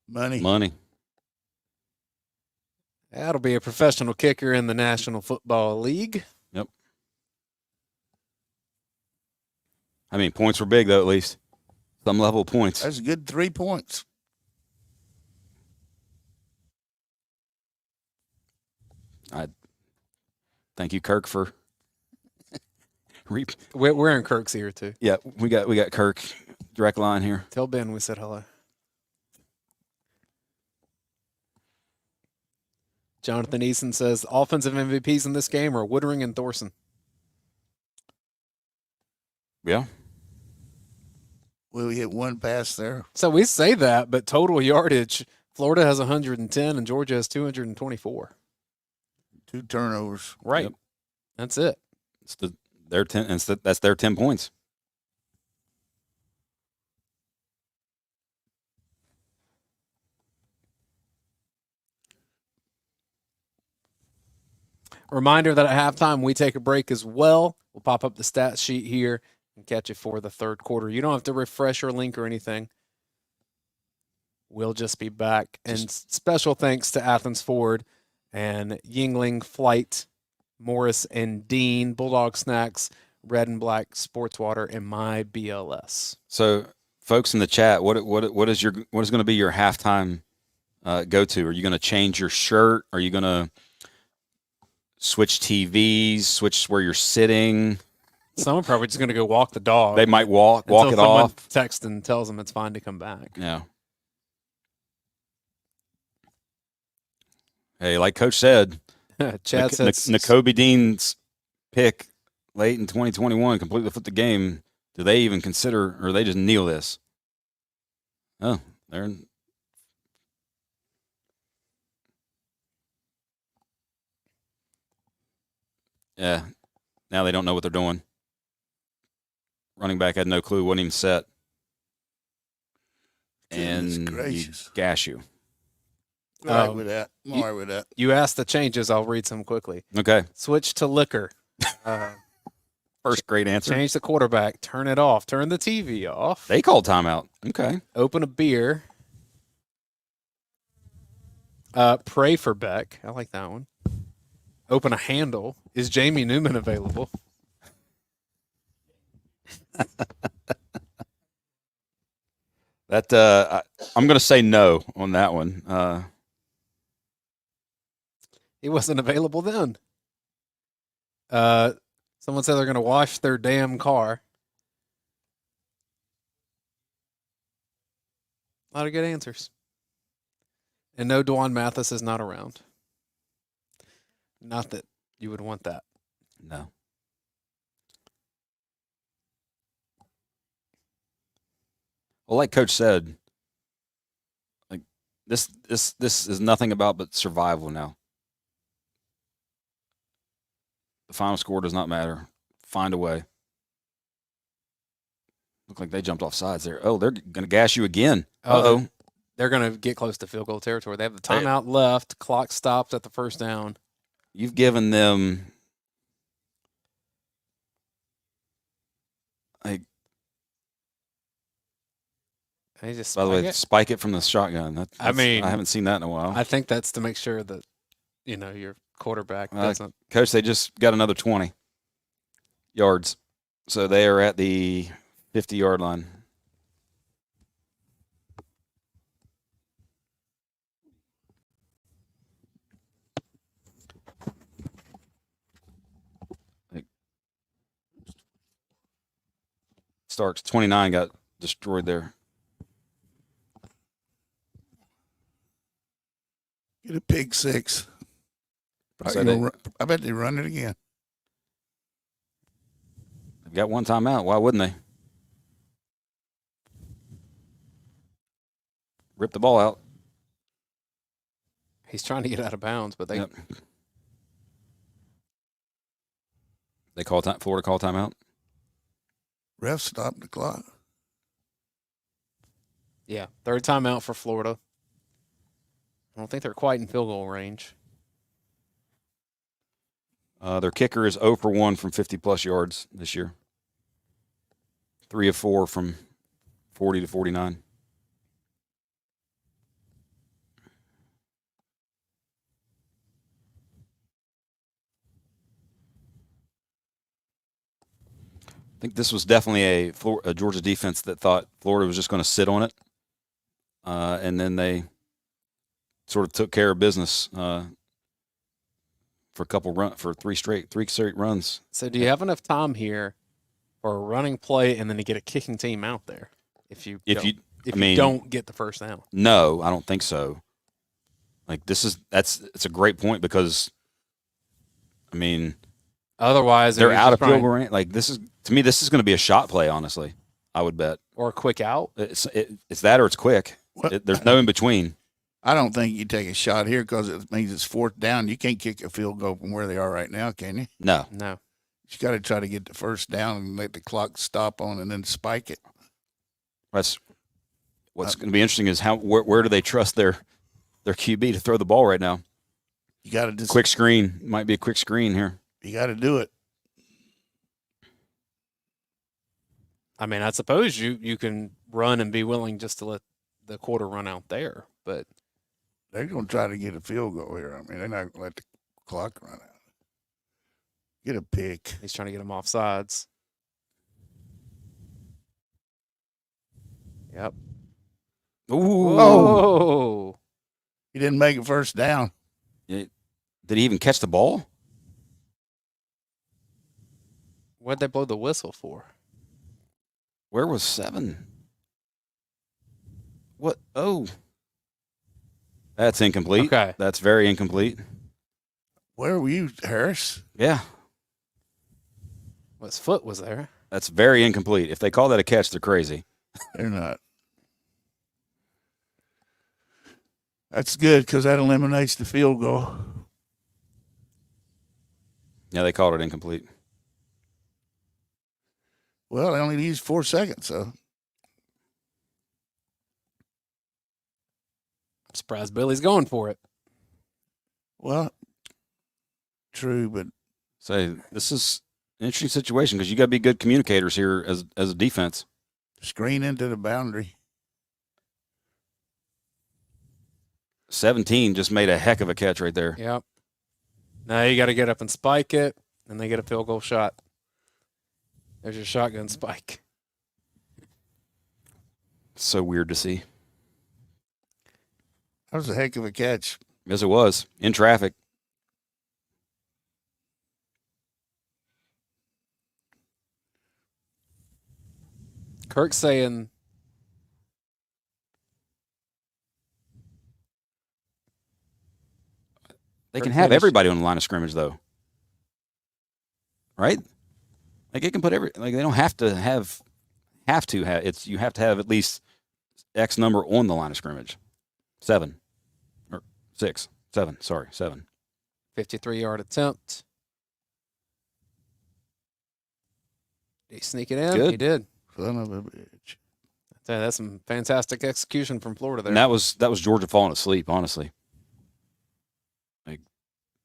[SPEAKER 5] Money.
[SPEAKER 2] That'll be a professional kicker in the National Football League.
[SPEAKER 5] Yep. I mean, points were big, though, at least. Some level of points.
[SPEAKER 6] That's a good 3 points.
[SPEAKER 5] Thank you, Kirk, for
[SPEAKER 2] We're in Kirk's ear, too.
[SPEAKER 5] Yeah, we got Kirk, direct line here.
[SPEAKER 2] Tell Ben we said hello. Jonathan Eason says offensive MVPs in this game are Woodring and Thorson.
[SPEAKER 5] Yeah.
[SPEAKER 6] Will we hit one pass there?
[SPEAKER 2] So we say that, but total yardage, Florida has 110 and Georgia has 224.
[SPEAKER 6] 2 turnovers.
[SPEAKER 2] Right.
[SPEAKER 5] Yep.
[SPEAKER 2] That's it.
[SPEAKER 5] It's their 10. That's their 10 points.
[SPEAKER 2] Reminder that at halftime we take a break as well. We'll pop up the stat sheet here and catch you for the third quarter. You don't have to refresh or link or anything. We'll just be back. And special thanks to Athens Ford and Yingling, Flight, Morris, and Dean, Bulldog Snacks, Red and Black Sports Water, and my BLS.
[SPEAKER 5] So, folks in the chat, what is going to be your halftime go-to? Are you going to change your shirt? Are you going to switch TVs, switch where you're sitting?
[SPEAKER 2] Some are probably just going to go walk the dog.
[SPEAKER 5] They might walk it
[SPEAKER 2] someone
[SPEAKER 5] off.
[SPEAKER 2] Text and tells them it's fine to come back.
[SPEAKER 5] Yeah. Hey, like Coach said,
[SPEAKER 2] Chad says
[SPEAKER 5] Nakobe Dean's pick late in 2021 completely flipped the game. Do they even consider, or they just kneel this? Oh, they're yeah. Now they don't know what they're doing. Running back had no clue, wasn't even set,
[SPEAKER 6] Goodness
[SPEAKER 5] and
[SPEAKER 6] gracious.
[SPEAKER 5] gash you.
[SPEAKER 6] All right with that. I'm all right with that.
[SPEAKER 2] you asked the changes. I'll read some quickly.
[SPEAKER 5] Okay,
[SPEAKER 2] Switch to liquor.
[SPEAKER 5] first great answer.
[SPEAKER 2] Change the quarterback. Turn it off. Turn the TV off.
[SPEAKER 5] They called timeout. Okay.
[SPEAKER 2] Open a beer. Pray for Beck. I like that one. Open a handle. Is Jamie Newman available?
[SPEAKER 5] That I'm going to say no on that one.
[SPEAKER 2] He wasn't available then. Someone said they're going to wash their damn car. A lot of good answers. And no, Dwan Mathis is not around. Not that you would want that.
[SPEAKER 5] No. Well, like Coach said, like this is nothing about but survival now. The final score does not matter. Find a way. Look like they jumped off sides there. Oh, they're going to gash you again. Uh-oh.
[SPEAKER 2] They're going to get close to field goal territory. They have the timeout left. Clock stopped at the first down.
[SPEAKER 5] You've given them
[SPEAKER 2] They just
[SPEAKER 5] By the way,
[SPEAKER 2] spike it.
[SPEAKER 5] spike it from the shotgun.
[SPEAKER 2] I mean,
[SPEAKER 5] I haven't seen that in a while.
[SPEAKER 2] I think that's to make sure that your quarterback doesn't.
[SPEAKER 5] Coach, they just got another 20 yards, so they are at the 50-yard line. Starks 29 got destroyed there.
[SPEAKER 6] Get a pick six. I bet they run it again.
[SPEAKER 5] They've got one timeout. Why wouldn't they? Rip the ball out.
[SPEAKER 2] He's trying to get out of bounds, but they.
[SPEAKER 5] Yep. They call time. Florida call timeout.
[SPEAKER 6] Ref stopped the clock.
[SPEAKER 2] Yeah, third timeout for Florida. I don't think they're quite in field goal range.
[SPEAKER 5] Their kicker is 0 for 1 from 50-plus yards this year. 3 of 4 from 40 to 49. I think this was definitely a Georgia defense that thought Florida was just going to sit on it, and then they sort of took care of business for three straight runs.
[SPEAKER 2] So, do you have enough time here for a running play and then to get a kicking team out there? If you don't get the first down,
[SPEAKER 5] no, I don't think so. Like it's a great point because, I mean,
[SPEAKER 2] otherwise
[SPEAKER 5] they're out of field goal range. Like this is going to be a shot play. Honestly, I would bet,
[SPEAKER 2] or a quick out.
[SPEAKER 5] It's that or it's quick. There's no in between.
[SPEAKER 6] I don't think you take a shot here because it means it's fourth down. You can't kick a field goal from where they are right now, can you?
[SPEAKER 5] No.
[SPEAKER 6] You got to try to get the first down and let the clock stop on and then spike it.
[SPEAKER 5] That's what's going to be interesting is where do they trust their QB to throw the ball right now?
[SPEAKER 6] You got to
[SPEAKER 5] quick screen. Might be a quick screen here.
[SPEAKER 6] You got to do it.
[SPEAKER 2] I mean, I suppose you can run and be willing just to let the quarter run out there, but
[SPEAKER 6] they're going to try to get a field goal here. I mean, they're not going to let the clock run out. Get a pick.
[SPEAKER 2] He's trying to get him off sides. Yep.
[SPEAKER 5] Ooh.
[SPEAKER 2] Oh.
[SPEAKER 6] He didn't make it first down.
[SPEAKER 5] Did he even catch the ball?
[SPEAKER 2] What'd they blow the whistle for?
[SPEAKER 5] Where was 7? What? Oh. That's incomplete.
[SPEAKER 2] Okay.
[SPEAKER 5] That's very incomplete.
[SPEAKER 6] Where were you, Harris?
[SPEAKER 5] Yeah.
[SPEAKER 2] Well, his foot was there.
[SPEAKER 5] That's very incomplete. If they call that a catch, they're crazy.
[SPEAKER 6] They're not. That's good because that eliminates the field goal.
[SPEAKER 5] Yeah, they called it incomplete.
[SPEAKER 6] Well, they only used 4 seconds, so.
[SPEAKER 2] I'm surprised Billy's going for it.
[SPEAKER 6] Well, true, but.
[SPEAKER 5] So this is an interesting situation because you got to be good communicators here as a defense.
[SPEAKER 6] Screen into the boundary.
[SPEAKER 5] 17 just made a heck of a catch right there.
[SPEAKER 2] Yep. Now you got to get up and spike it, and they get a field goal shot. There's your shotgun spike.
[SPEAKER 5] So weird to see.
[SPEAKER 6] That was a heck of a catch.
[SPEAKER 5] Yes, it was. In traffic.
[SPEAKER 2] Kirk's saying
[SPEAKER 5] they can have everybody on the line of scrimmage, though. Right? Like, it can put they don't have to have it's, you have to have at least X number on the line of scrimmage. 7. Or 6. 7. Sorry, 7.
[SPEAKER 2] 53-yard attempt. Did he sneak it in?
[SPEAKER 5] Good.
[SPEAKER 2] He did.
[SPEAKER 6] Son of a bitch.
[SPEAKER 2] That's some fantastic execution from Florida there.
[SPEAKER 5] And that was Georgia falling asleep, honestly. Like,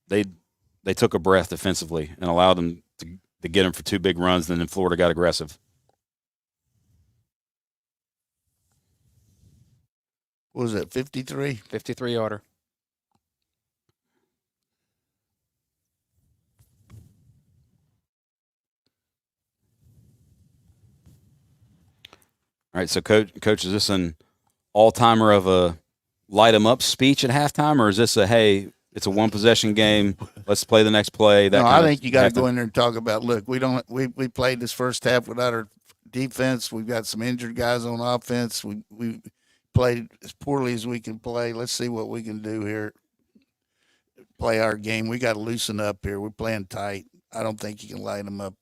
[SPEAKER 5] they took a breath defensively and allowed them to get them for 2 big runs, and then Florida got aggressive.
[SPEAKER 6] What was it, 53?
[SPEAKER 2] 53-yarder.
[SPEAKER 5] All right, so coach, is this an all-timer of a light 'em up speech at halftime, or is this a, hey, it's a one possession game, let's play the next play? That
[SPEAKER 6] No,
[SPEAKER 5] kind
[SPEAKER 6] I
[SPEAKER 5] of
[SPEAKER 6] think you got to
[SPEAKER 5] halftime?
[SPEAKER 6] go in there and talk about, look, we played this first half without our defense. We've got some injured guys on offense. We played as poorly as we can play. Let's see what we can do here. Play our game. We got to loosen up here. We're playing tight. I don't think you can light them up.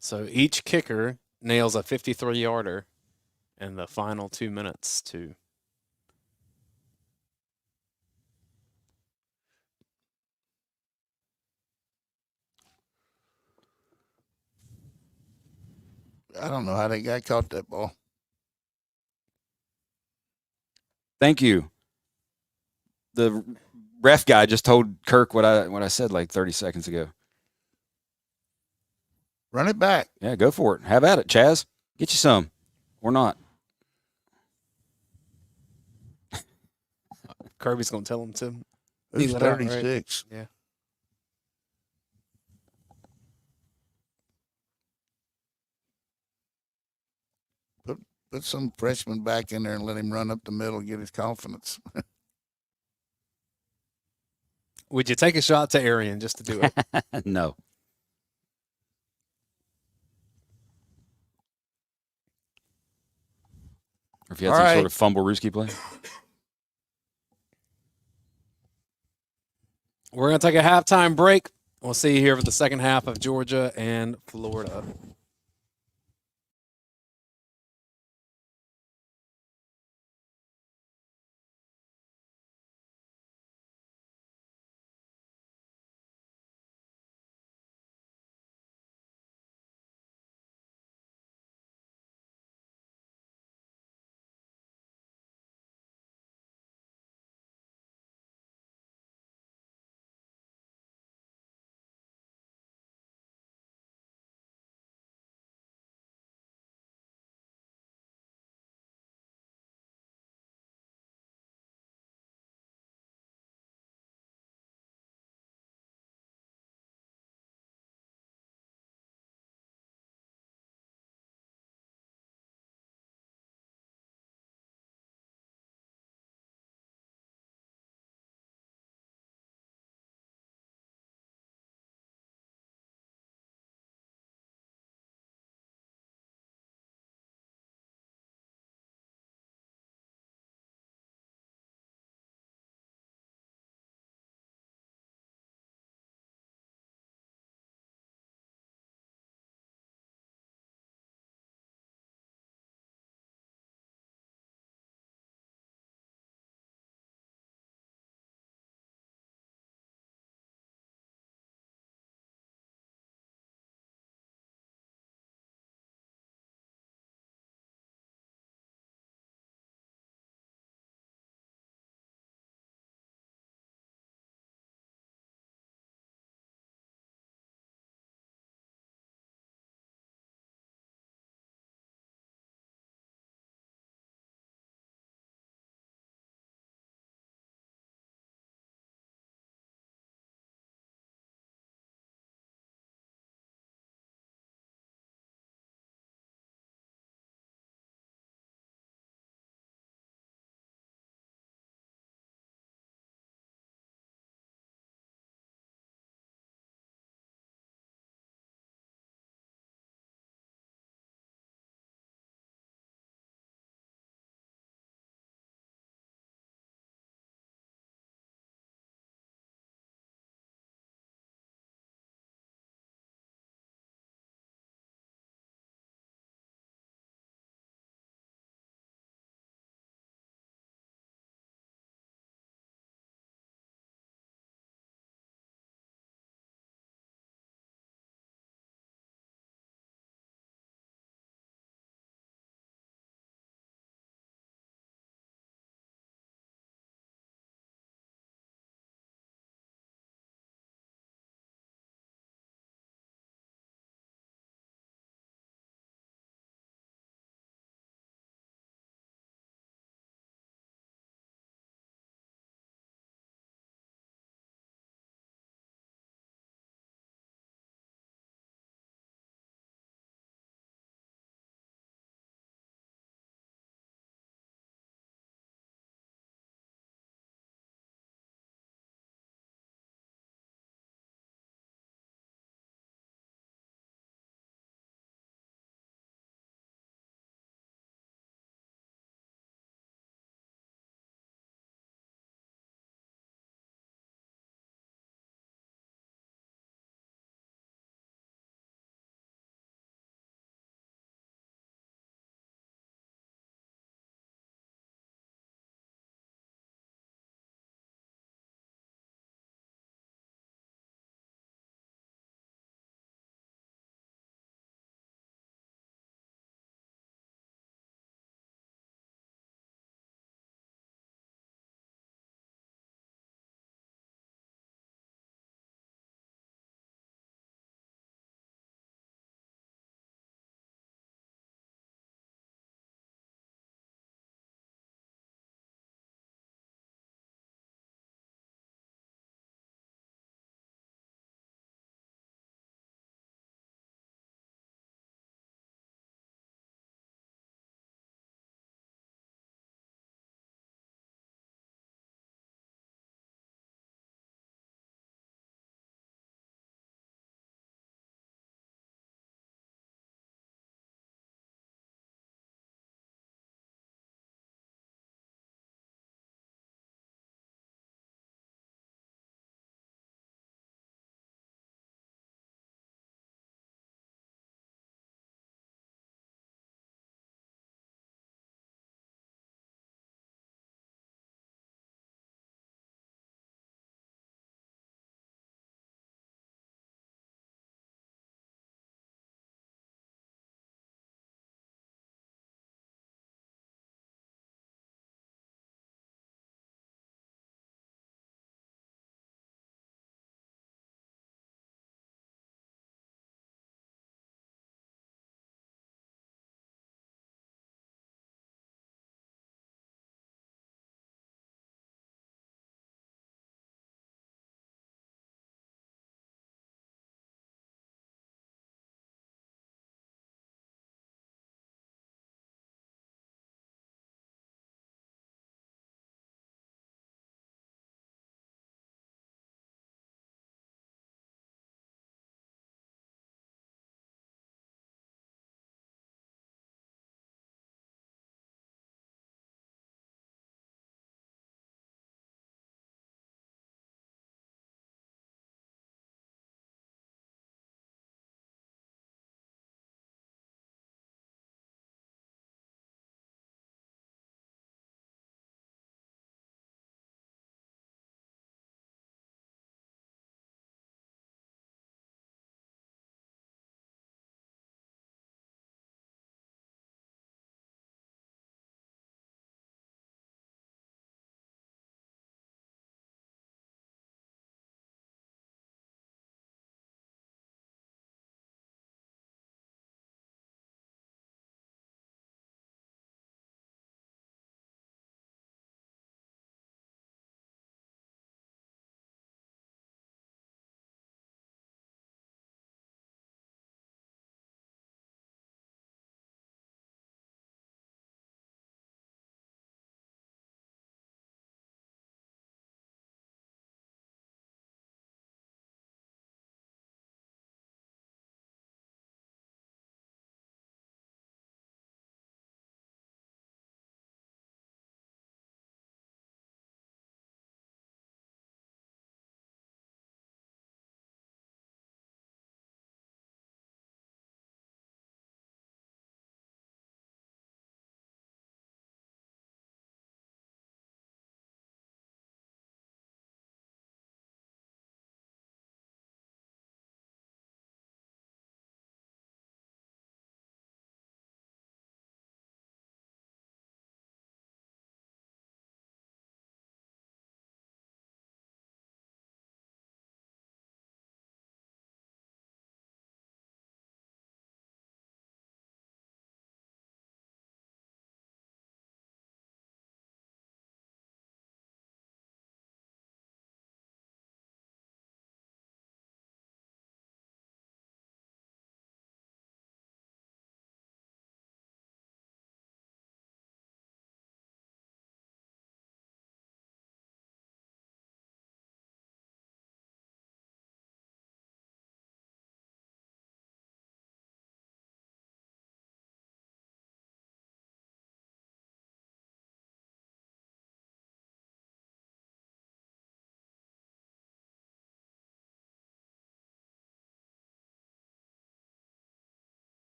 [SPEAKER 2] So each kicker nails a 53-yarder in the final 2 minutes to
[SPEAKER 6] I don't know how that guy caught that ball.
[SPEAKER 5] Thank you. The ref guy just told Kirk what I said like 30 seconds ago.
[SPEAKER 6] Run it back.
[SPEAKER 5] Yeah, go for it. Have at it, Chaz. Get you some, or not.
[SPEAKER 2] Kirby's going to tell him to.
[SPEAKER 6] Who's
[SPEAKER 2] Feel it out, right?
[SPEAKER 6] 36?
[SPEAKER 2] Yeah.
[SPEAKER 6] Put some freshman back in there and let him run up the middle and get his confidence.
[SPEAKER 2] Would you take a shot to Arian just to do it?
[SPEAKER 5] No. Or if you had
[SPEAKER 6] All
[SPEAKER 5] some
[SPEAKER 6] right.
[SPEAKER 5] sort of fumble Ruski play.
[SPEAKER 2] We're going to take a halftime break. We'll see you here for the second half of Georgia and Florida.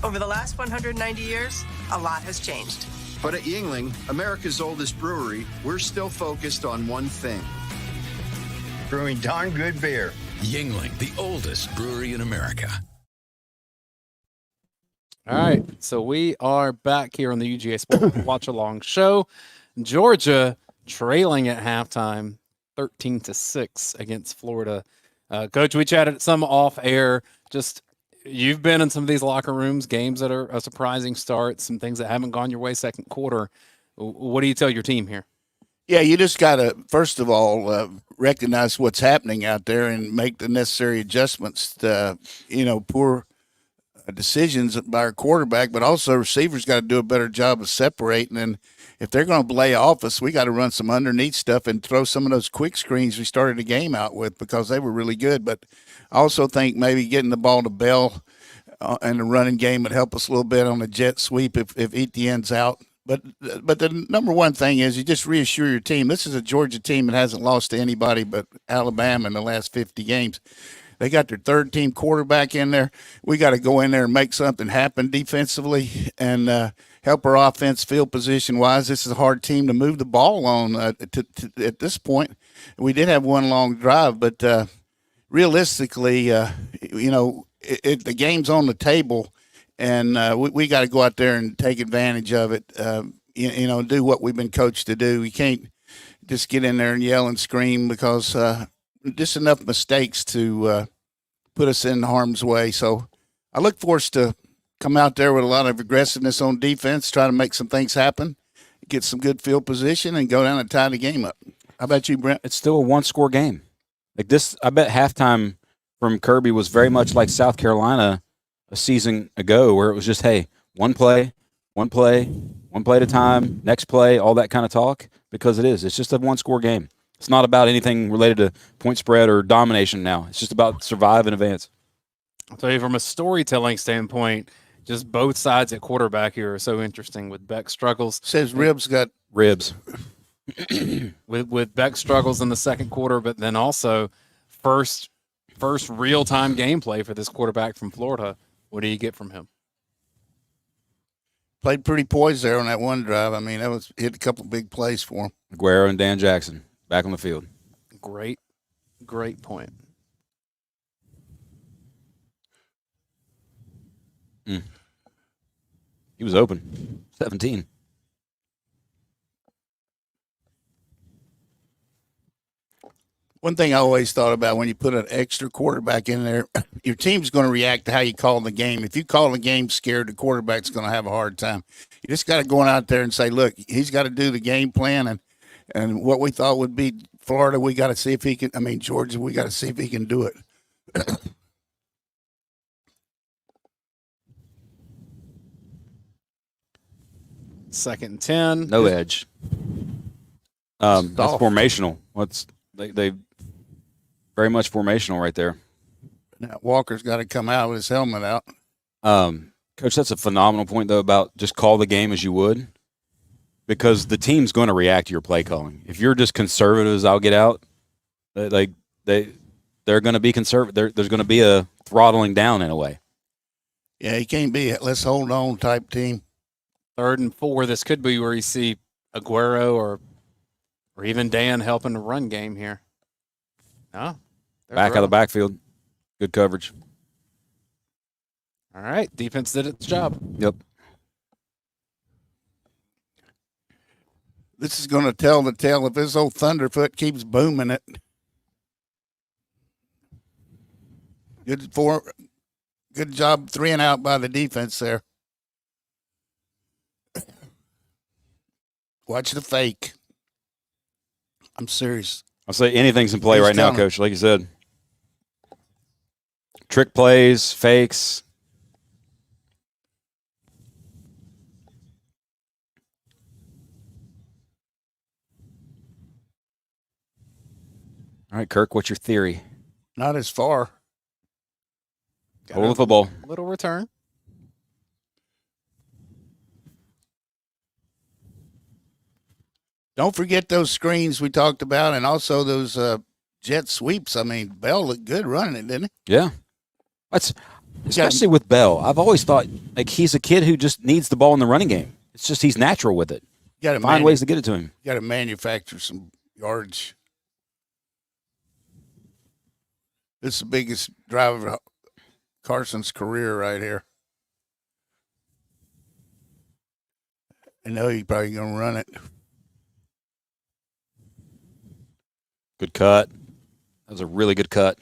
[SPEAKER 8] Over the last 190 years, a lot has changed.
[SPEAKER 9] But at Yingling, America's oldest brewery, we're still focused on one thing. Brewing darn good beer.
[SPEAKER 10] Yingling, the oldest brewery in America.
[SPEAKER 2] All right, so we are back here on the UGA Sports Watch Along Show. Georgia trailing at halftime, 13-6 against Florida. Coach, we chatted some off air. Just you've been in some of these locker rooms, games that are a surprising start, some things that haven't gone your way second quarter. What do you tell your team here?
[SPEAKER 6] Yeah, you just got to, first of all, recognize what's happening out there and make the necessary adjustments to, poor decisions by our quarterback, but also receivers got to do a better job of separating. And if they're going to lay off us, we got to run some underneath stuff and throw some of those quick screens we started the game out with because they were really good. But I also think maybe getting the ball to Bell and the running game would help us a little bit on the jet sweep if Etienne's out. But the number one thing is you just reassure your team. This is a Georgia team that hasn't lost to anybody but Alabama in the last 50 games. They got their third-team quarterback in there. We got to go in there and make something happen defensively and help our offense field position-wise. This is a hard team to move the ball on at this point. We did have one long drive, but realistically, the game's on the table, and we got to go out there and take advantage of it, do what we've been coached to do. We can't just get in there and yell and scream because just enough mistakes to put us in harm's way. So I look for us to come out there with a lot of aggressiveness on defense, try to make some things happen, get some good field position, and go down and tie the game up. How about you, Brent?
[SPEAKER 5] It's still a one-score game. Like this, I bet halftime from Kirby was very much like South Carolina a season ago where it was just, hey, one play at a time, next play, all that kind of talk, because it's just a one-score game. It's not about anything related to point spread or domination now. It's just about survive and advance.
[SPEAKER 2] I'll tell you from a storytelling standpoint, just both sides at quarterback here are so interesting with Beck struggles.
[SPEAKER 6] Says Ribs got
[SPEAKER 5] ribs.
[SPEAKER 2] with Beck struggles in the second quarter, but then also first real-time gameplay for this quarterback from Florida. What do you get from him?
[SPEAKER 6] Played pretty poised there on that one drive. I mean, hit a couple big plays for him.
[SPEAKER 5] Aguero and Dan Jackson back on the field.
[SPEAKER 2] Great point.
[SPEAKER 5] He was open. 17.
[SPEAKER 6] One thing I always thought about when you put an extra quarterback in there, your team's going to react to how you call the game. If you call the game scared, the quarterback's going to have a hard time. You just got to go out there and say, look, he's got to do the game plan. And what we thought would be Florida, we got to see if he can. I mean, Georgia, we got to see if he can do it.
[SPEAKER 2] Second and 10.
[SPEAKER 5] No edge. That's formational. They very much formational right there.
[SPEAKER 6] Now Walker's got to come out with his helmet out.
[SPEAKER 5] Coach, that's a phenomenal point, though, about just call the game as you would, because the team's going to react to your play calling. If you're just conservative as I'll get out, they're going to be conservative. There's going to be a throttling down in a way.
[SPEAKER 6] Yeah, he can't be a let's hold on type team.
[SPEAKER 2] 3rd and 4. This could be where you see Aguero or even Dan helping the run game here. No,
[SPEAKER 5] back out of the backfield. Good coverage.
[SPEAKER 2] All right, defense did its job.
[SPEAKER 5] Yep.
[SPEAKER 6] This is going to tell the tale if this old Thunderfoot keeps booming it. Good job, 3 and out by the defense there. Watch the fake. I'm serious.
[SPEAKER 5] I'll say anything's in play right now, Coach, like you said. Trick plays, fakes. All right, Kirk, what's your theory?
[SPEAKER 6] Not as far.
[SPEAKER 5] Hold the football.
[SPEAKER 2] Little return.
[SPEAKER 6] Don't forget those screens we talked about and also those jet sweeps. I mean, Bell looked good running it, didn't he?
[SPEAKER 5] Yeah. Especially with Bell. I've always thought like he's a kid who just needs the ball in the running game. It's just he's natural with it.
[SPEAKER 6] You got to
[SPEAKER 5] find ways to get it to him.
[SPEAKER 6] You got to manufacture some yards. This is the biggest drive of Carson's career right here. I know he's probably going to run it.
[SPEAKER 5] Good cut. That was a really good cut.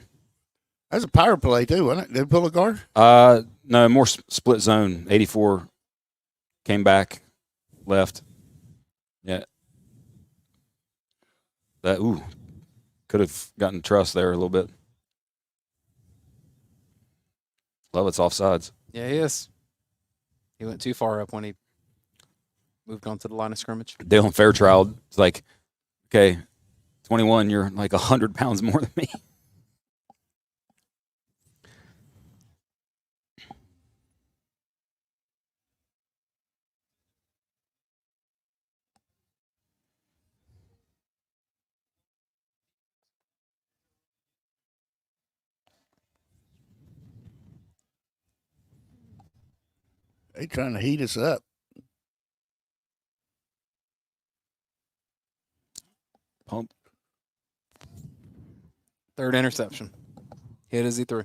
[SPEAKER 6] That was a power play, too, wasn't it? Did it pull a guard?
[SPEAKER 5] No, more split zone. 84 came back, left. Yeah. That, could have gotten trust there a little bit. Love it's offsides.
[SPEAKER 2] Yeah, he is. He went too far up when he moved on to the line of scrimmage.
[SPEAKER 5] Dalen Fairchild is like, okay, 21, you're like 100 pounds more than me.
[SPEAKER 6] They trying to heat us up.
[SPEAKER 5] Pump.
[SPEAKER 2] Third interception. Hit as he threw.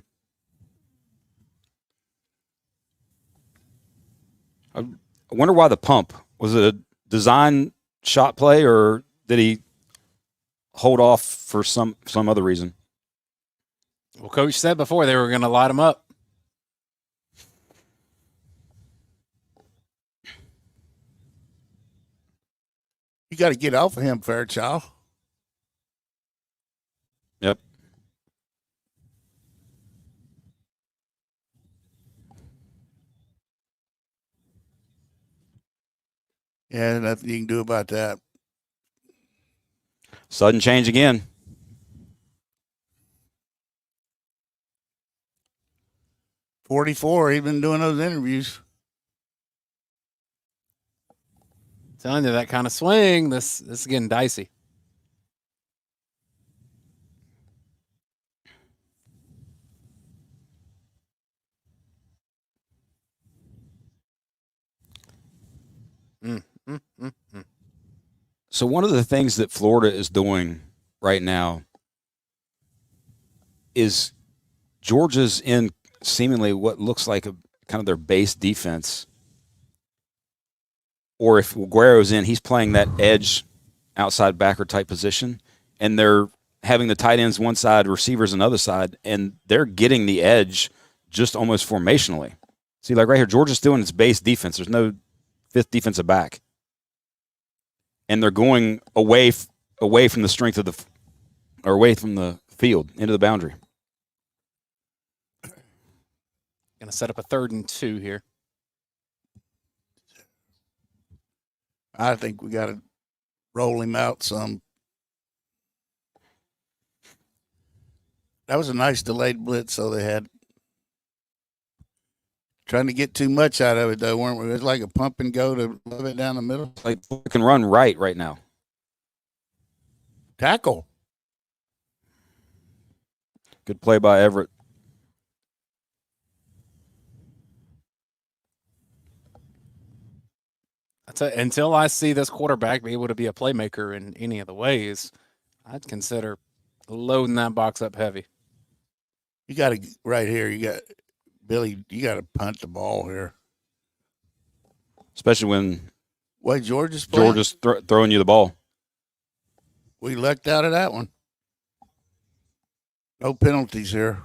[SPEAKER 5] I wonder why the pump. Was it a design shot play, or did he hold off for some other reason?
[SPEAKER 2] Well, Coach said before they were going to light him up.
[SPEAKER 6] You got to get off of him, Fairchild.
[SPEAKER 5] Yep.
[SPEAKER 6] Yeah, nothing you can do about that.
[SPEAKER 5] Sudden change again.
[SPEAKER 6] He's been doing those interviews.
[SPEAKER 2] Telling you that kind of swing, this is getting dicey.
[SPEAKER 5] So one of the things that Florida is doing right now is Georgia's in seemingly what looks like a kind of their base defense. Or if Aguero's in, he's playing that edge outside backer type position, and they're having the tight ends one side, receivers another side, and they're getting the edge just almost formationally. See, like right here, Georgia's doing its base defense. There's no fifth defensive back. And they're going away from the strength of or away from the field into the boundary.
[SPEAKER 2] Going to set up a 3rd and 2 here.
[SPEAKER 6] I think we got to roll him out some. That was a nice delayed blitz, so they had. Trying to get too much out of it, though, weren't we? It was like a pump and go to love it down the middle.
[SPEAKER 5] Like we can run right now.
[SPEAKER 6] Tackle.
[SPEAKER 5] Good play by Everett.
[SPEAKER 2] Until I see this quarterback be able to be a playmaker in any of the ways, I'd consider loading that box up heavy.
[SPEAKER 6] You got to, right here, you got, Billy, you got to punt the ball here.
[SPEAKER 5] Especially when
[SPEAKER 6] Georgia's playing?
[SPEAKER 5] Georgia's throwing you the ball.
[SPEAKER 6] We lucked out of that one. No penalties here.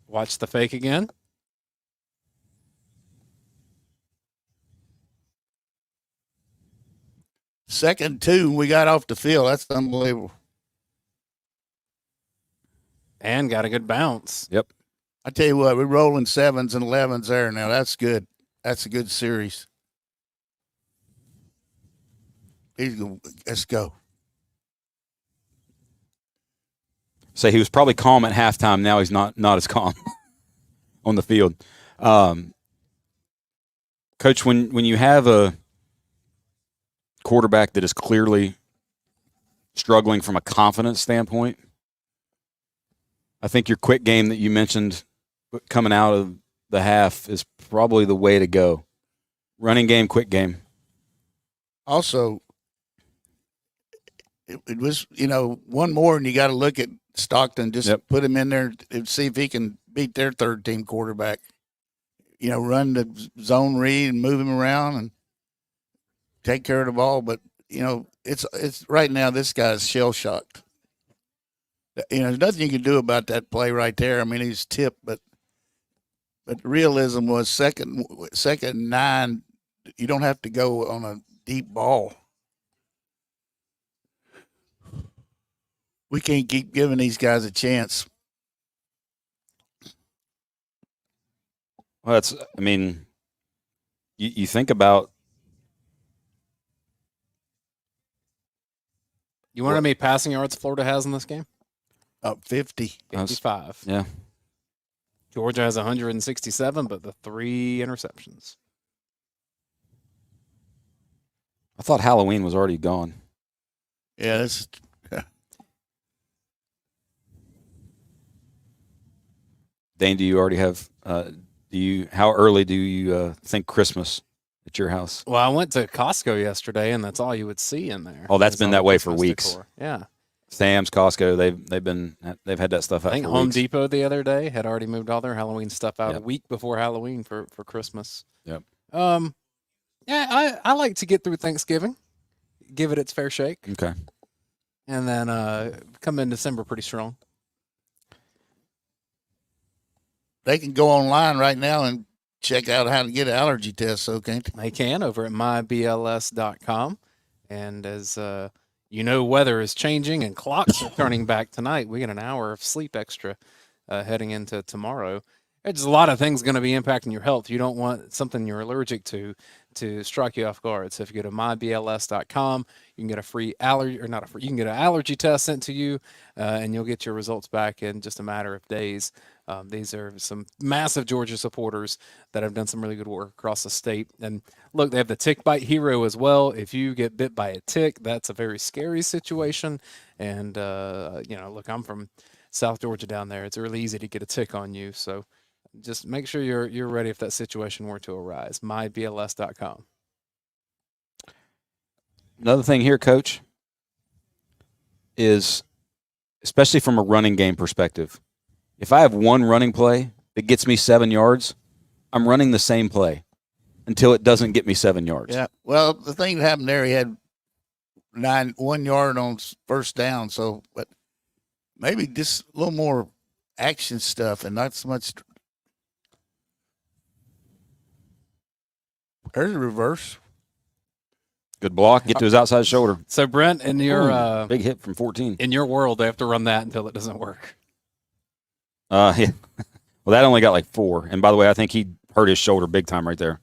[SPEAKER 2] Watch the fake again.
[SPEAKER 6] Second 2, we got off the field. That's unbelievable.
[SPEAKER 2] And got a good bounce.
[SPEAKER 5] Yep.
[SPEAKER 6] I tell you what, we're rolling 7s and 11s there now. That's good. That's a good series. Let's go.
[SPEAKER 5] So he was probably calm at halftime. Now he's not as calm on the field. Coach, when you have a quarterback that is clearly struggling from a confidence standpoint, I think your quick game that you mentioned coming out of the half is probably the way to go. Running game, quick game.
[SPEAKER 6] Also, it was, one more, and you got to look at Stockton. Just put him in there and see if he can beat their third-team quarterback. Run the zone read and move him around and take care of the ball. But, it's right now this guy's shell-shocked. There's nothing you can do about that play right there. I mean, he's tipped, but realism was second and 9. You don't have to go on a deep ball. We can't keep giving these guys a chance.
[SPEAKER 5] Well, you think about.
[SPEAKER 11] You want to know how many passing yards Florida has in this game?
[SPEAKER 6] 50.
[SPEAKER 11] 55.
[SPEAKER 5] Yeah.
[SPEAKER 11] Georgia has 167, but the 3 interceptions.
[SPEAKER 5] I thought Halloween was already gone.
[SPEAKER 6] Yeah,
[SPEAKER 5] Dayne, do you already have? How early do you think Christmas at your house?
[SPEAKER 11] Well, I went to Costco yesterday, and that's all you would see in there.
[SPEAKER 5] Oh, that's been that way for weeks.
[SPEAKER 11] Decor. Yeah.
[SPEAKER 5] Sam's, Costco, they've had that stuff out.
[SPEAKER 11] I think
[SPEAKER 5] for
[SPEAKER 11] Home
[SPEAKER 5] weeks.
[SPEAKER 11] Depot the other day had already moved all their Halloween stuff out a week before Halloween for Christmas.
[SPEAKER 5] Yep.
[SPEAKER 11] Yeah, I like to get through Thanksgiving, give it its fair shake.
[SPEAKER 5] Okay.
[SPEAKER 11] And then come in December pretty strong.
[SPEAKER 6] They can go online right now and check out how to get an allergy test, so can't they?
[SPEAKER 11] They can over at mybls.com. And as weather is changing and clocks are turning back tonight, we get an hour of sleep extra heading into tomorrow. There's a lot of things going to be impacting your health. You don't want something you're allergic to strike you off guard. So if you go to mybls.com, you can get a free allergy, or not a free, you can get an allergy test sent to you, and you'll get your results back in just a matter of days. These are some massive Georgia supporters that have done some really good work across the state. And look, they have the Tick Bite Hero as well. If you get bit by a tick, that's a very scary situation. And, look, I'm from South Georgia down there. It's really easy to get a tick on you. So just make sure you're ready if that situation were to arise. mybls.com.
[SPEAKER 5] Another thing here, Coach, is especially from a running game perspective, if I have one running play that gets me 7 yards, I'm running the same play until it doesn't get me 7 yards.
[SPEAKER 6] Yeah. Well, the thing that happened there, he had 1 yard on first down. So, but maybe just a little more action stuff and not so much. There's a reverse.
[SPEAKER 5] Good block. Get to his outside shoulder.
[SPEAKER 11] So, Brent, in your
[SPEAKER 5] big hit from 14.
[SPEAKER 11] In your world, they have to run that until it doesn't work.
[SPEAKER 5] Yeah. Well, that only got like 4. And by the way, I think he hurt his shoulder big time right there.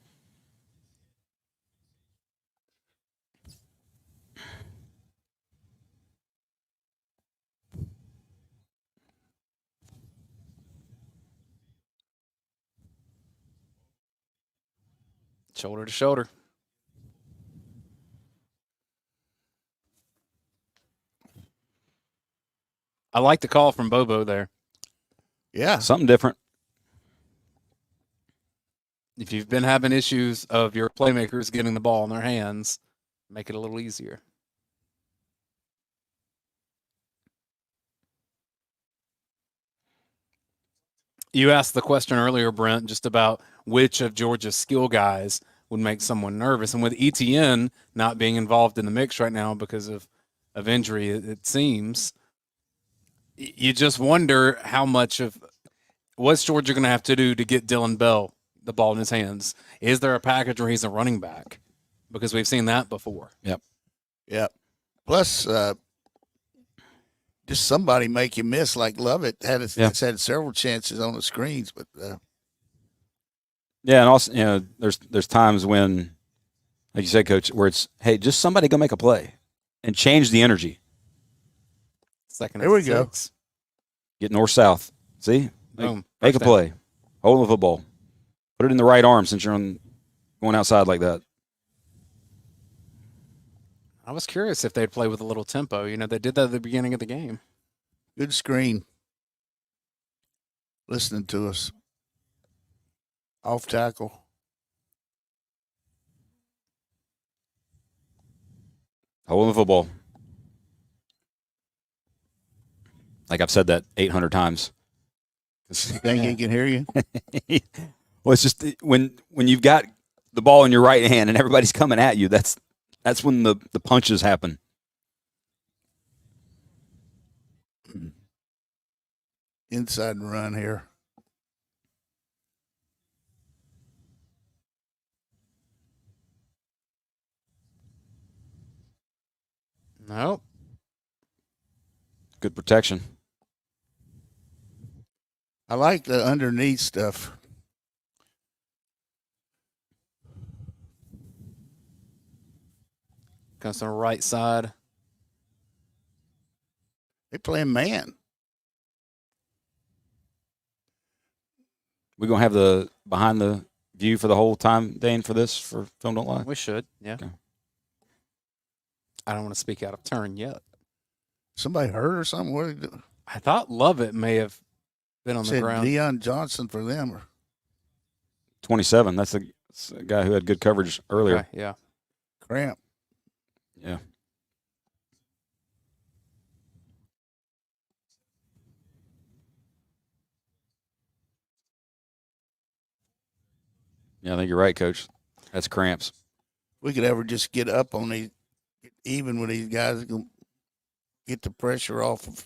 [SPEAKER 11] Shoulder to shoulder. I like the call from Bobo there.
[SPEAKER 6] Yeah.
[SPEAKER 5] Something different.
[SPEAKER 11] If you've been having issues of your playmakers getting the ball in their hands, make it a little easier. You asked the question earlier, Brent, just about which of Georgia's skill guys would make someone nervous. And with ETN not being involved in the mix right now because of injury, it seems, you just wonder how much of what's Georgia going to have to do to get Dylan Bell the ball in his hands. Is there a package where he's a running back? Because we've seen that before.
[SPEAKER 5] Yep.
[SPEAKER 6] Yep. Plus, just somebody make you miss, like Lovett it's had several chances on the screens, but
[SPEAKER 5] yeah, and also there's times when, like you said, Coach, where it's just somebody go make a play and change the energy.
[SPEAKER 11] Second,
[SPEAKER 6] there we go.
[SPEAKER 5] Get north south. See,
[SPEAKER 11] boom,
[SPEAKER 5] make a play, hold the football, put it in the right arm since you're going outside like that.
[SPEAKER 11] I was curious if they'd play with a little tempo. They did that at the beginning of the game.
[SPEAKER 6] Good screen. listening to us. Off tackle.
[SPEAKER 5] Holding the football. Like I've said that 800 times.
[SPEAKER 6] You think he can hear you?
[SPEAKER 5] Well, it's just when you've got the ball in your right hand and everybody's coming at you, that's when the punches happen.
[SPEAKER 6] Inside run here.
[SPEAKER 11] Nope.
[SPEAKER 5] Good protection.
[SPEAKER 6] I like the underneath stuff.
[SPEAKER 11] Comes on the right side.
[SPEAKER 6] They playing man.
[SPEAKER 5] We're going to have the behind the view for the whole time, Dane, for this, for Film Don't Lie?
[SPEAKER 11] We should, yeah.
[SPEAKER 5] Okay.
[SPEAKER 11] I don't want to speak out of turn yet.
[SPEAKER 6] Somebody hurt or something? What did they do?
[SPEAKER 11] I thought Lovett may have been on the
[SPEAKER 6] Said
[SPEAKER 11] ground.
[SPEAKER 6] Deion Johnson for them. Or
[SPEAKER 5] 27. That's a guy who had good coverage earlier.
[SPEAKER 11] Okay, yeah.
[SPEAKER 6] cramp.
[SPEAKER 5] Yeah. Yeah, I think you're right, Coach. That's cramps.
[SPEAKER 6] We could ever just get up on these, even with these guys, get the pressure off of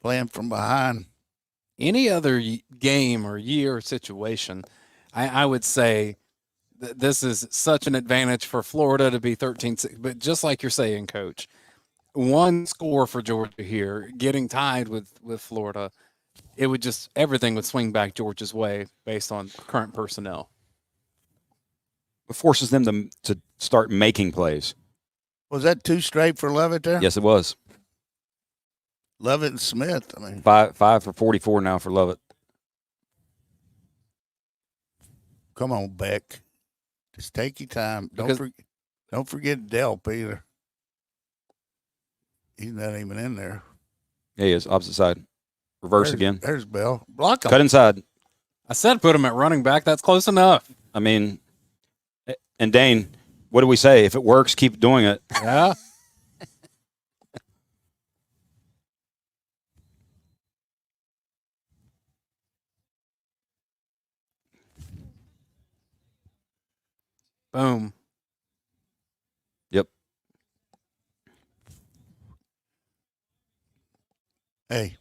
[SPEAKER 6] playing from behind.
[SPEAKER 11] Any other game or year or situation, I would say that this is such an advantage for Florida to be 13-6. But just like you're saying, Coach, one score for Georgia here, getting tied with Florida, it would just, everything would swing back Georgia's way based on current personnel.
[SPEAKER 5] It forces them to start making plays.
[SPEAKER 6] Was that 2 straight for Lovett there?
[SPEAKER 5] Yes, it was.
[SPEAKER 6] Lovett and Smith. I mean,
[SPEAKER 5] 5 for 44 now for Lovett.
[SPEAKER 6] come on, Beck. Just take your time. Don't forget Delp either. He's not even in there.
[SPEAKER 5] Yeah, he is. Opposite side. Reverse again.
[SPEAKER 6] There's Bell. Block him.
[SPEAKER 5] Cut inside.
[SPEAKER 11] I said put him at running back. That's close enough.
[SPEAKER 5] I mean, and Dane, what do we say? If it works, keep doing it.
[SPEAKER 11] Yeah. Boom.
[SPEAKER 5] Yep.
[SPEAKER 6] Hey.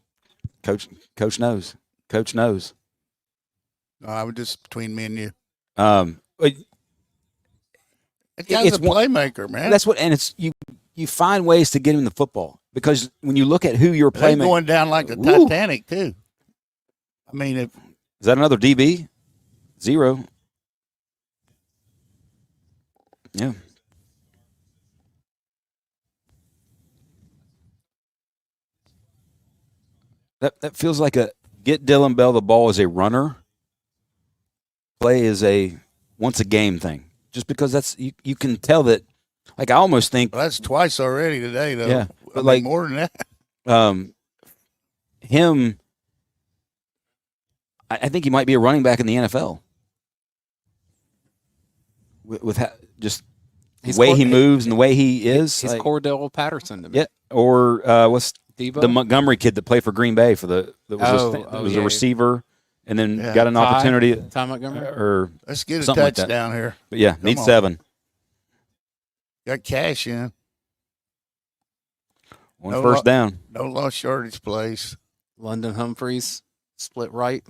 [SPEAKER 5] Coach knows. Coach knows.
[SPEAKER 6] No, I was just between me and you.
[SPEAKER 5] But
[SPEAKER 6] That guy's a playmaker, man.
[SPEAKER 5] That's what, and it's you find ways to get him the football, because when you look at who your
[SPEAKER 6] They're
[SPEAKER 5] playmaker
[SPEAKER 6] going down like the Titanic too. I mean, if
[SPEAKER 5] is that another DB? 0. Yeah. That feels like a get Dylan Bell the ball as a runner. Play is a once a game thing. Just because that's you can tell that, like I almost think
[SPEAKER 6] that's twice already today though.
[SPEAKER 5] Yeah,
[SPEAKER 6] but
[SPEAKER 5] like
[SPEAKER 6] more than that.
[SPEAKER 5] Him, I think he might be a running back in the NFL. With just the way he moves and the way he is,
[SPEAKER 11] He's
[SPEAKER 5] like,
[SPEAKER 11] Cordell Patterson to me.
[SPEAKER 5] yeah. Or what's
[SPEAKER 11] Debo?
[SPEAKER 5] the Montgomery kid that played for Green Bay for that was a receiver and then got an opportunity.
[SPEAKER 11] Ty Montgomery.
[SPEAKER 5] Or
[SPEAKER 6] Let's get a
[SPEAKER 5] something like
[SPEAKER 6] touchdown
[SPEAKER 5] that.
[SPEAKER 6] here.
[SPEAKER 5] But yeah, need 7.
[SPEAKER 6] Got cash in.
[SPEAKER 5] One first down.
[SPEAKER 6] No lost yardage plays.
[SPEAKER 11] London Humphreys split right.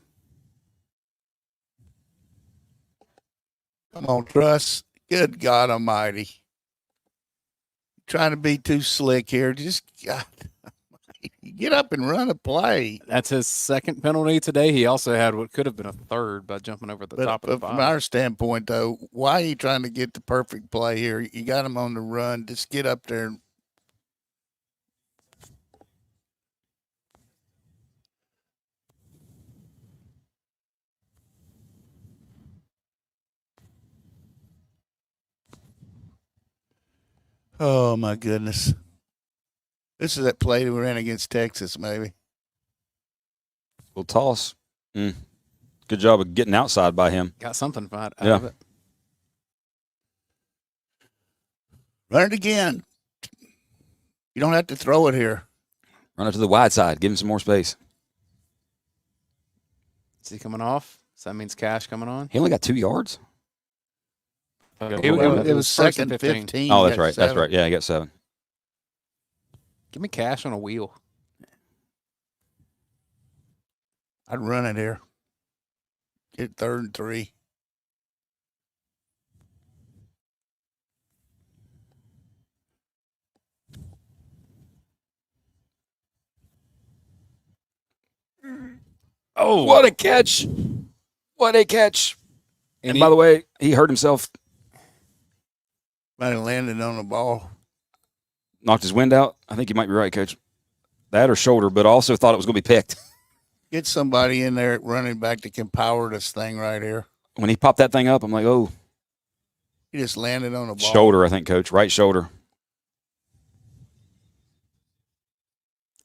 [SPEAKER 6] Come on, Truss. Good God Almighty. Trying to be too slick here. Just God, get up and run a play.
[SPEAKER 11] That's his second penalty today. He also had what could have been a third by jumping over the top of the
[SPEAKER 6] From
[SPEAKER 11] five.
[SPEAKER 6] our standpoint, though, why are you trying to get the perfect play here? You got him on the run. Just get up there and oh, my goodness. This is that play we ran against Texas, maybe.
[SPEAKER 5] Little toss. Good job of getting outside by him.
[SPEAKER 11] Got something out of it.
[SPEAKER 6] Run it again. You don't have to throw it here.
[SPEAKER 5] Run it to the wide side. Give him some more space.
[SPEAKER 11] Is he coming off? So that means Cash coming on?
[SPEAKER 5] He only got 2 yards.
[SPEAKER 11] It was first and 15.
[SPEAKER 5] Oh, that's right. That's right. Yeah, he got 7.
[SPEAKER 11] Give me Cash on a wheel.
[SPEAKER 6] I'd run it here. Get 3rd and 3.
[SPEAKER 5] Oh, what a catch. What a catch. And by the way, he hurt himself.
[SPEAKER 6] Might have landed on the ball.
[SPEAKER 5] Knocked his wind out. I think you might be right, Coach. That or shoulder, but I also thought it was going to be picked.
[SPEAKER 6] Get somebody in there running back that can power this thing right here.
[SPEAKER 5] When he popped that thing up, I'm like, oh.
[SPEAKER 6] He just landed on the ball.
[SPEAKER 5] Shoulder, I think, Coach. Right shoulder.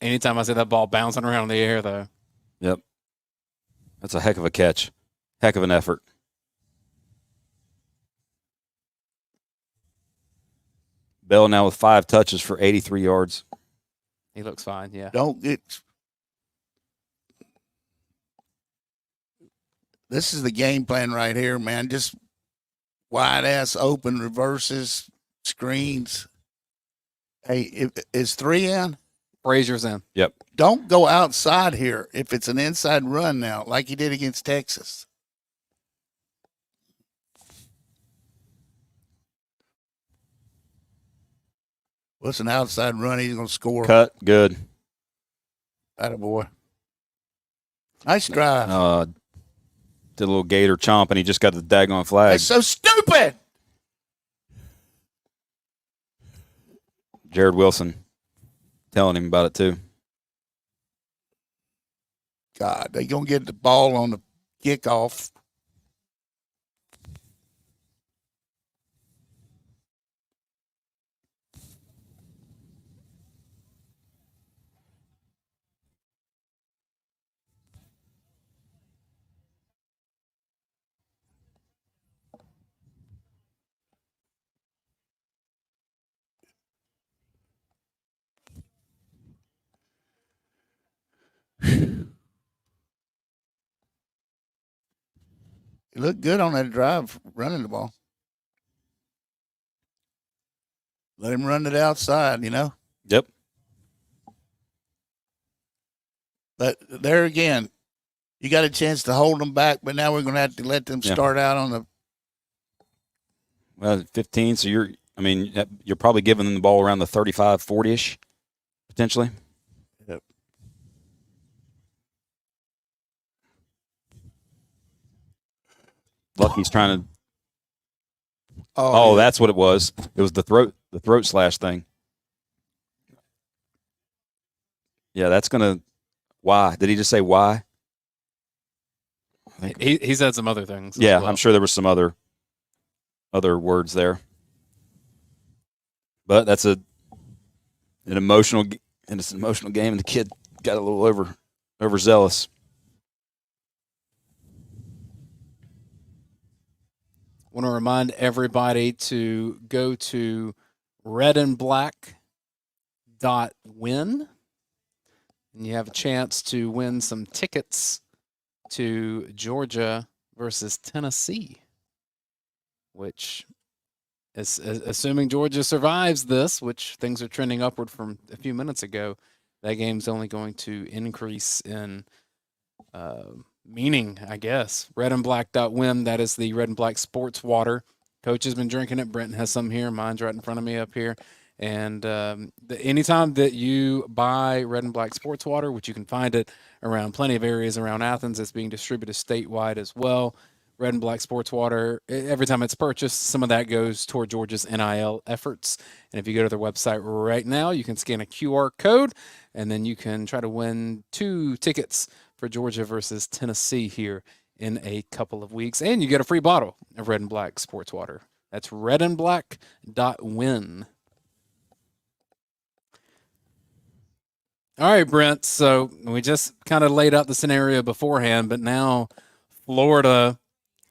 [SPEAKER 11] Anytime I see that ball bouncing around in the air, though.
[SPEAKER 5] Yep. That's a heck of a catch. Heck of an effort. Bell now with 5 touches for 83 yards.
[SPEAKER 11] He looks fine, yeah.
[SPEAKER 6] Don't get. This is the game plan right here, man. Just wide ass open reverses, screens. Hey, is 3 in?
[SPEAKER 11] Frazier's in.
[SPEAKER 5] Yep.
[SPEAKER 6] Don't go outside here if it's an inside run now, like you did against Texas. What's an outside run? He's going to score.
[SPEAKER 5] Cut. Good.
[SPEAKER 6] Attaboy. Nice drive.
[SPEAKER 5] Did a little gator chomp, and he just got the daggone flag.
[SPEAKER 6] That's so stupid.
[SPEAKER 5] Jared Wilson telling him about it, too.
[SPEAKER 6] God, they going to get the ball on the kickoff. He looked good on that drive, running the ball. Let him run it outside, you know?
[SPEAKER 5] Yep.
[SPEAKER 6] But there again, you got a chance to hold them back, but now we're going to have to let them start out on the.
[SPEAKER 5] Well, 15, so you're probably giving them the ball around the 35, 40-ish, potentially.
[SPEAKER 6] Yep.
[SPEAKER 5] Lucky's trying to.
[SPEAKER 6] Oh,
[SPEAKER 5] yeah. That's what it was. It was the throat slash thing. Yeah, that's gonna. Why did he just say why?
[SPEAKER 11] He said some other things.
[SPEAKER 5] Yeah,
[SPEAKER 11] well.
[SPEAKER 5] I'm sure there was some other words there. But that's an emotional game, and the kid got a little overzealous.
[SPEAKER 11] I want to remind everybody to go to redandblack.win, and you have a chance to win some tickets to Georgia versus Tennessee, which is assuming Georgia survives this, which things are trending upward from a few minutes ago. That game's only going to increase in meaning, I guess. Redandblack.win, that is the Red and Black sports water. Coach has been drinking it. Brenton has some here. Mine's right in front of me up here. And anytime that you buy Red and Black sports water, which you can find it around plenty of areas around Athens, it's being distributed statewide as well. Red and Black sports water, every time it's purchased, some of that goes toward Georgia's NIL efforts. And if you go to their website right now, you can scan a QR code, and then you can try to win 2 tickets for Georgia versus Tennessee here in a couple of weeks. And you get a free bottle of Red and Black sports water. That's redandblack.win. All right, Brent. So we just kind of laid out the scenario beforehand, but now Florida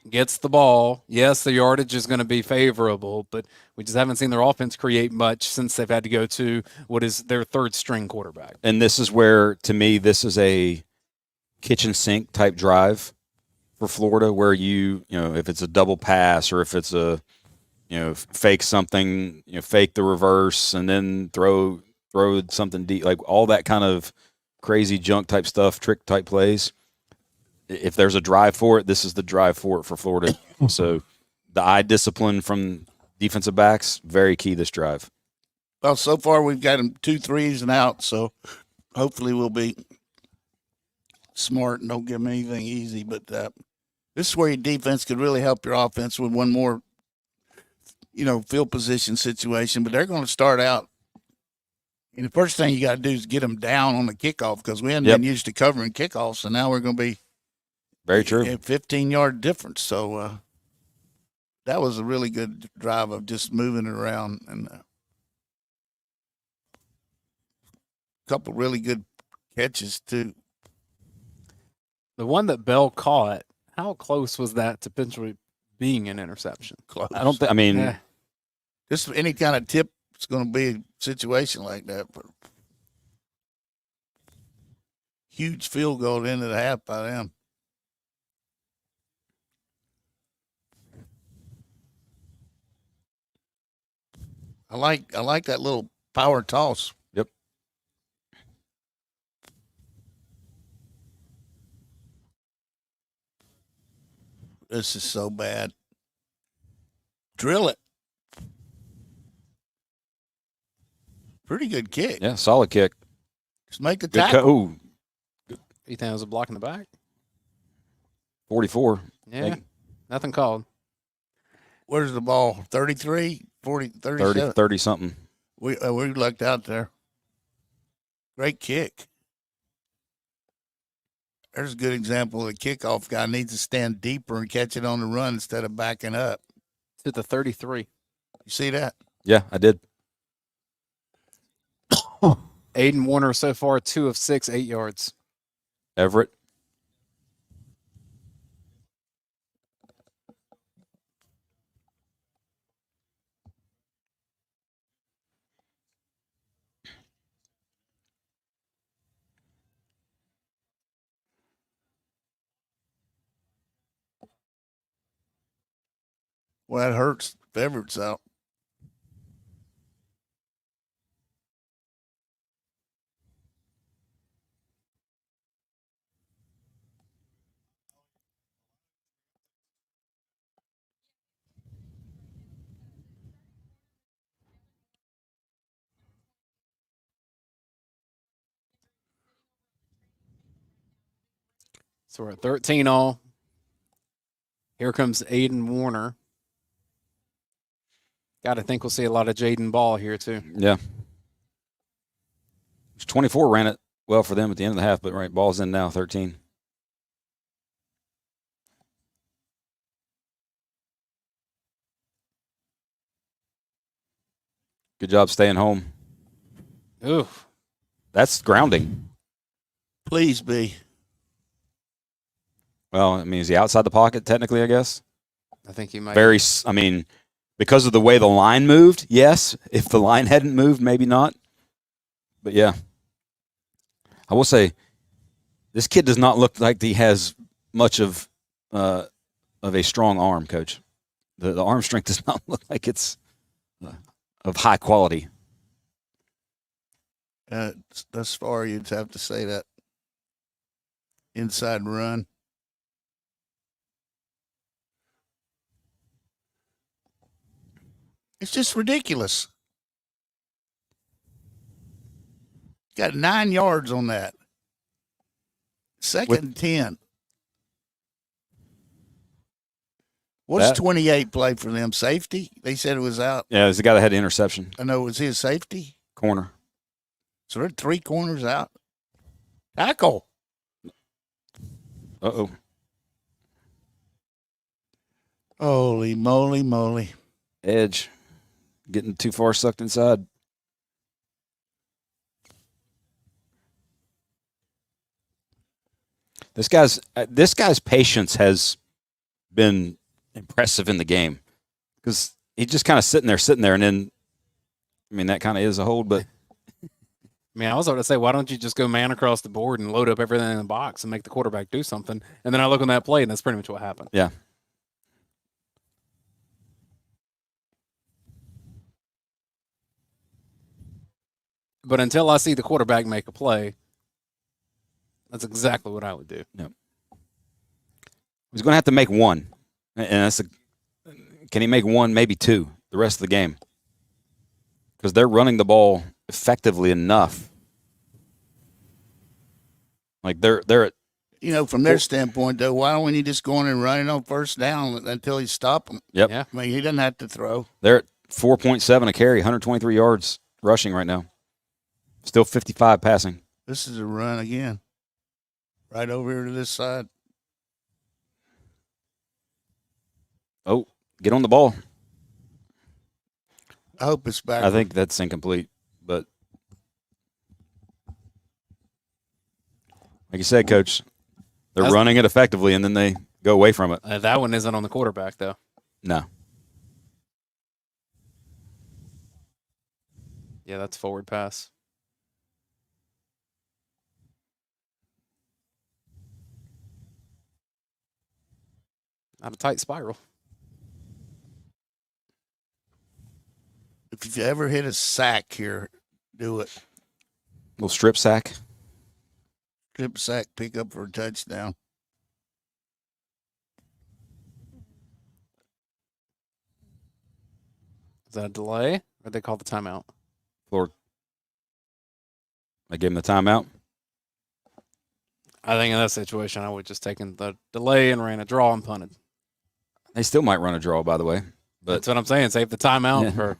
[SPEAKER 11] gets the ball. Yes, the yardage is going to be favorable, but we just haven't seen their offense create much since they've had to go to what is their third string quarterback.
[SPEAKER 5] And this is where, to me, this is a kitchen sink type drive for Florida, where you know, if it's a double pass or if it's a, you know, fake something, you know, fake the reverse and then throw something deep, like all that kind of crazy junk type stuff, trick type plays. If there's a drive for it, this is the drive for it for Florida. So the eye discipline from defensive backs, very key this drive.
[SPEAKER 6] Well, so far we've got them 2 3s and out, so hopefully we'll be smart and don't give them anything easy. But this is where your defense could really help your offense with one more, you know, field position situation. But they're going to start out. And the first thing you got to do is get them down on the kickoff, because we hadn't been used to covering kickoffs, and now we're going to be
[SPEAKER 5] very true.
[SPEAKER 6] 15-yard difference. So that was a really good drive of just moving it around, and a couple really good catches too.
[SPEAKER 11] The one that Bell caught, how close was that to potentially being an interception?
[SPEAKER 6] Close.
[SPEAKER 5] I don't think. I mean,
[SPEAKER 6] just any kind of tip is going to be a situation like that. But huge field goal at the end of the half by them. I like that little power toss.
[SPEAKER 5] Yep.
[SPEAKER 6] This is so bad. Drill it. Pretty good kick.
[SPEAKER 5] Yeah, solid kick.
[SPEAKER 6] Just make the
[SPEAKER 5] Good
[SPEAKER 6] tackle.
[SPEAKER 5] Ooh,
[SPEAKER 11] You think it was a block in the back?
[SPEAKER 5] 44.
[SPEAKER 11] Yeah, nothing called.
[SPEAKER 6] Where's the ball? 33, 40, 37?
[SPEAKER 5] 30 something.
[SPEAKER 6] We lucked out there. Great kick. There's a good example of a kickoff guy needs to stand deeper and catch it on the run instead of backing up.
[SPEAKER 11] To the 33.
[SPEAKER 6] You see that?
[SPEAKER 5] Yeah, I did.
[SPEAKER 11] Aiden Warner so far 2 of 6, 8 yards.
[SPEAKER 5] Everett.
[SPEAKER 6] Well, that hurts if Everett's out.
[SPEAKER 11] So we're at 13 all. Here comes Aiden Warner. Got to think we'll see a lot of Jaden Ball here, too.
[SPEAKER 5] Yeah. 24 ran it well for them at the end of the half, but right, ball's in now, 13. Good job staying home.
[SPEAKER 11] Ooh.
[SPEAKER 5] That's grounding.
[SPEAKER 6] Please be.
[SPEAKER 5] Well, I mean, is he outside the pocket technically, I guess?
[SPEAKER 11] I think he might.
[SPEAKER 5] I mean, because of the way the line moved, yes. If the line hadn't moved, maybe not. But, yeah. I will say, this kid does not look like he has much of a strong arm, Coach. The arm strength does not look like it's of high quality.
[SPEAKER 6] Thus far, you'd have to say that. Inside run. It's just ridiculous. Got 9 yards on that. Second and 10. What does 28 play for them? Safety? They said it was out.
[SPEAKER 5] Yeah, it was the guy that had the interception.
[SPEAKER 6] I know. Was he a safety?
[SPEAKER 5] Corner.
[SPEAKER 6] So there are 3 corners out. Tackle.
[SPEAKER 5] Uh-oh.
[SPEAKER 6] Holy moly.
[SPEAKER 5] Edge. Getting too far sucked inside. This guy's patience has been impressive in the game because he's just kind of sitting there, and then, I mean, that kind of is a hold, but.
[SPEAKER 11] I mean, I was about to say, why don't you just go man across the board and load up everything in the box and make the quarterback do something? And then I look on that play, and that's pretty much what happened.
[SPEAKER 5] Yeah.
[SPEAKER 11] But until I see the quarterback make a play, that's exactly what I would do.
[SPEAKER 5] Yep. He's going to have to make one, and can he make one, maybe two, the rest of the game? Because they're running the ball effectively enough. Like they're
[SPEAKER 6] from their standpoint, though, why don't you just go in and run it on first down until you stop them?
[SPEAKER 5] Yep.
[SPEAKER 11] Yeah.
[SPEAKER 6] I mean, he doesn't have to throw.
[SPEAKER 5] They're at 4.7 a carry, 123 yards rushing right now. Still 55 passing.
[SPEAKER 6] This is a run again. Right over here to this side.
[SPEAKER 5] Oh, get on the ball.
[SPEAKER 6] I hope it's back.
[SPEAKER 5] I think that's incomplete, but like you said, Coach, they're running it effectively, and then they go away from it.
[SPEAKER 11] That one isn't on the quarterback, though.
[SPEAKER 5] No.
[SPEAKER 11] Yeah, that's forward pass. Not a tight spiral.
[SPEAKER 6] If you ever hit a sack here, do it.
[SPEAKER 5] Little strip sack.
[SPEAKER 6] Strip sack, pick up for a touchdown.
[SPEAKER 11] Is that a delay, or they call the timeout?
[SPEAKER 5] Lord. I gave him the timeout.
[SPEAKER 11] I think in that situation, I would just taken the delay and ran a draw and punted.
[SPEAKER 5] They still might run a draw, by the way. But
[SPEAKER 11] that's what I'm saying. Save the timeout for.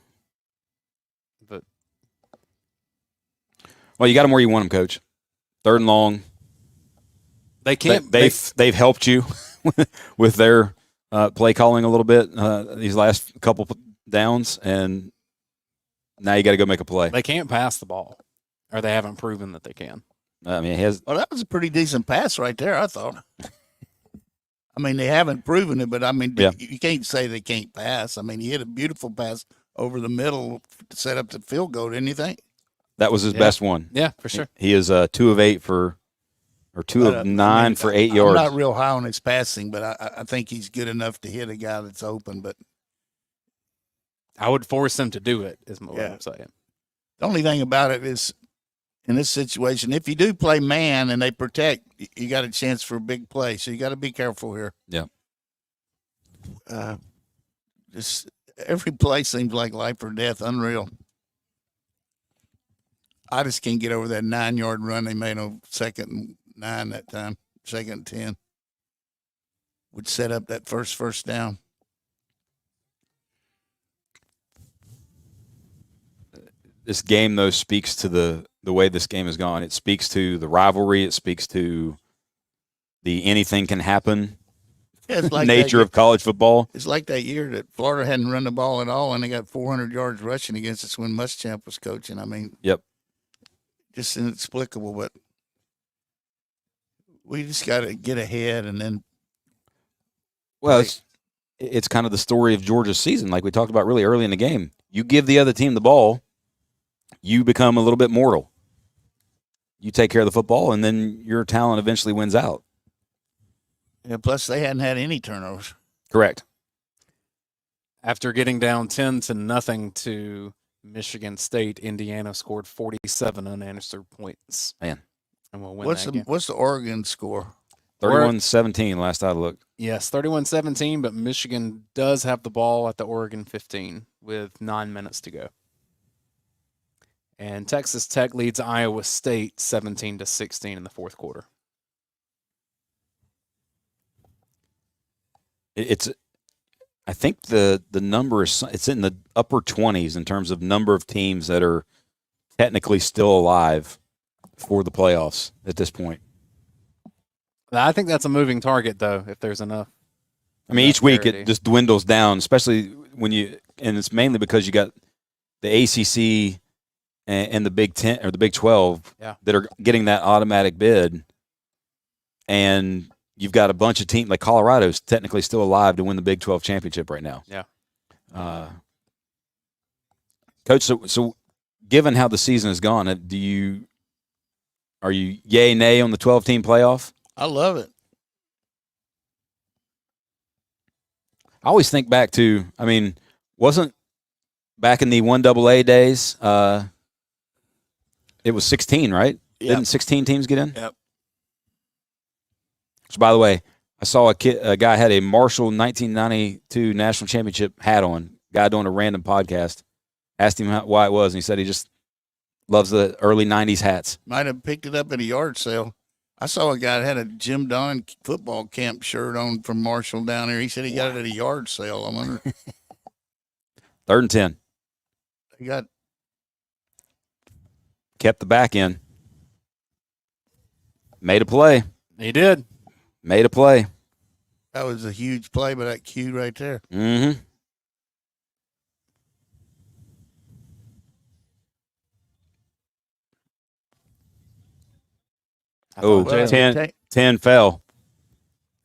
[SPEAKER 11] But
[SPEAKER 5] well, you got them where you want them, Coach. 3rd and long.
[SPEAKER 11] They can't.
[SPEAKER 5] They've helped you with their play calling a little bit these last couple downs, and now you got to go make a play.
[SPEAKER 11] They can't pass the ball, or they haven't proven that they can.
[SPEAKER 5] I mean, well,
[SPEAKER 6] that was a pretty decent pass right there, I thought. I mean, they haven't proven it, but I mean, you can't say they can't pass. I mean, he hit a beautiful pass over the middle to set up the field goal, didn't you think?
[SPEAKER 5] That was his best one.
[SPEAKER 11] Yeah, for sure.
[SPEAKER 5] He is 2 of 8 for, or 2 of 9 for 8 yards.
[SPEAKER 6] I'm not real high on his passing, but I think he's good enough to hit a guy that's open. But
[SPEAKER 11] I would force him to do it, is what I'm saying.
[SPEAKER 6] The only thing about it is, in this situation, if you do play man and they protect, you got a chance for a big play. So you got to be careful here.
[SPEAKER 5] Yeah.
[SPEAKER 6] Just every play seems like life or death. Unreal. I just can't get over that 9-yard run they made on 2nd and 9 that time. 2nd and 10 would set up that first down.
[SPEAKER 5] This game, though, speaks to the way this game has gone. It speaks to the rivalry. It speaks to the anything can happen
[SPEAKER 6] like
[SPEAKER 5] nature of college football.
[SPEAKER 6] It's like that year that Florida hadn't run the ball at all, and they got 400 yards rushing against us when Muschamp was coaching. I mean, just inexplicable, but we just got to get ahead and then.
[SPEAKER 5] Well, it's kind of the story of Georgia's season, like we talked about really early in the game. You give the other team the ball, you become a little bit mortal. You take care of the football, and then your talent eventually wins out.
[SPEAKER 6] Yeah, plus they hadn't had any turnovers.
[SPEAKER 5] Correct.
[SPEAKER 11] After getting down 10-0 to Michigan State, Indiana scored 47 unanswered points.
[SPEAKER 5] Man.
[SPEAKER 11] And we'll win
[SPEAKER 6] What's the Oregon score?
[SPEAKER 5] 31-17 last I looked.
[SPEAKER 11] Yes, 31-17, but Michigan does have the ball at the Oregon 15 with 9 minutes to go. And Texas Tech leads Iowa State 17-16 in the 4th quarter.
[SPEAKER 5] I think the number is, it's in the upper 20s in terms of number of teams that are technically still alive for the playoffs at this point.
[SPEAKER 11] I think that's a moving target, though, if there's enough.
[SPEAKER 5] I mean, each week it just dwindles down, especially when and it's mainly because you got the ACC and the Big 10 or the Big 12 that are getting that automatic bid. and you've got a bunch of teams like Colorado's technically still alive to win the Big 12 championship right now.
[SPEAKER 11] Yeah.
[SPEAKER 5] Coach, so given how the season has gone, are you yay, nay on the 12-team playoff?
[SPEAKER 6] I love it.
[SPEAKER 5] I always think back to, wasn't back in the 1AA days, it was 16, right?
[SPEAKER 6] Yep.
[SPEAKER 5] Didn't 16 teams get in?
[SPEAKER 6] Yep.
[SPEAKER 5] So, by the way, I saw a guy had a Marshall 1992 national championship hat on. Guy doing a random podcast. Asked him why it was, and he said he just loves the early 90s hats.
[SPEAKER 6] Might have picked it up at a yard sale. I saw a guy that had a Jim Donnan football camp shirt on from Marshall down there. He said he got it at a yard sale. I wonder.
[SPEAKER 5] 3rd and 10.
[SPEAKER 6] They got
[SPEAKER 5] Kept the back in. Made a play.
[SPEAKER 11] He did.
[SPEAKER 5] Made a play.
[SPEAKER 6] that was a huge play by that Q right there.
[SPEAKER 5] Mm-hmm. Oh,
[SPEAKER 6] Well,
[SPEAKER 5] 10 fell.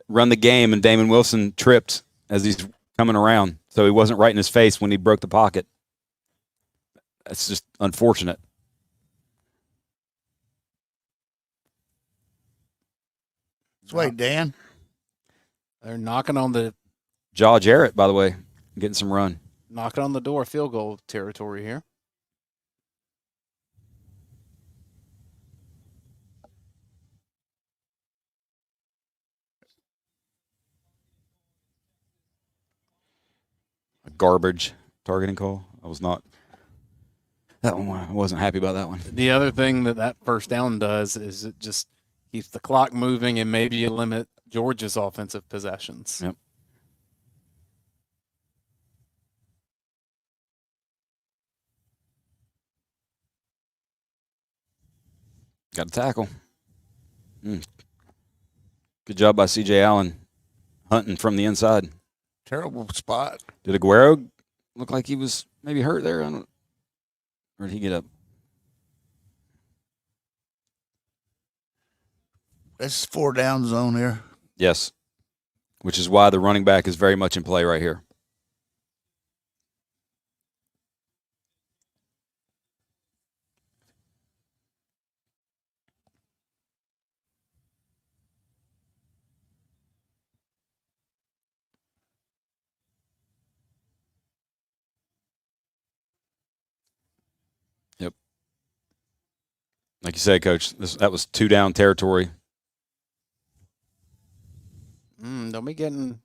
[SPEAKER 5] Run the game, and Damon Wilson tripped as he's coming around. So he wasn't right in his face when he broke the pocket. That's just unfortunate.
[SPEAKER 6] Wait, Dan.
[SPEAKER 11] They're knocking on the
[SPEAKER 5] Jaw Jarrett, by the way, getting some run.
[SPEAKER 11] door, field goal territory here.
[SPEAKER 5] A garbage targeting call. I wasn't happy about that one.
[SPEAKER 11] The other thing that first down does is it just keeps the clock moving and maybe you limit Georgia's offensive possessions.
[SPEAKER 5] Yep. Got a tackle. Good job by C.J. Allen hunting from the inside.
[SPEAKER 6] Terrible spot.
[SPEAKER 5] Did Aguero look like he was maybe hurt there? Or did he get up?
[SPEAKER 6] This is 4 down zone here.
[SPEAKER 5] Yes. Which is why the running back is very much in play right here. Yep. Like you said, Coach, that was 2 down territory.
[SPEAKER 11] Don't be getting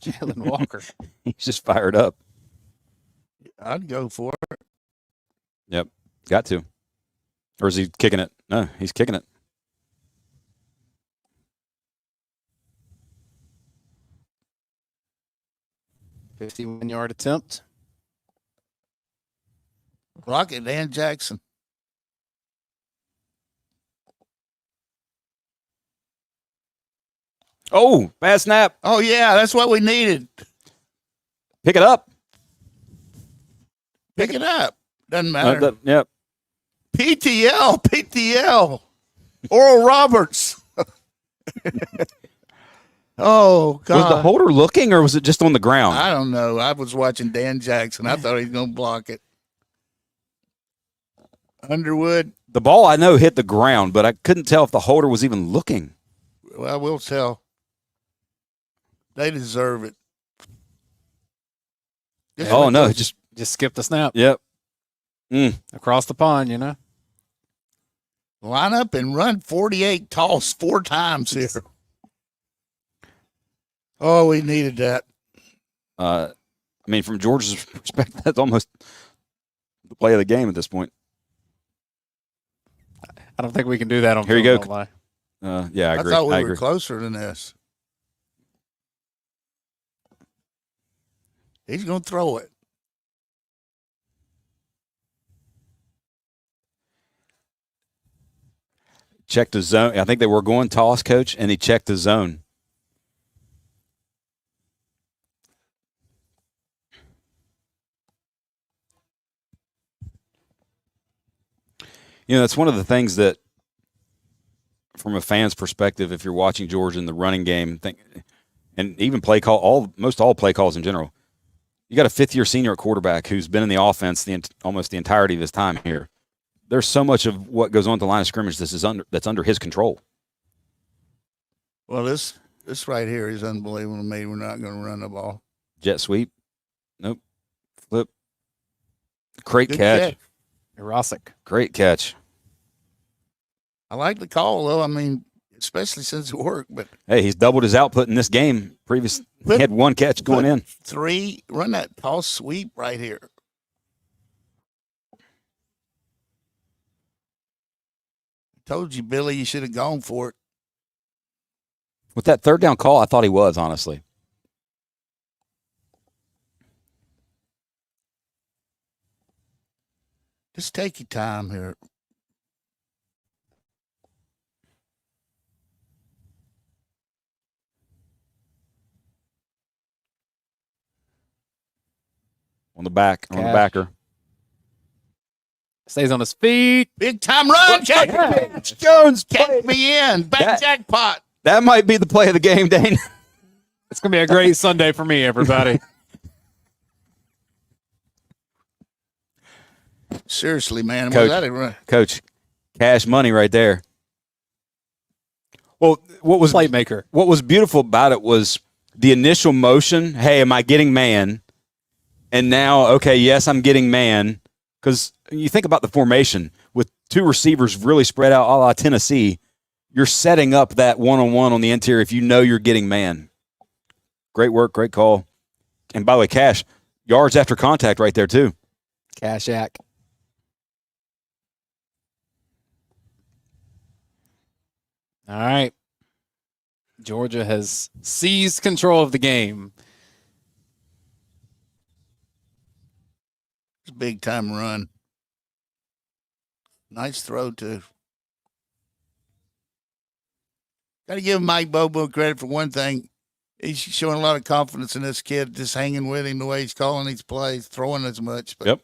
[SPEAKER 11] Jalen Walker.
[SPEAKER 5] He's just fired up.
[SPEAKER 6] I'd go for it.
[SPEAKER 5] Yep. Got to. Or is he kicking it? No, he's kicking it.
[SPEAKER 11] A 51-yard attempt.
[SPEAKER 6] Rocket Dan Jackson.
[SPEAKER 5] Oh, bad snap.
[SPEAKER 6] Oh, yeah, that's what we needed.
[SPEAKER 5] Pick it up.
[SPEAKER 6] Pick it up. Doesn't matter.
[SPEAKER 5] Yep.
[SPEAKER 6] PTL. Oral Roberts. Oh, God.
[SPEAKER 5] Was the holder looking or was it just on the ground?
[SPEAKER 6] I don't know. I was watching Dan Jackson. I thought he was going to block it. Underwood.
[SPEAKER 5] The ball, I know, hit the ground, but I couldn't tell if the holder was even looking.
[SPEAKER 6] Well, we'll tell. They deserve it.
[SPEAKER 5] No, just
[SPEAKER 11] skip the snap.
[SPEAKER 5] Yep.
[SPEAKER 11] Across the pond, you know.
[SPEAKER 6] Line up and run 48 toss 4 times here. Oh, we needed that.
[SPEAKER 5] From Georgia's perspective, that's almost the play of the game at this point.
[SPEAKER 11] I don't think we can do that on
[SPEAKER 5] Here you
[SPEAKER 11] film,
[SPEAKER 5] go.
[SPEAKER 11] don't lie.
[SPEAKER 5] Yeah, I agree.
[SPEAKER 6] I thought we
[SPEAKER 5] agree.
[SPEAKER 6] were closer than this. He's going to throw it.
[SPEAKER 5] Checked the zone. I think they were going toss, Coach, and he checked the zone. You know, that's one of the things that from a fan's perspective, if you're watching Georgia in the running game, and even most all play calls in general, you got a fifth-year senior at quarterback who's been in the offense almost the entirety of his time here. There's so much of what goes on at the line of scrimmage that's under his control.
[SPEAKER 6] Well, this right here is unbelievable to me. We're not going to run the ball.
[SPEAKER 5] Jet sweep. Nope. Flip. Great
[SPEAKER 6] Good
[SPEAKER 5] catch.
[SPEAKER 11] Erosic.
[SPEAKER 5] Great catch.
[SPEAKER 6] I like the call, though. I mean, especially since it worked. But
[SPEAKER 5] hey, he's doubled his output in this game. He had one catch going in.
[SPEAKER 6] Run that toss sweep right here. Told you, Billy, you should have gone for it.
[SPEAKER 5] With that third down call, I thought he was, honestly.
[SPEAKER 6] Just take your time here.
[SPEAKER 5] On the backer.
[SPEAKER 11] Stays on his feet.
[SPEAKER 6] Big time run.
[SPEAKER 5] Jones.
[SPEAKER 6] Catch me in. Jackpot.
[SPEAKER 5] That might be the play of the game, Dane.
[SPEAKER 11] It's going to be a great Sunday for me, everybody.
[SPEAKER 6] Seriously, man.
[SPEAKER 5] Coach,
[SPEAKER 6] was that a run?
[SPEAKER 5] Coach, cash money right there. Well, what was
[SPEAKER 11] playmaker?
[SPEAKER 5] What was beautiful about it was the initial motion. Hey, am I getting man? And now, okay, yes, I'm getting man. Because you think about the formation with two receivers really spread out a la Tennessee, you're setting up that one-on-one on the interior if you know you're getting man. Great work, great call. And by the way, Cash, yards after contact right there too.
[SPEAKER 11] Cash-ack. All right. Georgia has seized control of the game.
[SPEAKER 6] It's a big time run. Nice throw, too. Got to give Mike Bobo credit for one thing. He's showing a lot of confidence in this kid, just hanging with him the way he's calling these plays, throwing as much. But
[SPEAKER 5] yep.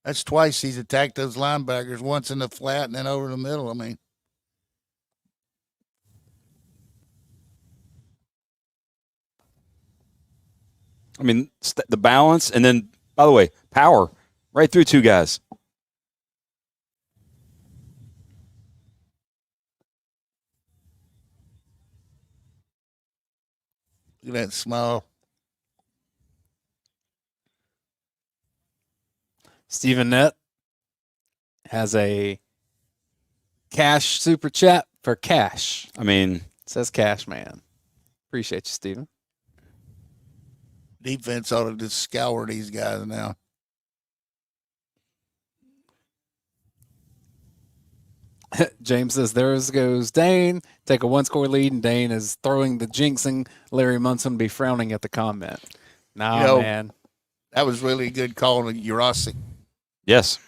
[SPEAKER 6] That's twice he's attacked those linebackers, once in the flat and then over the middle.
[SPEAKER 5] I mean, the balance, and then, by the way, power right through two guys.
[SPEAKER 6] Look at that smile.
[SPEAKER 11] Stephen Nett has a cash super chat for Cash.
[SPEAKER 5] I mean,
[SPEAKER 11] it says Cash Man. Appreciate you, Stephen.
[SPEAKER 6] Defense ought to just scour these guys now.
[SPEAKER 11] James says, there goes Dane. Take a one-score lead, and Dane is throwing the jinxing. Larry Munson be frowning at the comment. Nah, man.
[SPEAKER 6] That was really a good call to Urasi.
[SPEAKER 5] Yes.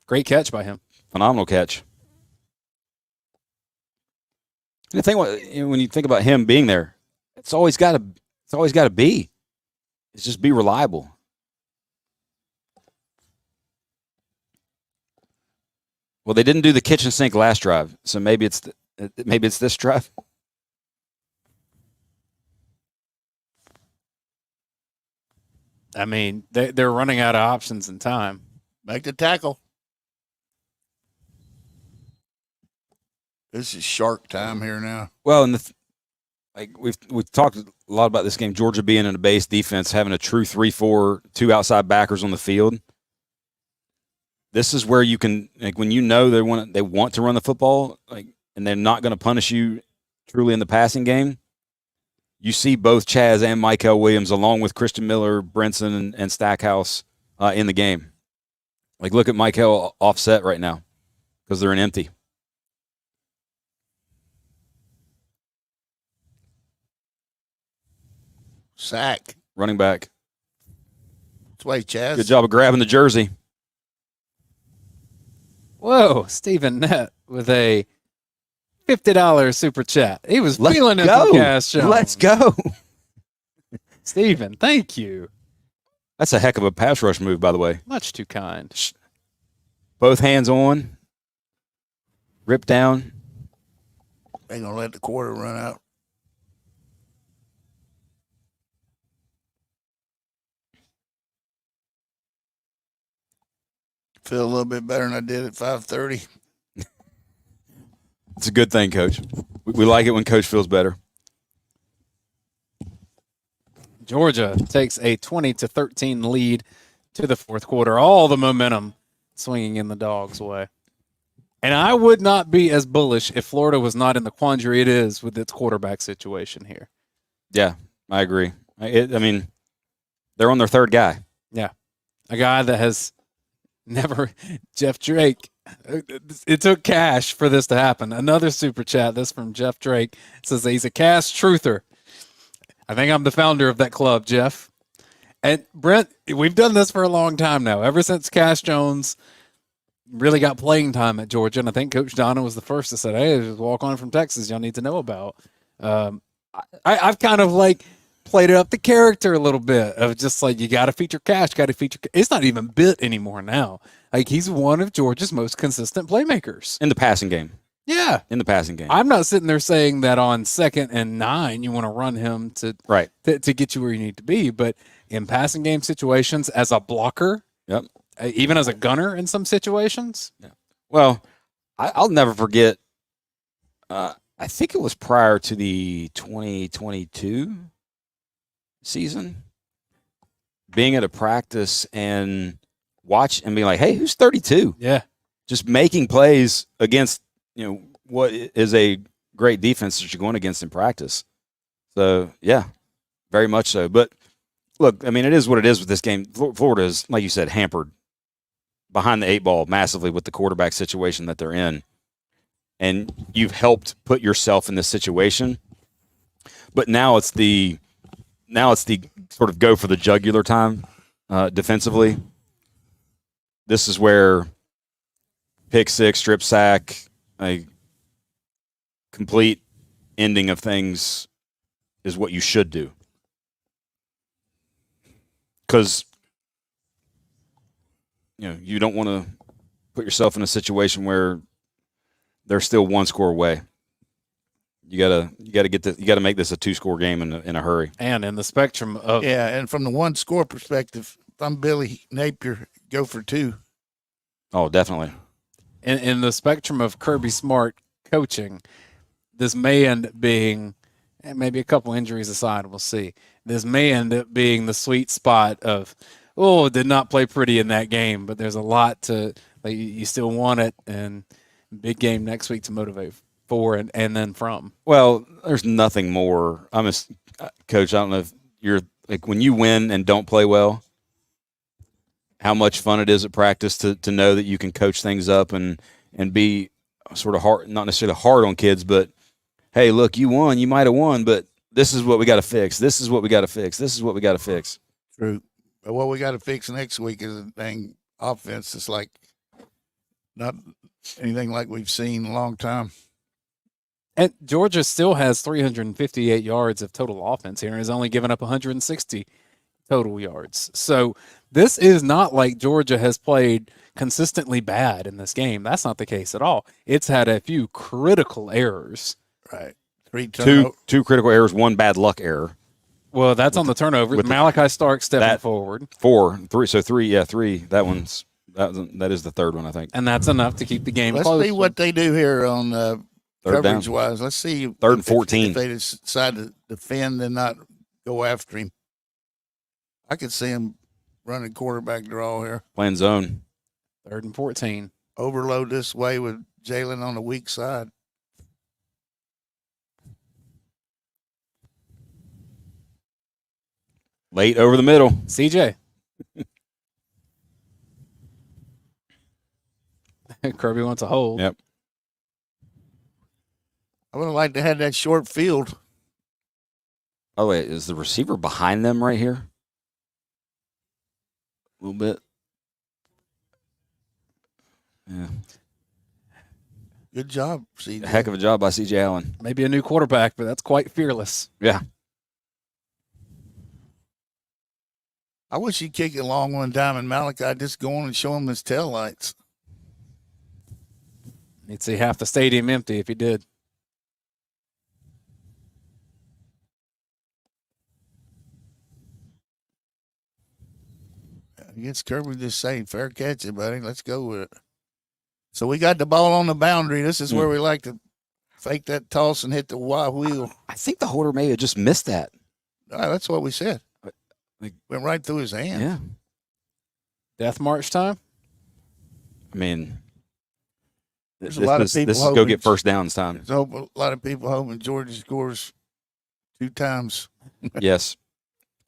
[SPEAKER 11] Great catch by him.
[SPEAKER 5] Phenomenal catch. And the thing, when you think about him being there, it's always got to be. It's just be reliable. Well, they didn't do the kitchen sink last drive, so maybe it's this drive.
[SPEAKER 11] I mean, they're running out of options in time.
[SPEAKER 6] Make the tackle. This is shark time here now.
[SPEAKER 5] Well, and we've talked a lot about this game. Georgia being in a base defense, having a true 3-4, two outside backers on the field. This is where you can, when you know they want to run the football, and they're not going to punish you truly in the passing game. You see both Chaz and Michael Williams, along with Christian Miller, Brinson, and Stackhouse in the game. Look at Michael offset right now because they're in empty.
[SPEAKER 6] Sack.
[SPEAKER 5] Running back.
[SPEAKER 6] That's why Chaz.
[SPEAKER 5] Good job of grabbing the jersey.
[SPEAKER 11] Whoa, Stephen Nett with a $50 super chat. He was feeling it for Cash Jones.
[SPEAKER 5] Let's go.
[SPEAKER 11] Stephen, thank you.
[SPEAKER 5] That's a heck of a pass rush move, by the way.
[SPEAKER 11] Much too kind.
[SPEAKER 5] Both hands on. Rip down.
[SPEAKER 6] Ain't gonna let the quarter run out. Feel a little bit better than I did at 5:30.
[SPEAKER 5] It's a good thing, Coach. We like it when Coach feels better.
[SPEAKER 11] Georgia takes a 20-13 lead to the fourth quarter. All the momentum swinging in the Dogs' way. And I would not be as bullish if Florida was not in the quandary it is with its quarterback situation here.
[SPEAKER 5] Yeah, I agree. I mean, they're on their third guy.
[SPEAKER 11] Yeah. A guy that has never – Jeff Drake. It took cash for this to happen. Another super chat. This from Jeff Drake. It says he's a cash truther. I think I'm the founder of that club, Jeff. And Brent, we've done this for a long time now. Ever since Cash Jones really got playing time at Georgia, and I think Coach Donnan was the first to say, hey, there's a walk-on from Texas y'all need to know about. I've kind of like played it up the character a little bit of just like, you got to feature Cash, got to feature. It's not even bit anymore now. Like, he's one of Georgia's most consistent playmakers.
[SPEAKER 5] In the passing game.
[SPEAKER 11] Yeah.
[SPEAKER 5] In the passing game.
[SPEAKER 11] I'm not sitting there saying that on 2nd and 9 you want to run him to get you where you need to be, but in passing game situations as a blocker,
[SPEAKER 5] yep,
[SPEAKER 11] even as a gunner in some situations.
[SPEAKER 5] Yeah. Well, I'll never forget. I think it was prior to the 2022 season, being at a practice and watch and being like, "Hey, who's 32?"
[SPEAKER 11] Yeah,
[SPEAKER 5] just making plays against what is a great defense that you're going against in practice. So yeah, very much so. But look, I mean, it is what it is with this game. Florida is, like you said, hampered behind the 8 ball massively with the quarterback situation that they're in. And you've helped put yourself in this situation. But now it's the sort of go for the jugular time defensively. This is where pick six, strip sack, a complete ending of things is what you should do. Because you don't want to put yourself in a situation where they're still 1 score away. You gotta make this a 2-score game in a hurry.
[SPEAKER 11] And in the spectrum of
[SPEAKER 6] and from the 1-score perspective, if I'm Billy Napier, go for 2.
[SPEAKER 5] Oh, definitely.
[SPEAKER 11] In the spectrum of Kirby Smart coaching, this may end up being, and maybe a couple injuries aside, we'll see. This may end up being the sweet spot of, did not play pretty in that game, but there's a lot to, like, you still want it, and big game next week to motivate for and then from.
[SPEAKER 5] Well, there's nothing more. Coach, I don't know if you're like, when you win and don't play well, how much fun it is at practice to know that you can coach things up and be sort of hard, not necessarily hard on kids, but hey, look, you won, you might have won, but this is what we got to fix. This is what we got to fix. This is what we got to fix.
[SPEAKER 6] True. But what we got to fix next week is a dang offense. It's like not anything like we've seen in a long time.
[SPEAKER 11] And Georgia still has 358 yards of total offense here and has only given up 160 total yards. So this is not like Georgia has played consistently bad in this game. That's not the case at all. It's had a few critical errors.
[SPEAKER 6] Right.
[SPEAKER 5] Two critical errors, 1 bad luck error.
[SPEAKER 11] Well, that's on the turnover. With Malachi Stark stepping forward.
[SPEAKER 5] 3. So 3. That that is the third one, I think.
[SPEAKER 11] And that's enough to keep the game
[SPEAKER 6] close. Let's see what they do here on coverage-wise. Let's see.
[SPEAKER 5] 3rd and 14.
[SPEAKER 6] If they decide to defend and not go after him. I could see him running quarterback draw here.
[SPEAKER 5] Playing zone.
[SPEAKER 11] 3rd and 14.
[SPEAKER 6] Overload this way with Jalen on the weak side.
[SPEAKER 5] Late over the middle.
[SPEAKER 11] CJ. Kirby wants a hold.
[SPEAKER 5] Yep.
[SPEAKER 6] I would have liked to have that short field.
[SPEAKER 5] By the way, is the receiver behind them right here? A little bit. Yeah.
[SPEAKER 6] Good job, CJ.
[SPEAKER 5] A heck of a job by CJ Allen.
[SPEAKER 11] Maybe a new quarterback, but that's quite fearless.
[SPEAKER 5] Yeah.
[SPEAKER 6] I wish he'd kick it long one time and Malachi just go on and show him his tail lights.
[SPEAKER 11] You'd see half the stadium empty if he did.
[SPEAKER 6] Against Kirby, just say, fair catch it, buddy. Let's go with it. So we got the ball on the boundary. This is where we like to fake that toss and hit the wide wheel.
[SPEAKER 5] I think the holder may have just missed that.
[SPEAKER 6] That's what we said. Went right through his hand.
[SPEAKER 5] Yeah.
[SPEAKER 11] Death march time?
[SPEAKER 5] I mean,
[SPEAKER 6] There's a lot of people
[SPEAKER 5] this is
[SPEAKER 6] hoping,
[SPEAKER 5] go get first downs time.
[SPEAKER 6] There's a lot of people hoping Georgia scores 2 times.
[SPEAKER 5] Yes.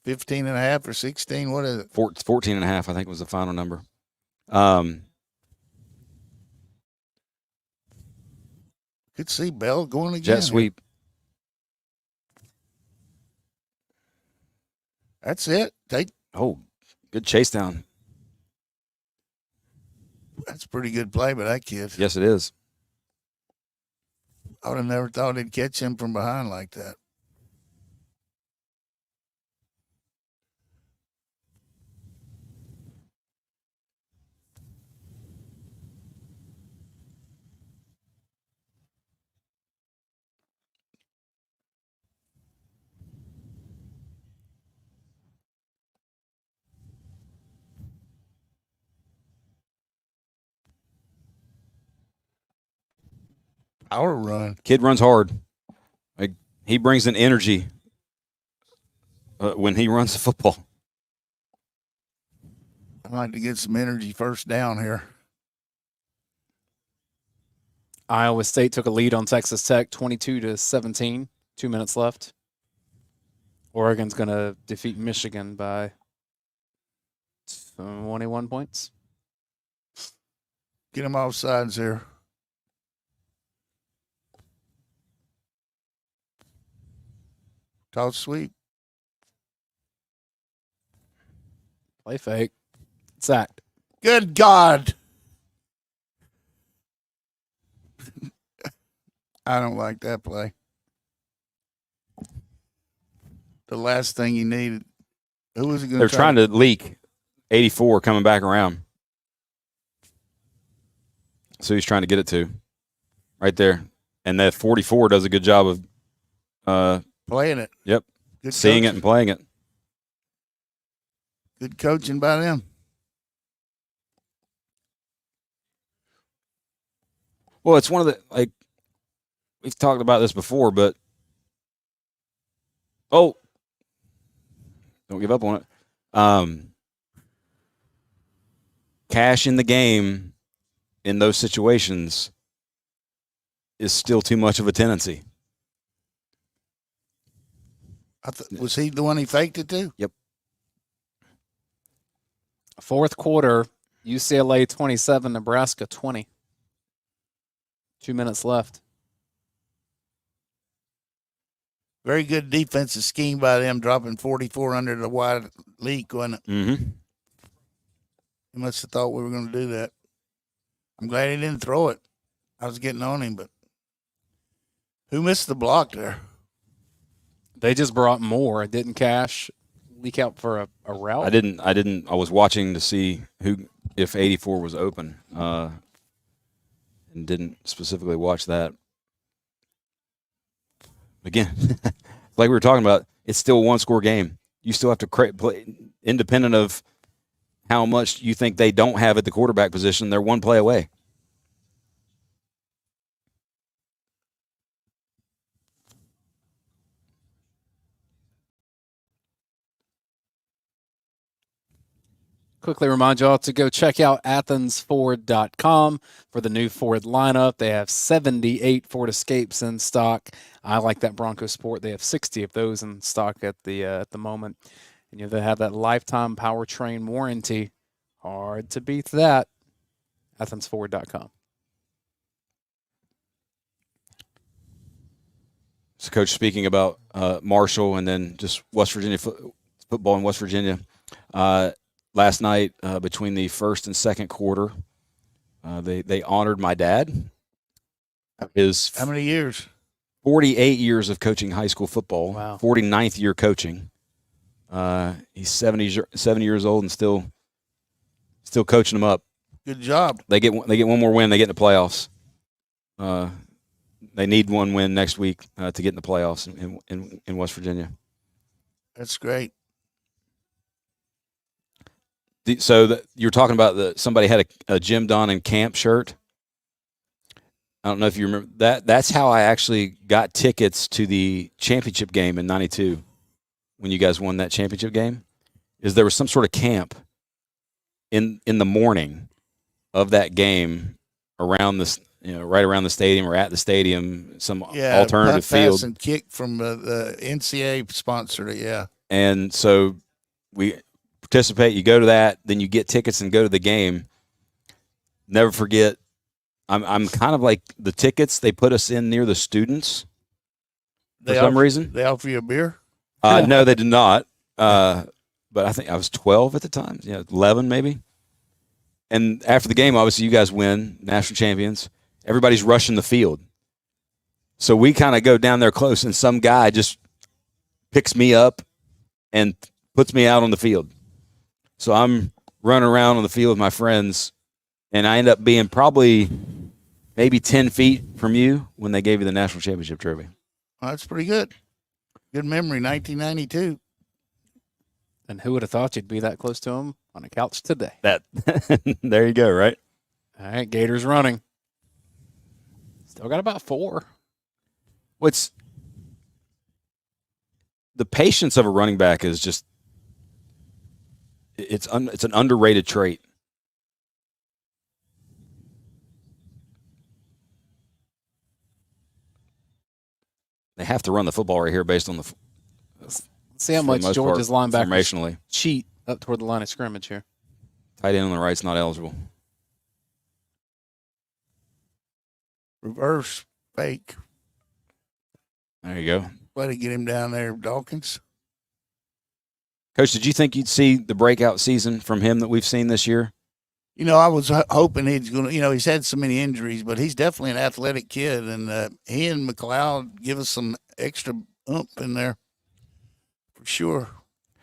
[SPEAKER 6] 15 and a half or 16. What is it?
[SPEAKER 5] 14 and a half, I think was the final number.
[SPEAKER 6] Could see Bell going again.
[SPEAKER 5] Jet sweep.
[SPEAKER 6] That's it.
[SPEAKER 5] Good chase down.
[SPEAKER 6] That's a pretty good play by that kid.
[SPEAKER 5] Yes, it is.
[SPEAKER 6] I would have never thought he'd catch him from behind like that. Power run.
[SPEAKER 5] Kid runs hard. Like, he brings an energy when he runs the football.
[SPEAKER 6] I'd like to get some energy first down here.
[SPEAKER 11] Iowa State took a lead on Texas Tech 22-17. 2 minutes left. Oregon's going to defeat Michigan by 21 points.
[SPEAKER 6] Get him off sides here. Toss sweep.
[SPEAKER 11] Play fake. Sacked.
[SPEAKER 6] Good God. I don't like that play. The last thing you needed. Who was it going to
[SPEAKER 5] They're trying to leak 84 coming back around. So he's trying to get it to. Right there. And that 44 does a good job of
[SPEAKER 6] playing it.
[SPEAKER 5] Yep.
[SPEAKER 6] Good
[SPEAKER 5] seeing
[SPEAKER 6] coaching.
[SPEAKER 5] it and playing it.
[SPEAKER 6] Good coaching by them.
[SPEAKER 5] Well, it's one of the, like, we've talked about this before, but don't give up on it. Cash in the game in those situations is still too much of a tendency.
[SPEAKER 6] Was he the one he faked it to?
[SPEAKER 5] Yep.
[SPEAKER 11] Fourth quarter, UCLA 27, Nebraska 20. 2 minutes left.
[SPEAKER 6] Very good defensive scheme by them, dropping 44 under the wide leak, wasn't it?
[SPEAKER 5] Mm-hmm.
[SPEAKER 6] He must have thought we were going to do that. I'm glad he didn't throw it. I was getting on him, but who missed the block there?
[SPEAKER 11] They just brought more. It didn't cash. Leak out for a route.
[SPEAKER 5] I didn't. I was watching to see if 84 was open, and didn't specifically watch that. Again, like we were talking about, it's still a one-score game. You still have to play independent of how much you think they don't have at the quarterback position. They're one play away.
[SPEAKER 11] Quickly remind y'all to go check out athensford.com for the new Ford lineup. They have 78 Ford Escapes in stock. I like that Bronco Sport. They have 60 of those in stock at the moment. And they have that lifetime powertrain warranty. Hard to beat that. athensford.com.
[SPEAKER 5] So, Coach, speaking about Marshall and then just West Virginia football in West Virginia, last night, between the first and second quarter, they honored my dad. His
[SPEAKER 6] how many years?
[SPEAKER 5] 48 years of coaching high school football.
[SPEAKER 11] Wow.
[SPEAKER 5] 49th year coaching. He's 70 years old and still coaching them up.
[SPEAKER 6] Good job.
[SPEAKER 5] They get one more win. They get in the playoffs. They need one win next week to get in the playoffs in West Virginia.
[SPEAKER 6] That's great.
[SPEAKER 5] So you're talking about somebody had a Jim Donnan camp shirt. I don't know if you remember that. That's how I actually got tickets to the championship game in '92 when you guys won that championship game. Is there was some sort of camp in the morning of that game around this, right around the stadium or at the stadium, some alternative field.
[SPEAKER 6] Pass and kick from the NCAA sponsored it. Yeah,
[SPEAKER 5] and so we participate. You go to that, then you get tickets and go to the game. Never forget. I'm kind of like the tickets. They put us in near the students for some reason.
[SPEAKER 6] They offer you a beer?
[SPEAKER 5] No, they did not. But I think I was 12 at the time. 11 maybe. And after the game, obviously, you guys win, national champions. Everybody's rushing the field. So we kind of go down there close, and some guy just picks me up and puts me out on the field. So I'm running around on the field with my friends, and I end up being probably maybe 10 feet from you when they gave you the national championship trophy.
[SPEAKER 6] Well, that's pretty good. Good memory, 1992.
[SPEAKER 11] And who would have thought you'd be that close to him on a couch today?
[SPEAKER 5] There you go, right?
[SPEAKER 11] All right, Gators running. Still got about 4.
[SPEAKER 5] What's the patience of a running back is just it's an underrated trait. They have to run the football right here based on the.
[SPEAKER 11] Let's see how much Georgia's linebackers
[SPEAKER 5] formationally
[SPEAKER 11] cheat up toward the line of scrimmage here.
[SPEAKER 5] Tight end on the right's not eligible.
[SPEAKER 6] Reverse fake.
[SPEAKER 5] There you go.
[SPEAKER 6] Way to get him down there, Dawkins.
[SPEAKER 5] Coach, did you think you'd see the breakout season from him that we've seen this year?
[SPEAKER 6] I was hoping he's going to, he's had so many injuries, but he's definitely an athletic kid. And he and McLeod give us some extra oomph in there for sure.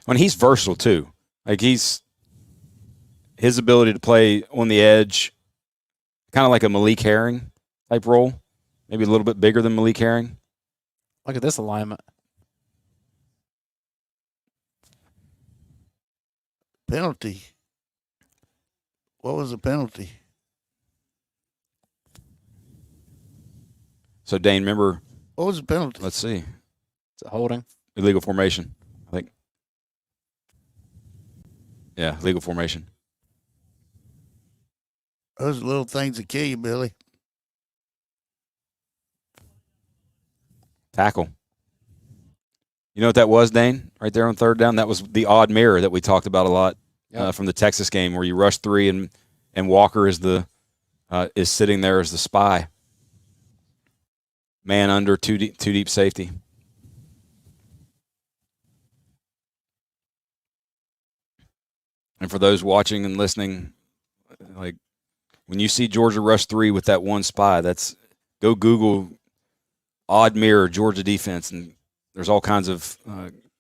[SPEAKER 5] And he's versatile too. Like his ability to play on the edge, kind of like a Malik Herring type role, maybe a little bit bigger than Malik Herring.
[SPEAKER 11] Look at this alignment.
[SPEAKER 6] Penalty. What was the penalty?
[SPEAKER 5] So, Dayne, remember.
[SPEAKER 6] What was the penalty?
[SPEAKER 5] Let's see.
[SPEAKER 11] It's a holding.
[SPEAKER 5] Illegal formation, I think. Yeah, legal formation.
[SPEAKER 6] Those little things that kill you, Billy.
[SPEAKER 5] Tackle. You know what that was, Dayne? Right there on third down? That was the odd mirror that we talked about a lot from the Texas game where you rush 3 and Walker is is sitting there as the spy. Man under, two deep safety. And for those watching and listening, like when you see Georgia rush 3 with that one spy, go Google odd mirror Georgia defense, and there's all kinds of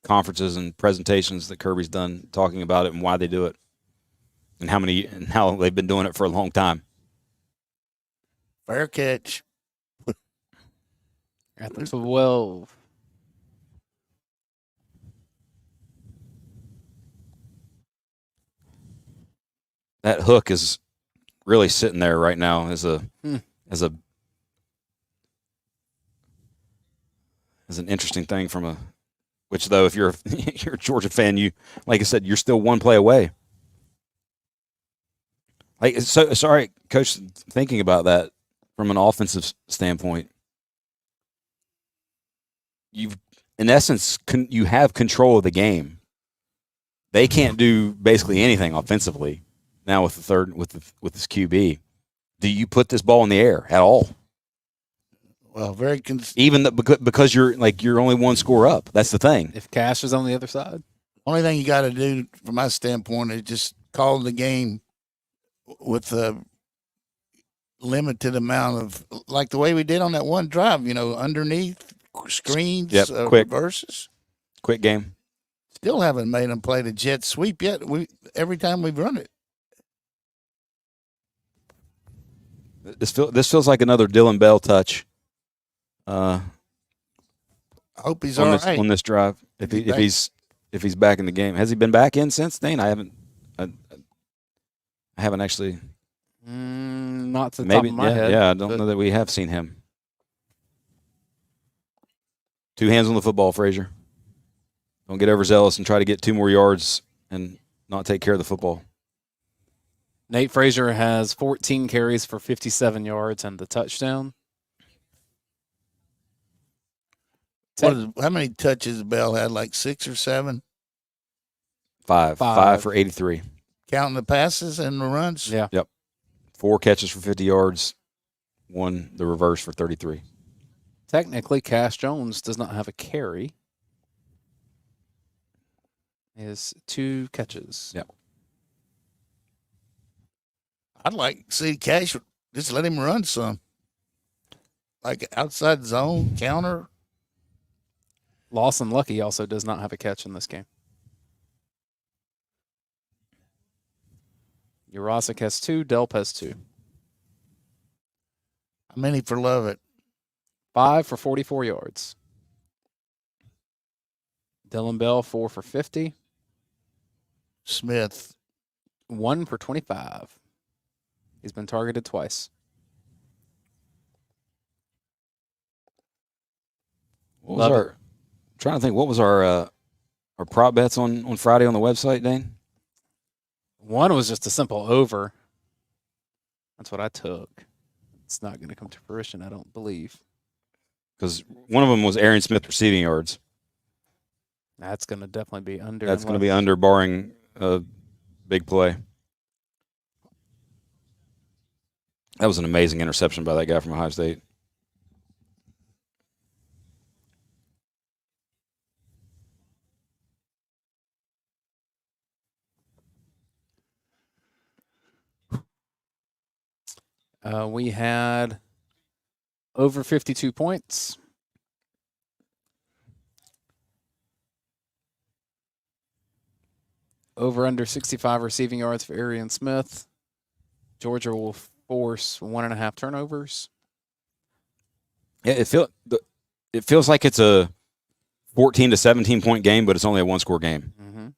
[SPEAKER 5] conferences and presentations that Kirby's done talking about it and why they do it, and how they've been doing it for a long time.
[SPEAKER 6] Fair catch.
[SPEAKER 11] At the 12.
[SPEAKER 5] That hook is really sitting there right now as an interesting thing which though if you're a Georgia fan, you, like I said, you're still one play away. Like, so sorry, Coach, thinking about that from an offensive standpoint, in essence, you have control of the game. They can't do basically anything offensively now with with this QB. Do you put this ball in the air at all?
[SPEAKER 6] Well,
[SPEAKER 5] because you're only one score up. That's the thing.
[SPEAKER 11] If Cash is on the other side,
[SPEAKER 6] only thing you got to do, from my standpoint, is just call the game with a limited amount of, like the way we did on that one drive. Underneath screens,
[SPEAKER 5] quick
[SPEAKER 6] reverses,
[SPEAKER 5] quick game.
[SPEAKER 6] Still haven't made them play the jet sweep yet. Every time we've run it.
[SPEAKER 5] This feels like another Dylan Bell touch.
[SPEAKER 6] I hope he's
[SPEAKER 5] on
[SPEAKER 6] all
[SPEAKER 5] this
[SPEAKER 6] right.
[SPEAKER 5] on this drive. If he's back in the game, has he been back in since Dayne? I haven't actually.
[SPEAKER 11] Not to the
[SPEAKER 5] Maybe
[SPEAKER 11] top of my head.
[SPEAKER 5] Yeah, I don't know that we have seen him. 2 hands on the football, Frazier. Don't get overzealous and try to get 2 more yards and not take care of the football.
[SPEAKER 11] Nate Frazier has 14 carries for 57 yards and the touchdown.
[SPEAKER 6] How many touches Bell had? Like 6 or 7?
[SPEAKER 5] 5 for 83.
[SPEAKER 6] Counting the passes and the runs?
[SPEAKER 11] Yeah.
[SPEAKER 5] Yep. 4 catches for 50 yards. 1 the reverse for 33.
[SPEAKER 11] Technically, Cash Jones does not have a carry. He has 2 catches.
[SPEAKER 5] Yep.
[SPEAKER 6] I'd like to see Cash just let him run some. Like outside zone, counter.
[SPEAKER 11] Lawson Lucky also does not have a catch in this game. Urasic has 2. Delp has 2.
[SPEAKER 6] How many for Lovett?
[SPEAKER 11] 5 for 44 yards. Dylan Bell, 4 for 50.
[SPEAKER 6] Smith.
[SPEAKER 11] 1 for 25. He's been targeted twice.
[SPEAKER 5] Trying to think, what was our prop bets on Friday on the website, Dayne?
[SPEAKER 11] One was just a simple over. That's what I took. It's not going to come to fruition, I don't believe.
[SPEAKER 5] Because one of them was Aaron Smith receiving yards.
[SPEAKER 11] That's going to definitely be under.
[SPEAKER 5] That's going to be under, barring a big play. That was an amazing interception by that guy from Ohio State.
[SPEAKER 11] We had over 52 points. Over under 65 receiving yards for Arian Smith. Georgia will force 1.5 turnovers.
[SPEAKER 5] Yeah, it feels like it's a 14 to 17 point game, but it's only a 1-score game.
[SPEAKER 11] Mm-hmm.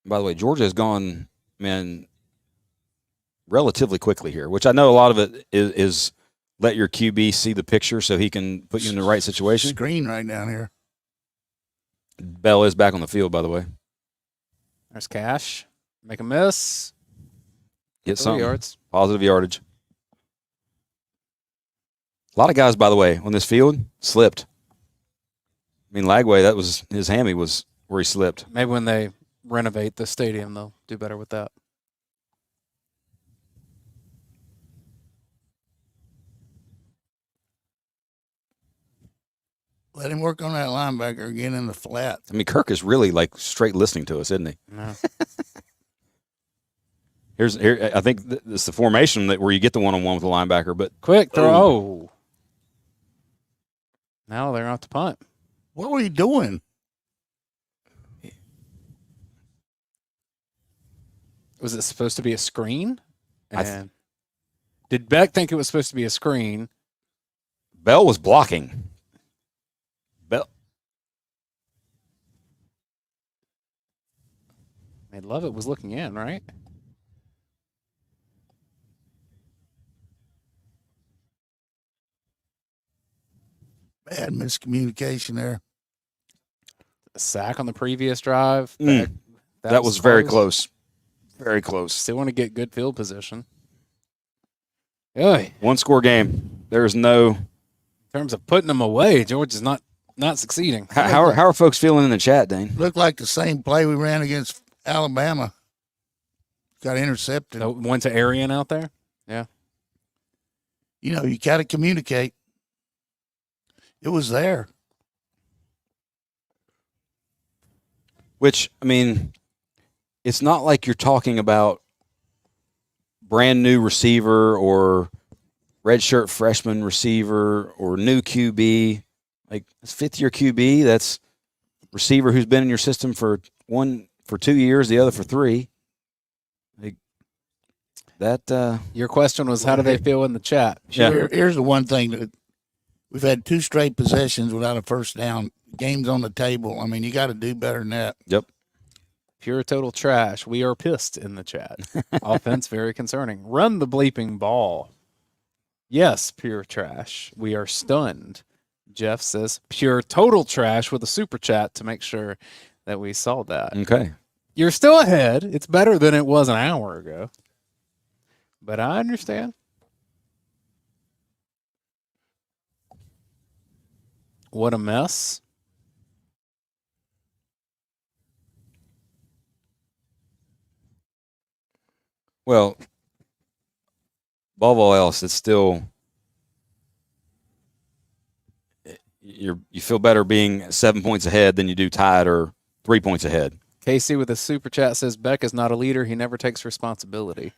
[SPEAKER 5] By the way, Georgia has gone, relatively quickly here, which I know a lot of it is let your QB see the picture so he can put you in the right situation.
[SPEAKER 6] Screen right down here.
[SPEAKER 5] Bell is back on the field, by the way.
[SPEAKER 11] There's Cash. Make a miss.
[SPEAKER 5] Get
[SPEAKER 11] 3
[SPEAKER 5] some
[SPEAKER 11] yards.
[SPEAKER 5] Positive yardage. A lot of guys, by the way, on this field slipped. Lagway, that was his hammy was where he slipped.
[SPEAKER 11] Maybe when they renovate the stadium, they'll do better with that.
[SPEAKER 6] Let him work on that linebacker again in the flat.
[SPEAKER 5] Kirk is really like straight listening to us, isn't he?
[SPEAKER 11] No.
[SPEAKER 5] Here, I think it's the formation where you get the one-on-one with the linebacker, but
[SPEAKER 11] Quick throw. Now they're off the punt.
[SPEAKER 6] What were you doing?
[SPEAKER 11] Was it supposed to be a screen? And did Beck think it was supposed to be a screen?
[SPEAKER 5] Bell was blocking.
[SPEAKER 11] Lovett was looking in, right?
[SPEAKER 6] Bad miscommunication there.
[SPEAKER 11] A sack on the previous drive.
[SPEAKER 5] That was very close. Very close.
[SPEAKER 11] Still want to get good field position. Oy.
[SPEAKER 5] 1-score game. There's no.
[SPEAKER 11] In terms of putting them away, Georgia's not succeeding.
[SPEAKER 5] How are folks feeling in the chat, Dayne?
[SPEAKER 6] Looked like the same play we ran against Alabama. Got intercepted.
[SPEAKER 11] So went to Arian out there? Yeah.
[SPEAKER 6] You got to communicate. It was there.
[SPEAKER 5] Which, it's not like you're talking about brand new receiver or redshirt freshman receiver or new QB. Like, it's fifth-year QB. That's receiver who's been in your system for 2 years, the other for 3. Like, that.
[SPEAKER 11] Your question was, how do they feel in the chat?
[SPEAKER 5] Yeah.
[SPEAKER 6] Here's the one thing that we've had 2 straight possessions without a first down. Games on the table. I mean, you got to do better than that.
[SPEAKER 5] Yep.
[SPEAKER 11] Pure total trash. We are pissed in the chat. Offense, very concerning. Run the bleeping ball. Yes, pure trash. We are stunned. Jeff says pure total trash with a super chat to make sure that we saw that.
[SPEAKER 5] Okay.
[SPEAKER 11] You're still ahead. It's better than it was an hour ago. But I understand. What a mess.
[SPEAKER 5] Well, above all else, it's still you feel better being 7 points ahead than you do tied or 3 points ahead.
[SPEAKER 11] Casey with a super chat says Beck is not a leader. He never takes responsibility.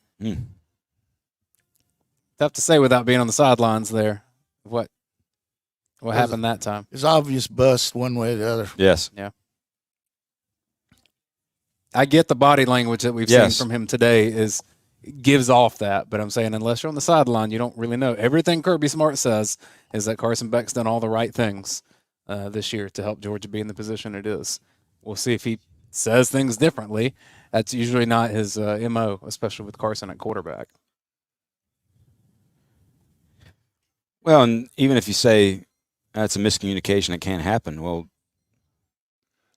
[SPEAKER 11] Tough to say without being on the sidelines there. What happened that time?
[SPEAKER 6] It's obvious bust one way or the other.
[SPEAKER 5] Yes.
[SPEAKER 11] Yeah. I get the body language that we've seen from him today gives off that, but I'm saying unless you're on the sideline, you don't really know. Everything Kirby Smart says is that Carson Beck's done all the right things this year to help Georgia be in the position it is. We'll see if he says things differently. That's usually not his MO, especially with Carson at quarterback.
[SPEAKER 5] Well, and even if you say that's a miscommunication, it can't happen, well,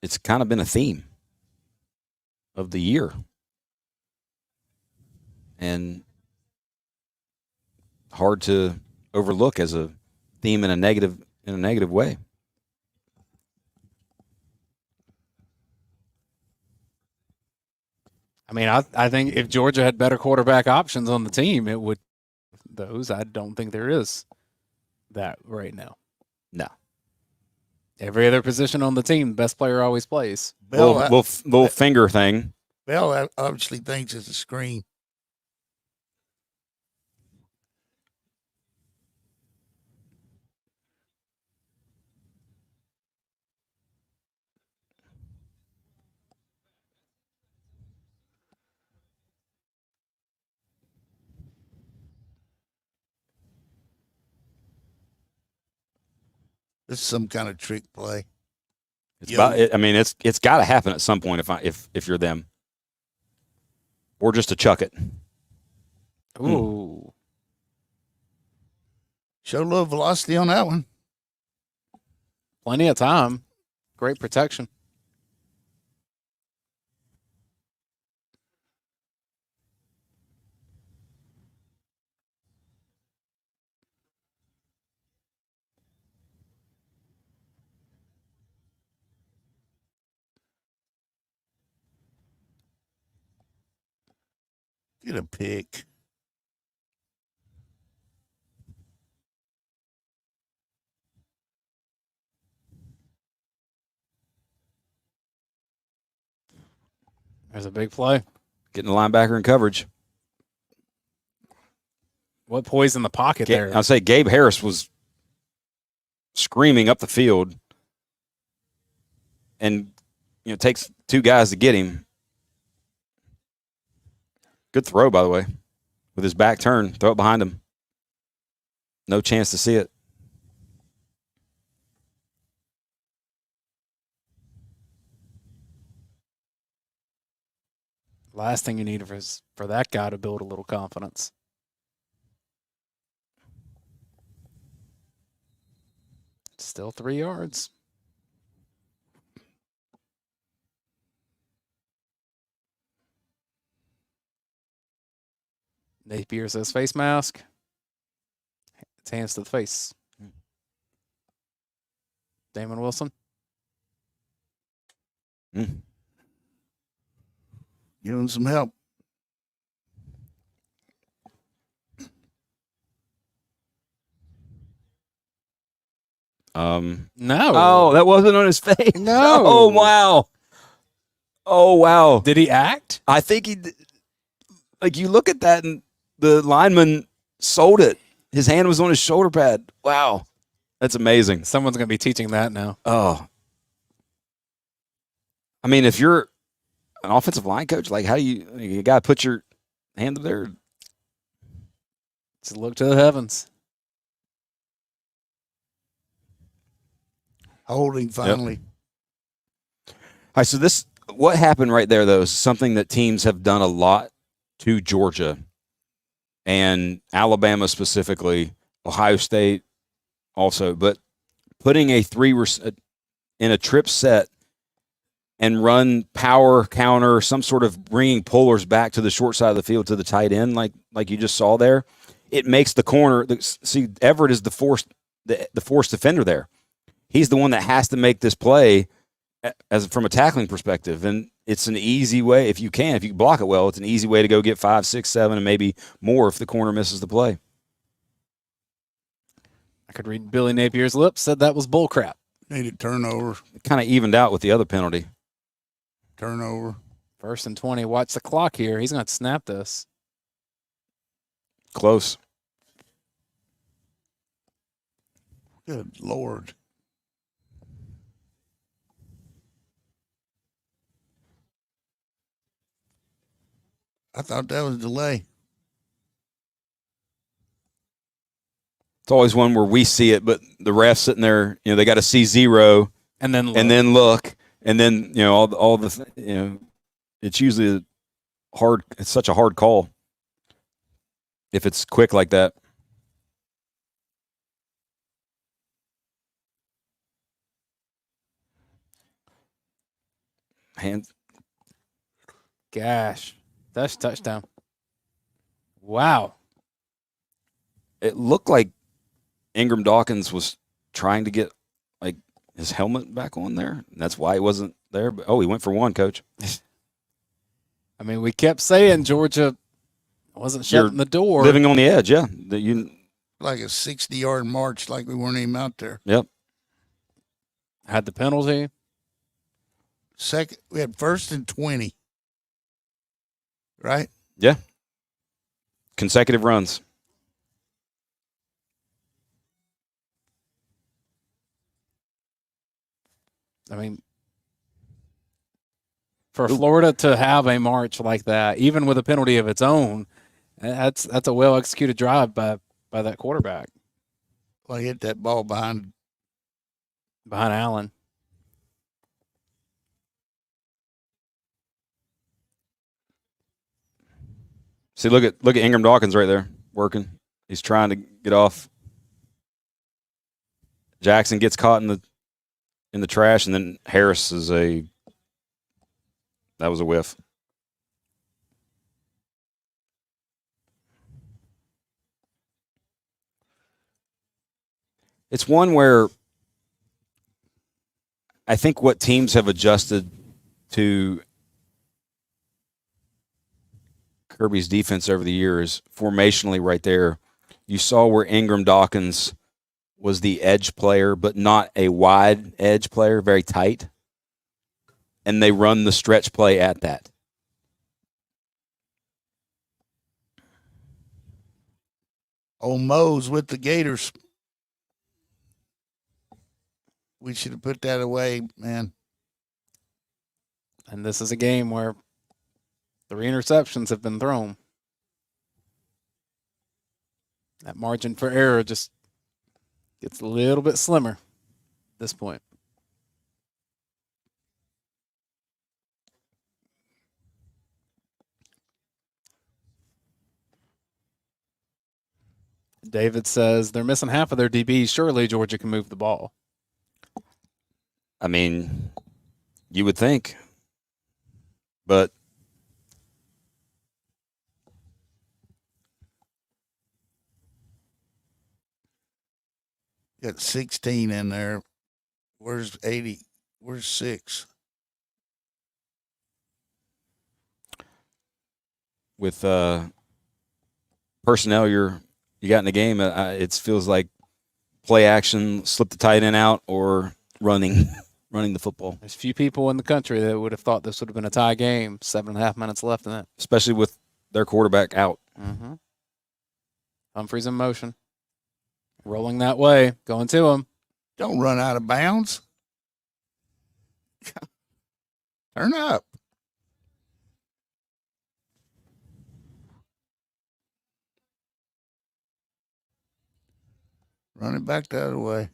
[SPEAKER 5] it's kind of been a theme of the year. And hard to overlook as a theme in a negative way.
[SPEAKER 11] I mean, I think if Georgia had better quarterback options on the team, it would those. I don't think there is that right now.
[SPEAKER 5] No.
[SPEAKER 11] Every other position on the team, the best player always plays.
[SPEAKER 5] Little finger thing.
[SPEAKER 6] Bell obviously thinks it's a screen. This is some kind of trick play.
[SPEAKER 5] It's got to happen at some point if you're them, or just to chuck it.
[SPEAKER 11] Ooh,
[SPEAKER 6] show a little velocity on that one.
[SPEAKER 11] Plenty of time. Great protection.
[SPEAKER 6] Get a pick.
[SPEAKER 11] There's a big play.
[SPEAKER 5] Getting the linebacker in coverage.
[SPEAKER 11] What poise in the pocket there?
[SPEAKER 5] I'll say Gabe Harris was screaming up the field, and it takes 2 guys to get him. Good throw, by the way. With his back turned, throw it behind him. No chance to see it.
[SPEAKER 11] Last thing you need is for that guy to build a little confidence. Still 3 yards. Napier says face mask. It's hands to the face. Damon Wilson.
[SPEAKER 6] Give him some help.
[SPEAKER 11] No.
[SPEAKER 5] Oh, that wasn't on his face.
[SPEAKER 11] No.
[SPEAKER 5] Oh, wow. Oh, wow.
[SPEAKER 11] Did he act?
[SPEAKER 5] I think he did. Like, you look at that, and the lineman sold it. His hand was on his shoulder pad. Wow. That's amazing.
[SPEAKER 11] Someone's going to be teaching that now.
[SPEAKER 5] Oh, I mean, if you're an offensive line coach, like how do you got to put your hand up there?
[SPEAKER 11] Just look to the heavens.
[SPEAKER 6] Holding finally.
[SPEAKER 5] All right, so what happened right there, though, is something that teams have done a lot to Georgia and Alabama specifically, Ohio State also, but putting a in a trip set and run power counter, some sort of bringing pullers back to the short side of the field to the tight end, like you just saw there, it makes the corner. See, Everett is the forced defender there. He's the one that has to make this play from a tackling perspective, and it's an easy way if you block it well. It's an easy way to go get 5, 6, 7, and maybe more if the corner misses the play.
[SPEAKER 11] I could read Billy Napier's lips. Said that was bull crap.
[SPEAKER 6] Needed turnover.
[SPEAKER 5] It kind of evened out with the other penalty.
[SPEAKER 6] Turnover.
[SPEAKER 11] 1st and 20. Watch the clock here. He's going to snap this.
[SPEAKER 5] Close.
[SPEAKER 6] Good Lord. I thought that was delay.
[SPEAKER 5] It's always one where we see it, but the ref's sitting there, they got to see 0
[SPEAKER 11] and then
[SPEAKER 5] look, and then all the it's usually hard. It's such a hard call if it's quick like that. Hands.
[SPEAKER 11] Gosh, that's touchdown. Wow.
[SPEAKER 5] It looked like Ingram Dawkins was trying to get his helmet back on there. And that's why he wasn't there. But, he went for one, Coach.
[SPEAKER 11] I mean, we kept saying Georgia wasn't shutting the door.
[SPEAKER 5] Living on the edge, yeah.
[SPEAKER 6] Like a 60-yard march, like we weren't even out there.
[SPEAKER 5] Yep.
[SPEAKER 11] Had the penalty.
[SPEAKER 6] Second, we had 1st and 20. Right?
[SPEAKER 5] Yeah. Consecutive runs.
[SPEAKER 11] I mean, for Florida to have a march like that, even with a penalty of its own, that's a well executed drive by that quarterback.
[SPEAKER 6] Well, he hit that ball behind
[SPEAKER 11] Allen.
[SPEAKER 5] See, look at Ingram Dawkins right there working. He's trying to get off. Jackson gets caught in the trash, and then Harris that was a whiff. It's one where I think what teams have adjusted to Kirby's defense over the years, formationally right there, you saw where Ingram Dawkins was the edge player, but not a wide edge player, very tight. And they run the stretch play at that.
[SPEAKER 6] Old Moe's with the Gators. We should have put that away, man.
[SPEAKER 11] And this is a game where 3 interceptions have been thrown. That margin for error just gets a little bit slimmer at this point. David says they're missing half of their DBs. Surely Georgia can move the ball.
[SPEAKER 5] I mean, you would think. But
[SPEAKER 6] got 16 in there. Where's 80? Where's 6?
[SPEAKER 5] With personnel you got in the game, it feels like play action, slip the tight end out, or running the football.
[SPEAKER 11] There's few people in the country that would have thought this would have been a tie game. 7.5 minutes left in it.
[SPEAKER 5] Especially with their quarterback out.
[SPEAKER 11] Mm-hmm. Humphreys in motion. Rolling that way. Going to him.
[SPEAKER 6] Don't run out of bounds. Turn up. Run it back the other way.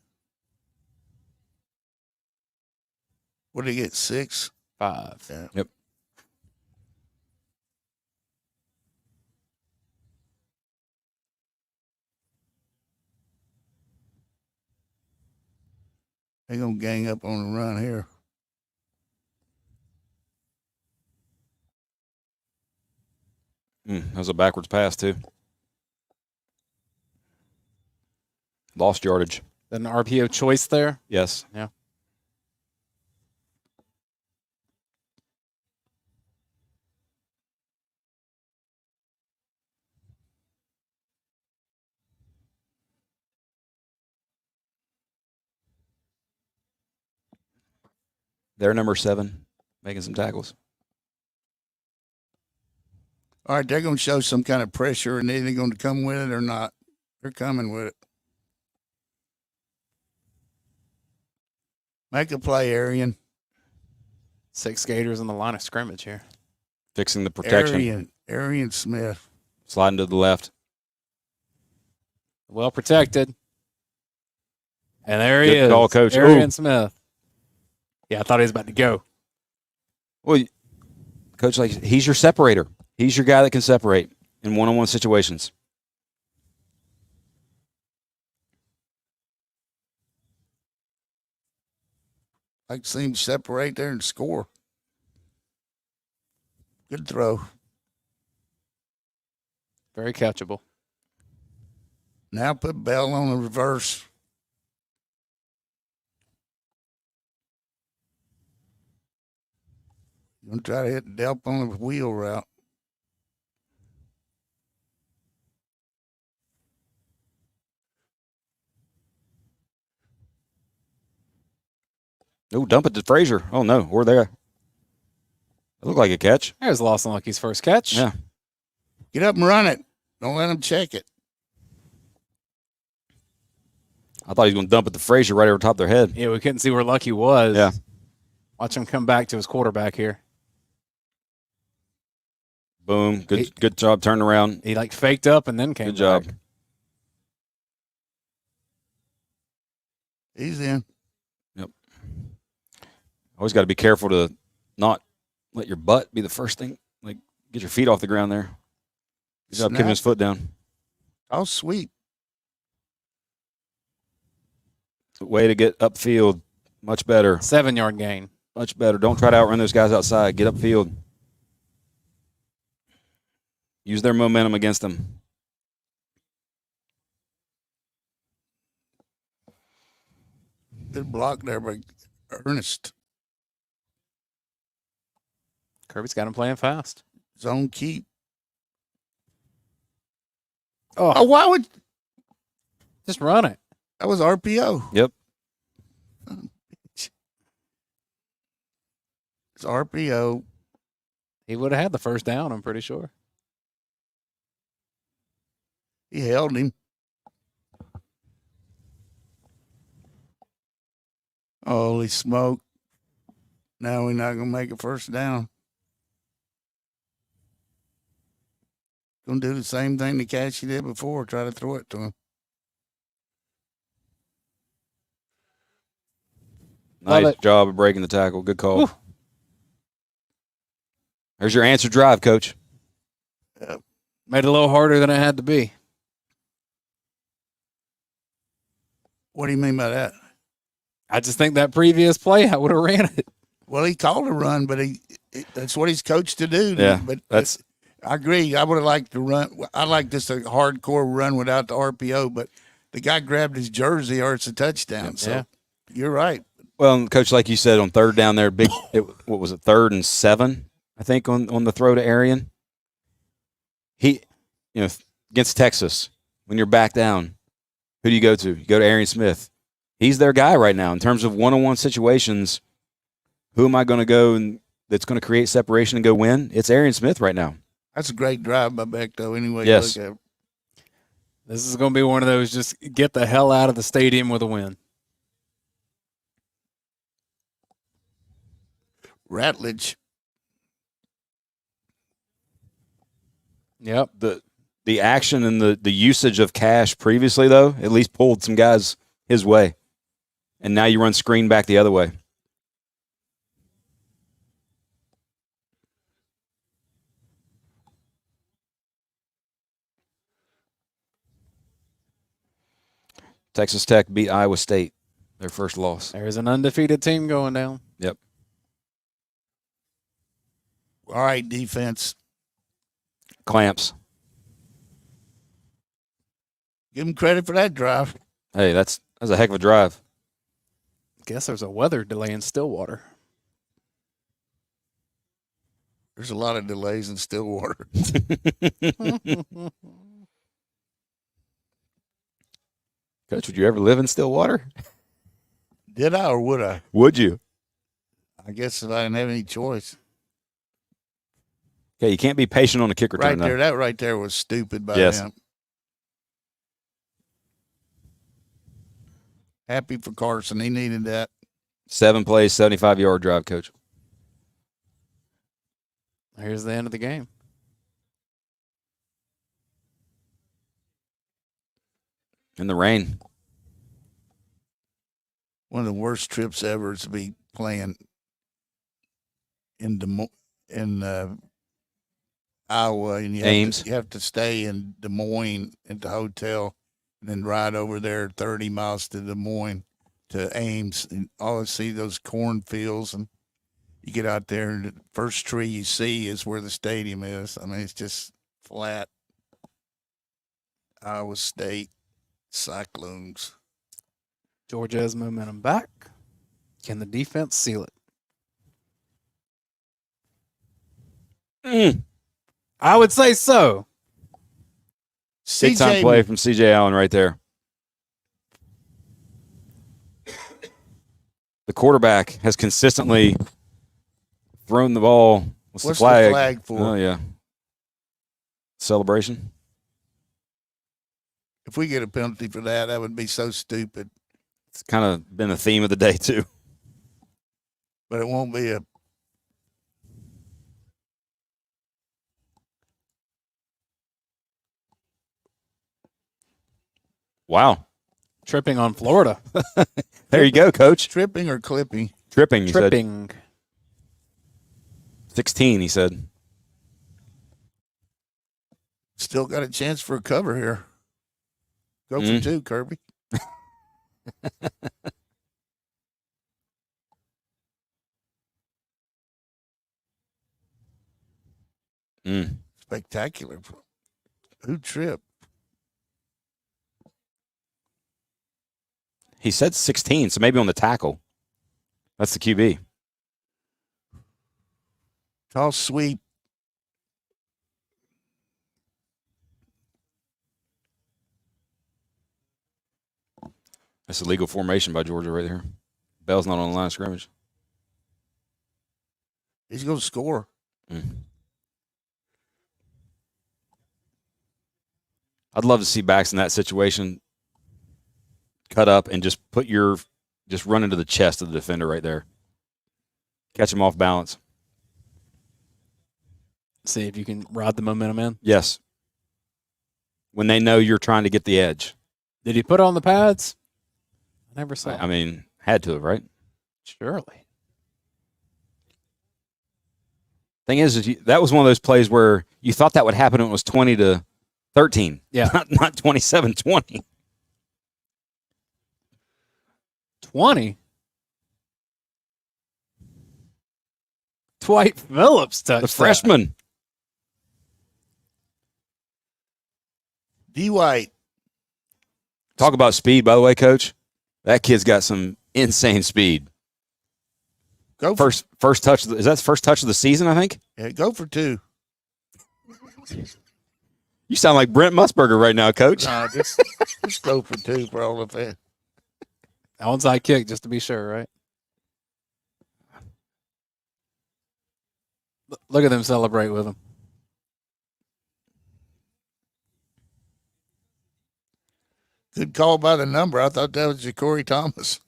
[SPEAKER 6] What did he get? 6?
[SPEAKER 11] 5.
[SPEAKER 6] Yeah.
[SPEAKER 5] Yep.
[SPEAKER 6] They're going to gang up on the run here.
[SPEAKER 5] That was a backwards pass, too. Lost yardage.
[SPEAKER 11] An RPO choice there.
[SPEAKER 5] Yes.
[SPEAKER 11] Yeah.
[SPEAKER 5] They're number 7, making some tackles.
[SPEAKER 6] All right, they're going to show some kind of pressure, and they're going to come with it or not. They're coming with it. Make a play, Arian.
[SPEAKER 11] 6 Gators on the line of scrimmage here.
[SPEAKER 5] Fixing the protection.
[SPEAKER 6] Arian Smith.
[SPEAKER 5] Sliding to the left.
[SPEAKER 11] Well protected. And there he
[SPEAKER 5] Good
[SPEAKER 11] is.
[SPEAKER 5] call, Coach.
[SPEAKER 11] Arian
[SPEAKER 5] Ooh.
[SPEAKER 11] Smith. Yeah, I thought he was about to go.
[SPEAKER 5] Well, Coach, like, he's your separator. He's your guy that can separate in one-on-one situations.
[SPEAKER 6] I can see him separate there and score. Good throw.
[SPEAKER 11] Very catchable.
[SPEAKER 6] Now put Bell on the reverse. You're going to try to hit Delp on the wheel route.
[SPEAKER 5] Oh, dump it to Frazier. Oh, no. We're there. It looked like a catch.
[SPEAKER 11] There's Lawson Lucky's first catch.
[SPEAKER 5] Yeah.
[SPEAKER 6] Get up and run it. Don't let him check it.
[SPEAKER 5] I thought he was going to dump it to Frazier right over top of their head.
[SPEAKER 11] Yeah, we couldn't see where Lucky was.
[SPEAKER 5] Yeah.
[SPEAKER 11] Watch him come back to his quarterback here.
[SPEAKER 5] Boom. Good job turning around.
[SPEAKER 11] He like faked up and then came
[SPEAKER 5] Good job.
[SPEAKER 11] back.
[SPEAKER 6] He's in.
[SPEAKER 5] Yep. Always got to be careful to not let your butt be the first thing. Like, get your feet off the ground there. Good job keeping his foot down.
[SPEAKER 6] Oh, sweet.
[SPEAKER 5] Way to get upfield. Much better.
[SPEAKER 11] 7-yard gain.
[SPEAKER 5] Much better. Don't try to outrun those guys outside. Get upfield. Use their momentum against them.
[SPEAKER 6] Good block there by Ernest.
[SPEAKER 11] Kirby's got him playing fast.
[SPEAKER 6] Zone keep.
[SPEAKER 11] Oh,
[SPEAKER 6] why would
[SPEAKER 11] just run it.
[SPEAKER 6] that was RPO?
[SPEAKER 5] Yep.
[SPEAKER 6] It's RPO.
[SPEAKER 11] He would have had the first down, I'm pretty sure.
[SPEAKER 6] He held him. Holy smoke. Now we're not going to make a first down. Going to do the same thing the catch he did before. Try to throw it to him.
[SPEAKER 5] Nice job of breaking the tackle. Good call.
[SPEAKER 11] Woo.
[SPEAKER 5] There's your answer drive, Coach.
[SPEAKER 6] Yep.
[SPEAKER 11] Made it a little harder than it had to be.
[SPEAKER 6] What do you mean by that?
[SPEAKER 11] I just think that previous play, I would have ran it.
[SPEAKER 6] Well, he called a run, but that's what he's coached to do.
[SPEAKER 5] Yeah,
[SPEAKER 6] but
[SPEAKER 5] that's.
[SPEAKER 6] I agree. I would have liked to run. I like just a hardcore run without the RPO, but the guy grabbed his jersey or it's a touchdown. So
[SPEAKER 11] Yeah.
[SPEAKER 6] you're right.
[SPEAKER 5] Well, Coach, like you said, on third down there, what was it, 3rd and 7, I think, on the throw to Arian. He, against Texas, when you're back down, who do you go to? You go to Arian Smith. He's their guy right now in terms of one-on-one situations. Who am I going to go and that's going to create separation and go win? It's Arian Smith right now.
[SPEAKER 6] That's a great drive by Beck, though. Anyway,
[SPEAKER 5] Yes.
[SPEAKER 6] you look at it.
[SPEAKER 11] This is going to be one of those just get the hell out of the stadium with a win.
[SPEAKER 6] Ratledge.
[SPEAKER 11] Yep.
[SPEAKER 5] The action and the usage of Cash previously, though, at least pulled some guys his way. And now you run screen back the other way. Texas Tech beat Iowa State, their first loss.
[SPEAKER 11] There's an undefeated team going down.
[SPEAKER 5] Yep.
[SPEAKER 6] All right, defense.
[SPEAKER 5] Clamps.
[SPEAKER 6] Give them credit for that drive.
[SPEAKER 5] Hey, that's a heck of a drive.
[SPEAKER 11] Guess there's a weather delay in Stillwater.
[SPEAKER 6] There's a lot of delays in Stillwater.
[SPEAKER 5] Coach, would you ever live in Stillwater?
[SPEAKER 6] Did I or would I?
[SPEAKER 5] Would you?
[SPEAKER 6] I guess if I didn't have any choice.
[SPEAKER 5] Okay, you can't be patient on a kick return.
[SPEAKER 6] Right there, that right there was stupid by
[SPEAKER 5] Yes.
[SPEAKER 6] him. Happy for Carson. He needed that.
[SPEAKER 5] 7 plays, 75-yard drive, Coach.
[SPEAKER 11] Here's the end of the game.
[SPEAKER 5] In the rain.
[SPEAKER 6] One of the worst trips ever is to be playing in Iowa, and you have to stay in Des Moines at the hotel, and then ride over there 30 miles to Des Moines to Ames, and all you see those cornfields, and you get out there, and the first tree you see is where the stadium is. I mean, it's just flat. Iowa State Cyclones.
[SPEAKER 11] Georgia has momentum back. Can the defense seal it? I would say so.
[SPEAKER 5] Big-time play from C.J. Allen right there. The quarterback has consistently thrown the ball. What's the flag
[SPEAKER 6] for?
[SPEAKER 5] Oh, yeah. Celebration.
[SPEAKER 6] If we get a penalty for that, that would be so stupid.
[SPEAKER 5] It's kind of been a theme of the day, too.
[SPEAKER 6] But it won't be a.
[SPEAKER 5] Wow.
[SPEAKER 11] Tripping on Florida.
[SPEAKER 5] There you go, Coach.
[SPEAKER 6] Tripping or clipping?
[SPEAKER 5] Tripping, you
[SPEAKER 11] Tripping.
[SPEAKER 5] said. 16, he said.
[SPEAKER 6] Still got a chance for a cover here. Go for two, Kirby. Spectacular. Who tripped?
[SPEAKER 5] He said 16, so maybe on the tackle. That's the QB.
[SPEAKER 6] Toss sweep.
[SPEAKER 5] That's a legal formation by Georgia right here. Bell's not on the line of scrimmage.
[SPEAKER 6] He's going to score.
[SPEAKER 5] I'd love to see backs in that situation cut up and just run into the chest of the defender right there. Catch him off balance.
[SPEAKER 11] See if you can ride the momentum in.
[SPEAKER 5] Yes. When they know you're trying to get the edge.
[SPEAKER 11] Did he put on the pads? I never saw.
[SPEAKER 5] I mean, had to have, right?
[SPEAKER 11] Surely.
[SPEAKER 5] Thing is that was one of those plays where you thought that would happen when it was 20-13.
[SPEAKER 11] Yeah.
[SPEAKER 5] Not 27-20.
[SPEAKER 11] 20. Dwight Phillips touched
[SPEAKER 5] The freshman.
[SPEAKER 6] D. White.
[SPEAKER 5] Talk about speed, by the way, Coach. That kid's got some insane speed.
[SPEAKER 6] Go for
[SPEAKER 5] first touch. Is that the first touch of the season, I think?
[SPEAKER 6] Yeah, go for two.
[SPEAKER 5] You sound like Brent Musburger right now, Coach.
[SPEAKER 6] Nah, just go for two for all of it.
[SPEAKER 11] Onside kick, just to be sure, right? Look at them celebrate with him.
[SPEAKER 6] Good call by the number. I thought that was Ja'Cory Thomas.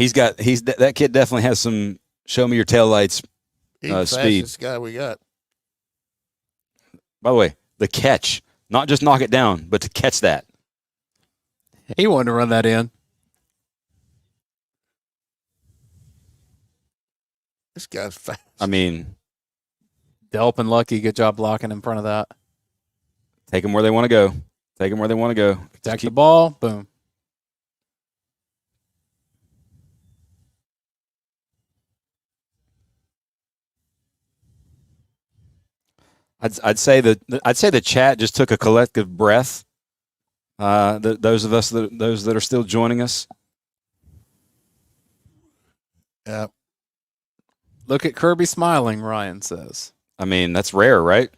[SPEAKER 5] That kid definitely has some show me your taillights
[SPEAKER 6] He's the
[SPEAKER 5] speed.
[SPEAKER 6] fastest guy we got.
[SPEAKER 5] By the way, the catch, not just knock it down, but to catch that.
[SPEAKER 11] He wanted to run that in.
[SPEAKER 6] This guy's fast.
[SPEAKER 5] I mean,
[SPEAKER 11] Delp and Lucky, good job blocking in front of that.
[SPEAKER 5] take them where they want to go. Take them where they want to go.
[SPEAKER 11] Protect the ball. Boom.
[SPEAKER 5] I'd say the chat just took a collective breath. Those that are still joining us.
[SPEAKER 6] Yeah.
[SPEAKER 11] Look at Kirby smiling, Ryan says.
[SPEAKER 5] I mean, that's rare, right?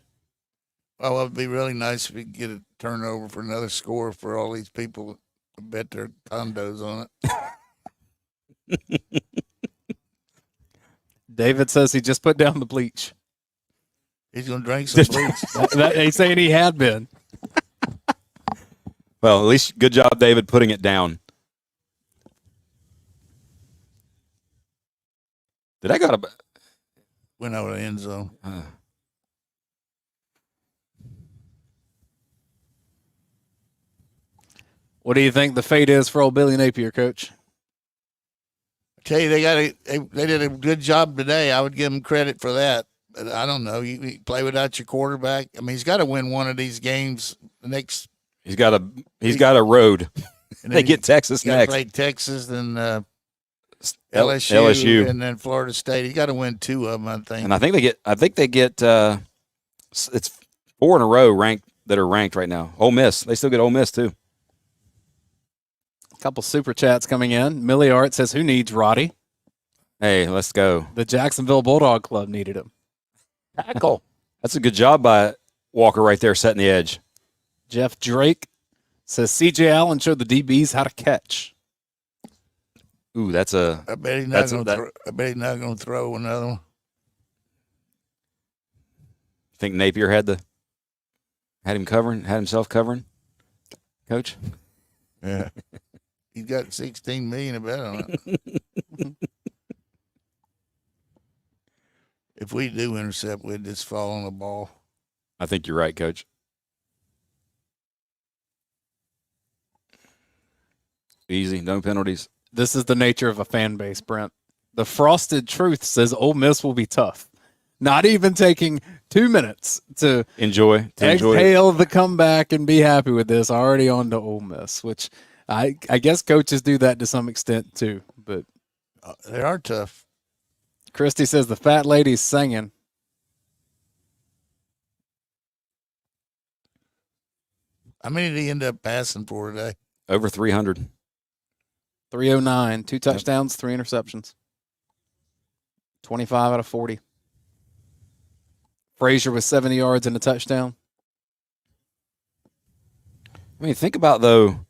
[SPEAKER 6] Well, it would be really nice if we could get a turnover for another score for all these people to bet their condos on it.
[SPEAKER 11] David says he just put down the bleach.
[SPEAKER 6] He's going to drink some bleach.
[SPEAKER 11] He's saying he had been.
[SPEAKER 5] Well, at least good job, David, putting it down. Did I got a
[SPEAKER 6] Went over the end zone.
[SPEAKER 11] What do you think the fate is for old Billy Napier, Coach?
[SPEAKER 6] I tell you, they did a good job today. I would give them credit for that. But I don't know. You play without your quarterback. I mean, he's got to win one of these games. The next,
[SPEAKER 5] he's got a road. They get Texas next.
[SPEAKER 6] Play Texas and LSU, and then Florida State. He got to win two of them, I think.
[SPEAKER 5] And I think they get. It's 4 in a row that are ranked right now. Ole Miss. They still get Ole Miss too.
[SPEAKER 11] A couple super chats coming in. Millie Art says, "Who needs Roddy?"
[SPEAKER 5] Hey, let's go.
[SPEAKER 11] The Jacksonville Bulldog Club needed him.
[SPEAKER 5] Tackle. That's a good job by Walker right there, setting the edge.
[SPEAKER 11] Jeff Drake says C.J. Allen showed the DBs how to catch.
[SPEAKER 5] Ooh, that's a.
[SPEAKER 6] I bet he's not going to throw another one.
[SPEAKER 5] Think Napier had himself covering, Coach?
[SPEAKER 6] Yeah. He's got $16 million to bet on it. If we do intercept, we'd just fall on the ball.
[SPEAKER 5] I think you're right, Coach. Easy, no penalties.
[SPEAKER 11] This is the nature of a fan base, Brent. The Frosted Truth says Ole Miss will be tough. Not even taking 2 minutes to
[SPEAKER 5] enjoy
[SPEAKER 11] exhale the comeback and be happy with this. Already on to Ole Miss, which I guess coaches do that to some extent too. But
[SPEAKER 6] they are tough.
[SPEAKER 11] Christy says the fat lady's singing.
[SPEAKER 6] How many did he end up passing for today?
[SPEAKER 5] Over 300.
[SPEAKER 11] 309, 2 touchdowns, 3 interceptions. 25 out of 40. Frazier with 70 yards and a touchdown.
[SPEAKER 5] I mean, think about, though,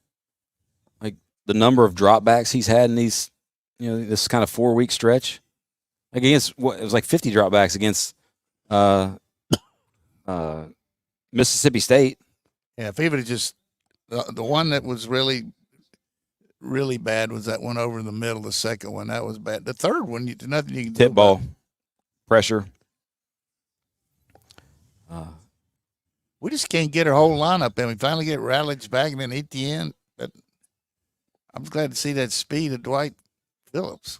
[SPEAKER 5] like the number of dropbacks he's had in these, this kind of 4-week stretch. Like against it was like 50 dropbacks against Mississippi State.
[SPEAKER 6] Yeah, if he would have just the one that was really, really bad was that one over in the middle. The second one, that was bad. The third one, nothing you can do.
[SPEAKER 5] Tip ball, pressure.
[SPEAKER 6] We just can't get our whole lineup in. We finally get Radlich back and then Etienne. But I'm glad to see that speed of Dwight Phillips.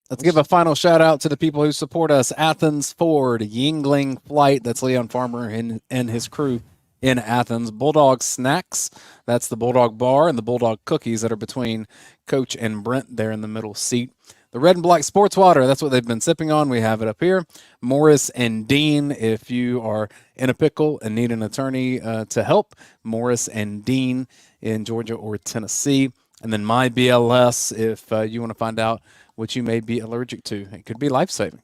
[SPEAKER 11] Let's give a final shout out to the people who support us. Athens Ford, Yingling Flight, that's Leon Farmer and his crew in Athens. Bulldog Snacks, that's the Bulldog Bar, and the Bulldog Cookies that are between Coach and Brent there in the middle seat. The Red and Black Sports Water, that's what they've been sipping on. We have it up here. Morris and Dean, if you are in a pickle and need an attorney to help, Morris and Dean in Georgia or Tennessee. And then My BLS, if you want to find out what you may be allergic to. It could be life-saving.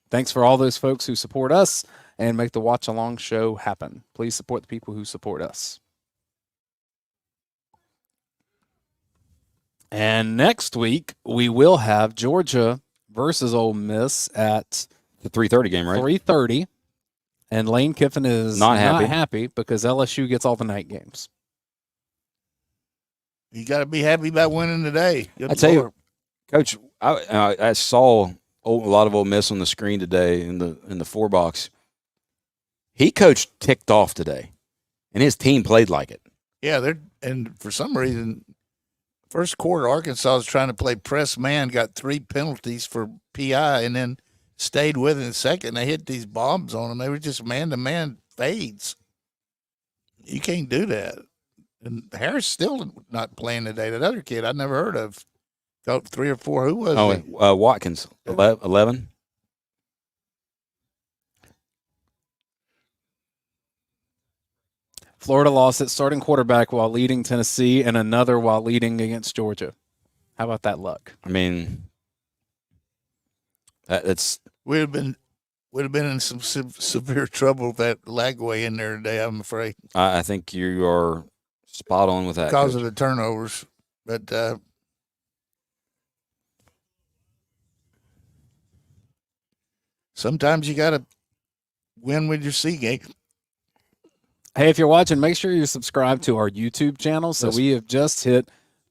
[SPEAKER 11] Thanks for all those folks who support us and make the Watch Along show happen. Please support the people who support us. And next week, we will have Georgia versus Ole Miss at
[SPEAKER 5] the 3:30 game, right?
[SPEAKER 11] 3:30. And Lane Kiffin is not happy because LSU gets all the night games.
[SPEAKER 6] You got to be happy about winning today. Good
[SPEAKER 5] I tell you,
[SPEAKER 6] Lord.
[SPEAKER 5] Coach, I saw a lot of Ole Miss on the screen today in the 4-box. He coached ticked off today, and his team played like it.
[SPEAKER 6] Yeah, and for some reason, first quarter Arkansas was trying to play press man, got 3 penalties for PI, and then stayed with it in the second. They hit these bombs on them. They were just man-to-man fades. You can't do that. And Harris still not playing today. That other kid I never heard of. Got 3 or 4. Who was he?
[SPEAKER 5] Watkins, 11.
[SPEAKER 11] Florida lost its starting quarterback while leading Tennessee and another while leading against Georgia. How about that luck?
[SPEAKER 5] I mean, it's
[SPEAKER 6] We'd have been in some severe trouble with that Lagway in there today, I'm afraid.
[SPEAKER 5] I think you are spot on with that.
[SPEAKER 6] Because
[SPEAKER 5] Coach.
[SPEAKER 6] of the turnovers. But sometimes you got to win with your C game.
[SPEAKER 11] Hey, if you're watching, make sure you subscribe to our YouTube channel. So we have just hit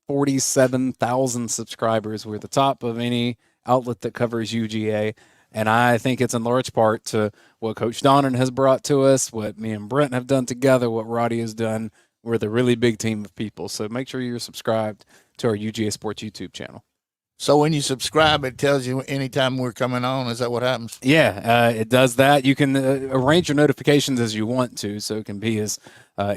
[SPEAKER 11] 47,000 subscribers. We're the top of any outlet that covers UGA. And I think it's in large part to what Coach Donnan has brought to us, what me and Brent have done together, what Radi has done. We're the really big team of people. So make sure you're subscribed to our UGA Sports YouTube channel.
[SPEAKER 6] So when you subscribe, it tells you anytime we're coming on. Is that what happens?
[SPEAKER 11] Yeah, it does that. You can arrange your notifications as you want to, so it can be as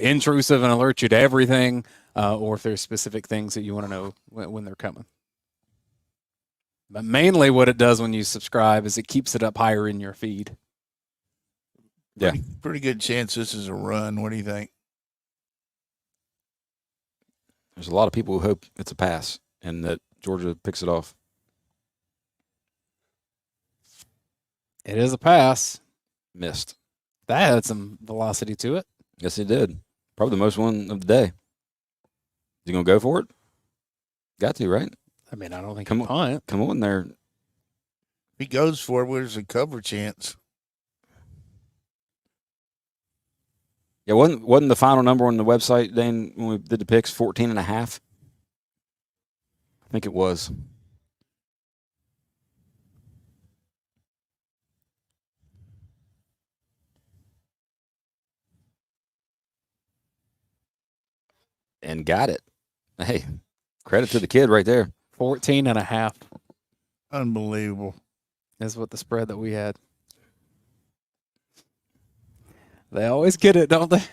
[SPEAKER 11] intrusive and alert you to everything, or if there's specific things that you want to know when they're coming. But mainly what it does when you subscribe is it keeps it up higher in your feed.
[SPEAKER 5] Yeah.
[SPEAKER 6] Pretty good chance this is a run. What do you think?
[SPEAKER 5] There's a lot of people who hope it's a pass and that Georgia picks it off.
[SPEAKER 11] It is a pass.
[SPEAKER 5] Missed.
[SPEAKER 11] That had some velocity to it.
[SPEAKER 5] Yes, it did. Probably the most one of the day. Is he going to go for it? Got to, right?
[SPEAKER 11] I mean, I don't think
[SPEAKER 5] Come
[SPEAKER 11] he punt.
[SPEAKER 5] Come on there.
[SPEAKER 6] If he goes for it, where's the cover chance?
[SPEAKER 5] Yeah, wasn't the final number on the website, Dane, when we did the picks, 14.5? I think it was. And got it. Hey, credit to the kid right there.
[SPEAKER 11] 14.5
[SPEAKER 6] Unbelievable.
[SPEAKER 11] is what the spread that we had. They always get it, don't they?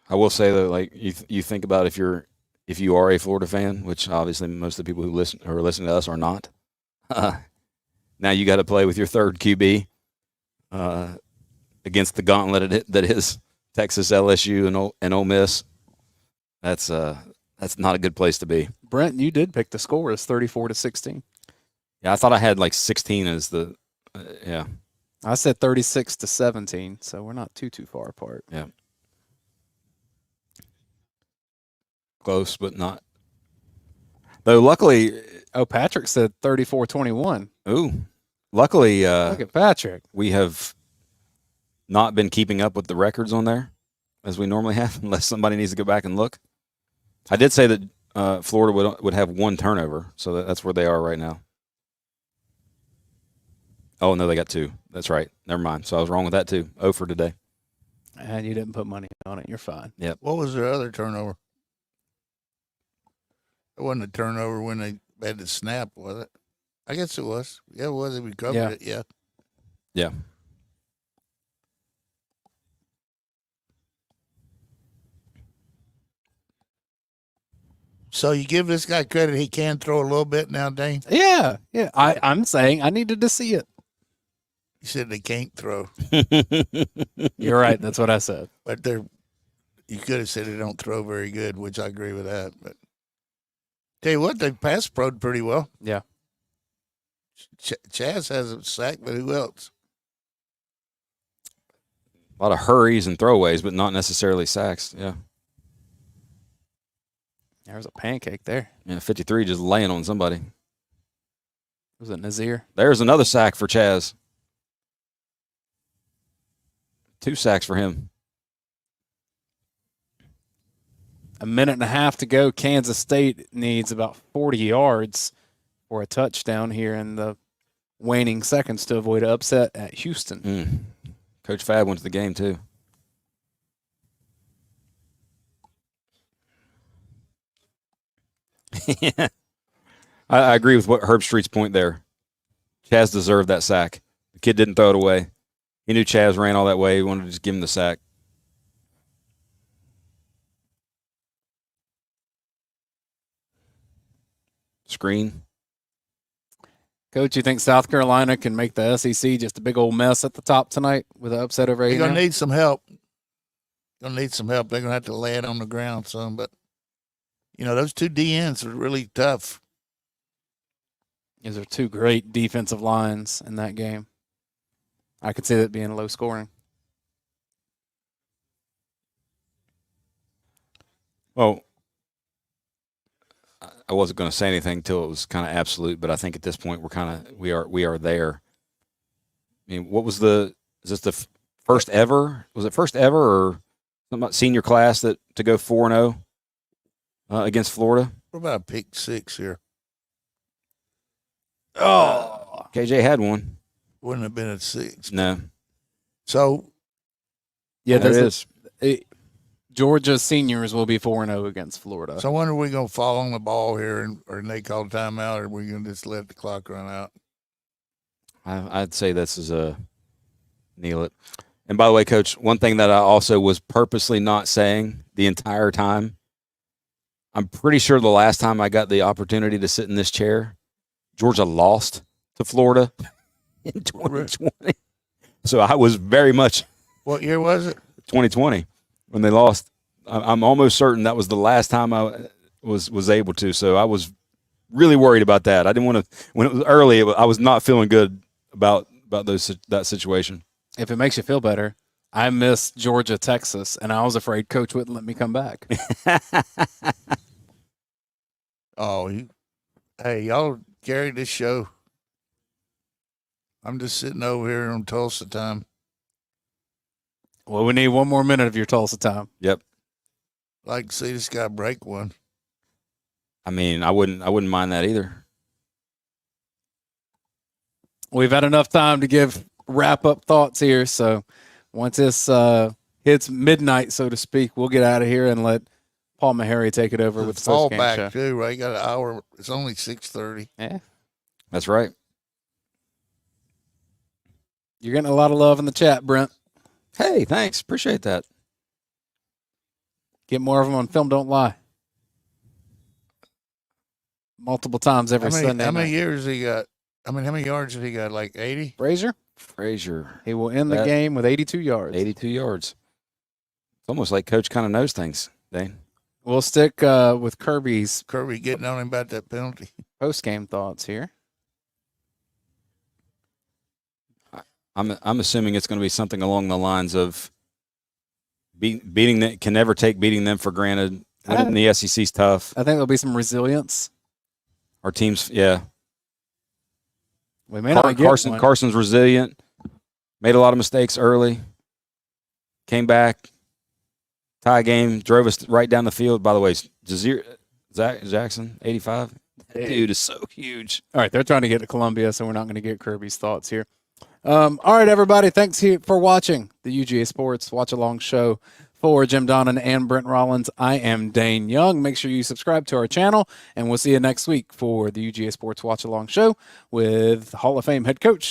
[SPEAKER 5] I will say though, like you think about if you are a Florida fan, which obviously most of the people who are listening to us are not. Now you got to play with your third QB against the gauntlet that is Texas, LSU, and Ole Miss. That's not a good place to be.
[SPEAKER 11] Brent, you did pick the score as 34-16.
[SPEAKER 5] Yeah, I thought I had like 16 as the yeah.
[SPEAKER 11] I said 36-17, so we're not too far apart.
[SPEAKER 5] Yeah. Close, but not. Though luckily,
[SPEAKER 11] Patrick said 34-21.
[SPEAKER 5] Ooh, luckily,
[SPEAKER 11] Look at Patrick.
[SPEAKER 5] we have not been keeping up with the records on there as we normally have, unless somebody needs to go back and look. I did say that Florida would have one turnover, so that's where they are right now. Oh no, they got 2. That's right. Never mind. So I was wrong with that too. 0 for today.
[SPEAKER 11] And you didn't put money on it. You're fine.
[SPEAKER 5] Yep.
[SPEAKER 6] What was their other turnover? It wasn't a turnover when they had the snap, was it? I guess it was. Yeah, it was. They recovered it. Yeah.
[SPEAKER 5] Yeah.
[SPEAKER 6] So you give this guy credit. He can throw a little bit now, Dane.
[SPEAKER 11] Yeah. I'm saying I needed to see it.
[SPEAKER 6] You said they can't throw,
[SPEAKER 11] You're right. That's what I said.
[SPEAKER 6] but you could have said they don't throw very good, which I agree with that. But tell you what, they pass pro'd pretty well.
[SPEAKER 11] Yeah.
[SPEAKER 6] Chaz has a sack, but who else?
[SPEAKER 5] A lot of hurries and throwaways, but not necessarily sacks. Yeah.
[SPEAKER 11] There's a pancake there.
[SPEAKER 5] Yeah, 53 just laying on somebody.
[SPEAKER 11] Was it Nazir?
[SPEAKER 5] There's another sack for Chaz. 2 sacks for him.
[SPEAKER 11] A minute and a half to go. Kansas State needs about 40 yards for a touchdown here in the waning seconds to avoid an upset at Houston.
[SPEAKER 5] Coach Fab went to the game, too. Yeah. I agree with what Herb Street's point there. Chaz deserved that sack. The kid didn't throw it away. He knew Chaz ran all that way. He wanted to just give him the sack. Screen.
[SPEAKER 11] Coach, you think South Carolina can make the SEC just a big old mess at the top tonight with an upset over
[SPEAKER 6] They're
[SPEAKER 11] A&M?
[SPEAKER 6] going to need some help. They're going to have to lay it on the ground some. But, you know, those 2 DNs are really tough.
[SPEAKER 11] These are 2 great defensive lines in that game. I could see that being low scoring.
[SPEAKER 5] Well, I wasn't going to say anything until it was kind of absolute, but I think at this point we are there. I mean, is this the first ever? Was it first ever or something about senior class to go 4-0 against Florida?
[SPEAKER 6] What about a pick 6 here?
[SPEAKER 5] Oh, KJ had one.
[SPEAKER 6] Wouldn't have been at 6.
[SPEAKER 5] No.
[SPEAKER 6] So,
[SPEAKER 11] yeah,
[SPEAKER 5] there it is.
[SPEAKER 11] Georgia seniors will be 4-0 against Florida.
[SPEAKER 6] So I wonder, are we going to fall on the ball here or they call timeout, or are we going to just let the clock run out?
[SPEAKER 5] I'd say this is a kneel it. And by the way, Coach, one thing that I also was purposely not saying the entire time, I'm pretty sure the last time I got the opportunity to sit in this chair, Georgia lost to Florida in 2020. So I was very much.
[SPEAKER 6] What year was it?
[SPEAKER 5] 2020 when they lost. I'm almost certain that was the last time I was able to. So I was really worried about that. I didn't want to. When it was early, I was not feeling good about that situation.
[SPEAKER 11] If it makes you feel better, I missed Georgia, Texas, and I was afraid Coach wouldn't let me come back.
[SPEAKER 6] Hey, y'all carried this show. I'm just sitting over here on Tulsa time.
[SPEAKER 11] Well, we need one more minute of your Tulsa time.
[SPEAKER 5] Yep.
[SPEAKER 6] Like to see this guy break one.
[SPEAKER 5] I mean, I wouldn't mind that either.
[SPEAKER 11] We've had enough time to give wrap-up thoughts here, so once this hits midnight, so to speak, we'll get out of here and let Paul Meharry take it over with the post-game show.
[SPEAKER 6] Fallback, too, right? You got an hour. It's only 6:30.
[SPEAKER 11] Yeah.
[SPEAKER 5] That's right.
[SPEAKER 11] You're getting a lot of love in the chat, Brent.
[SPEAKER 5] Hey, thanks. Appreciate that.
[SPEAKER 11] Get more of them on Film Don't Lie. Multiple times every Sunday
[SPEAKER 6] How many
[SPEAKER 11] night.
[SPEAKER 6] years he got? How many yards have he got? Like 80?
[SPEAKER 11] Frazier. He will end the game with 82 yards.
[SPEAKER 5] 82 yards. It's almost like Coach kind of knows things, Dane.
[SPEAKER 11] We'll stick with
[SPEAKER 6] Kirby getting on him about that penalty.
[SPEAKER 11] Post-game thoughts here.
[SPEAKER 5] I'm assuming it's going to be something along the lines of beating them, can never take beating them for granted. Winning the SEC's tough.
[SPEAKER 11] I think there'll be some resilience.
[SPEAKER 5] Our team's, yeah.
[SPEAKER 11] We may not get one.
[SPEAKER 5] Carson's resilient. Made a lot of mistakes early. Came back. Tie game. Drove us right down the field. By the way, Jackson, 85. That dude is so huge.
[SPEAKER 11] All right, they're trying to get to Columbia, so we're not going to get Kirby's thoughts here. All right, everybody, thanks for watching the UGA Sports Watch Along Show. For Jim Donnan and Brent Rollins, I am Dayne Young. Make sure you subscribe to our channel, and we'll see you next week for the UGA Sports Watch Along Show with Hall of Fame head coach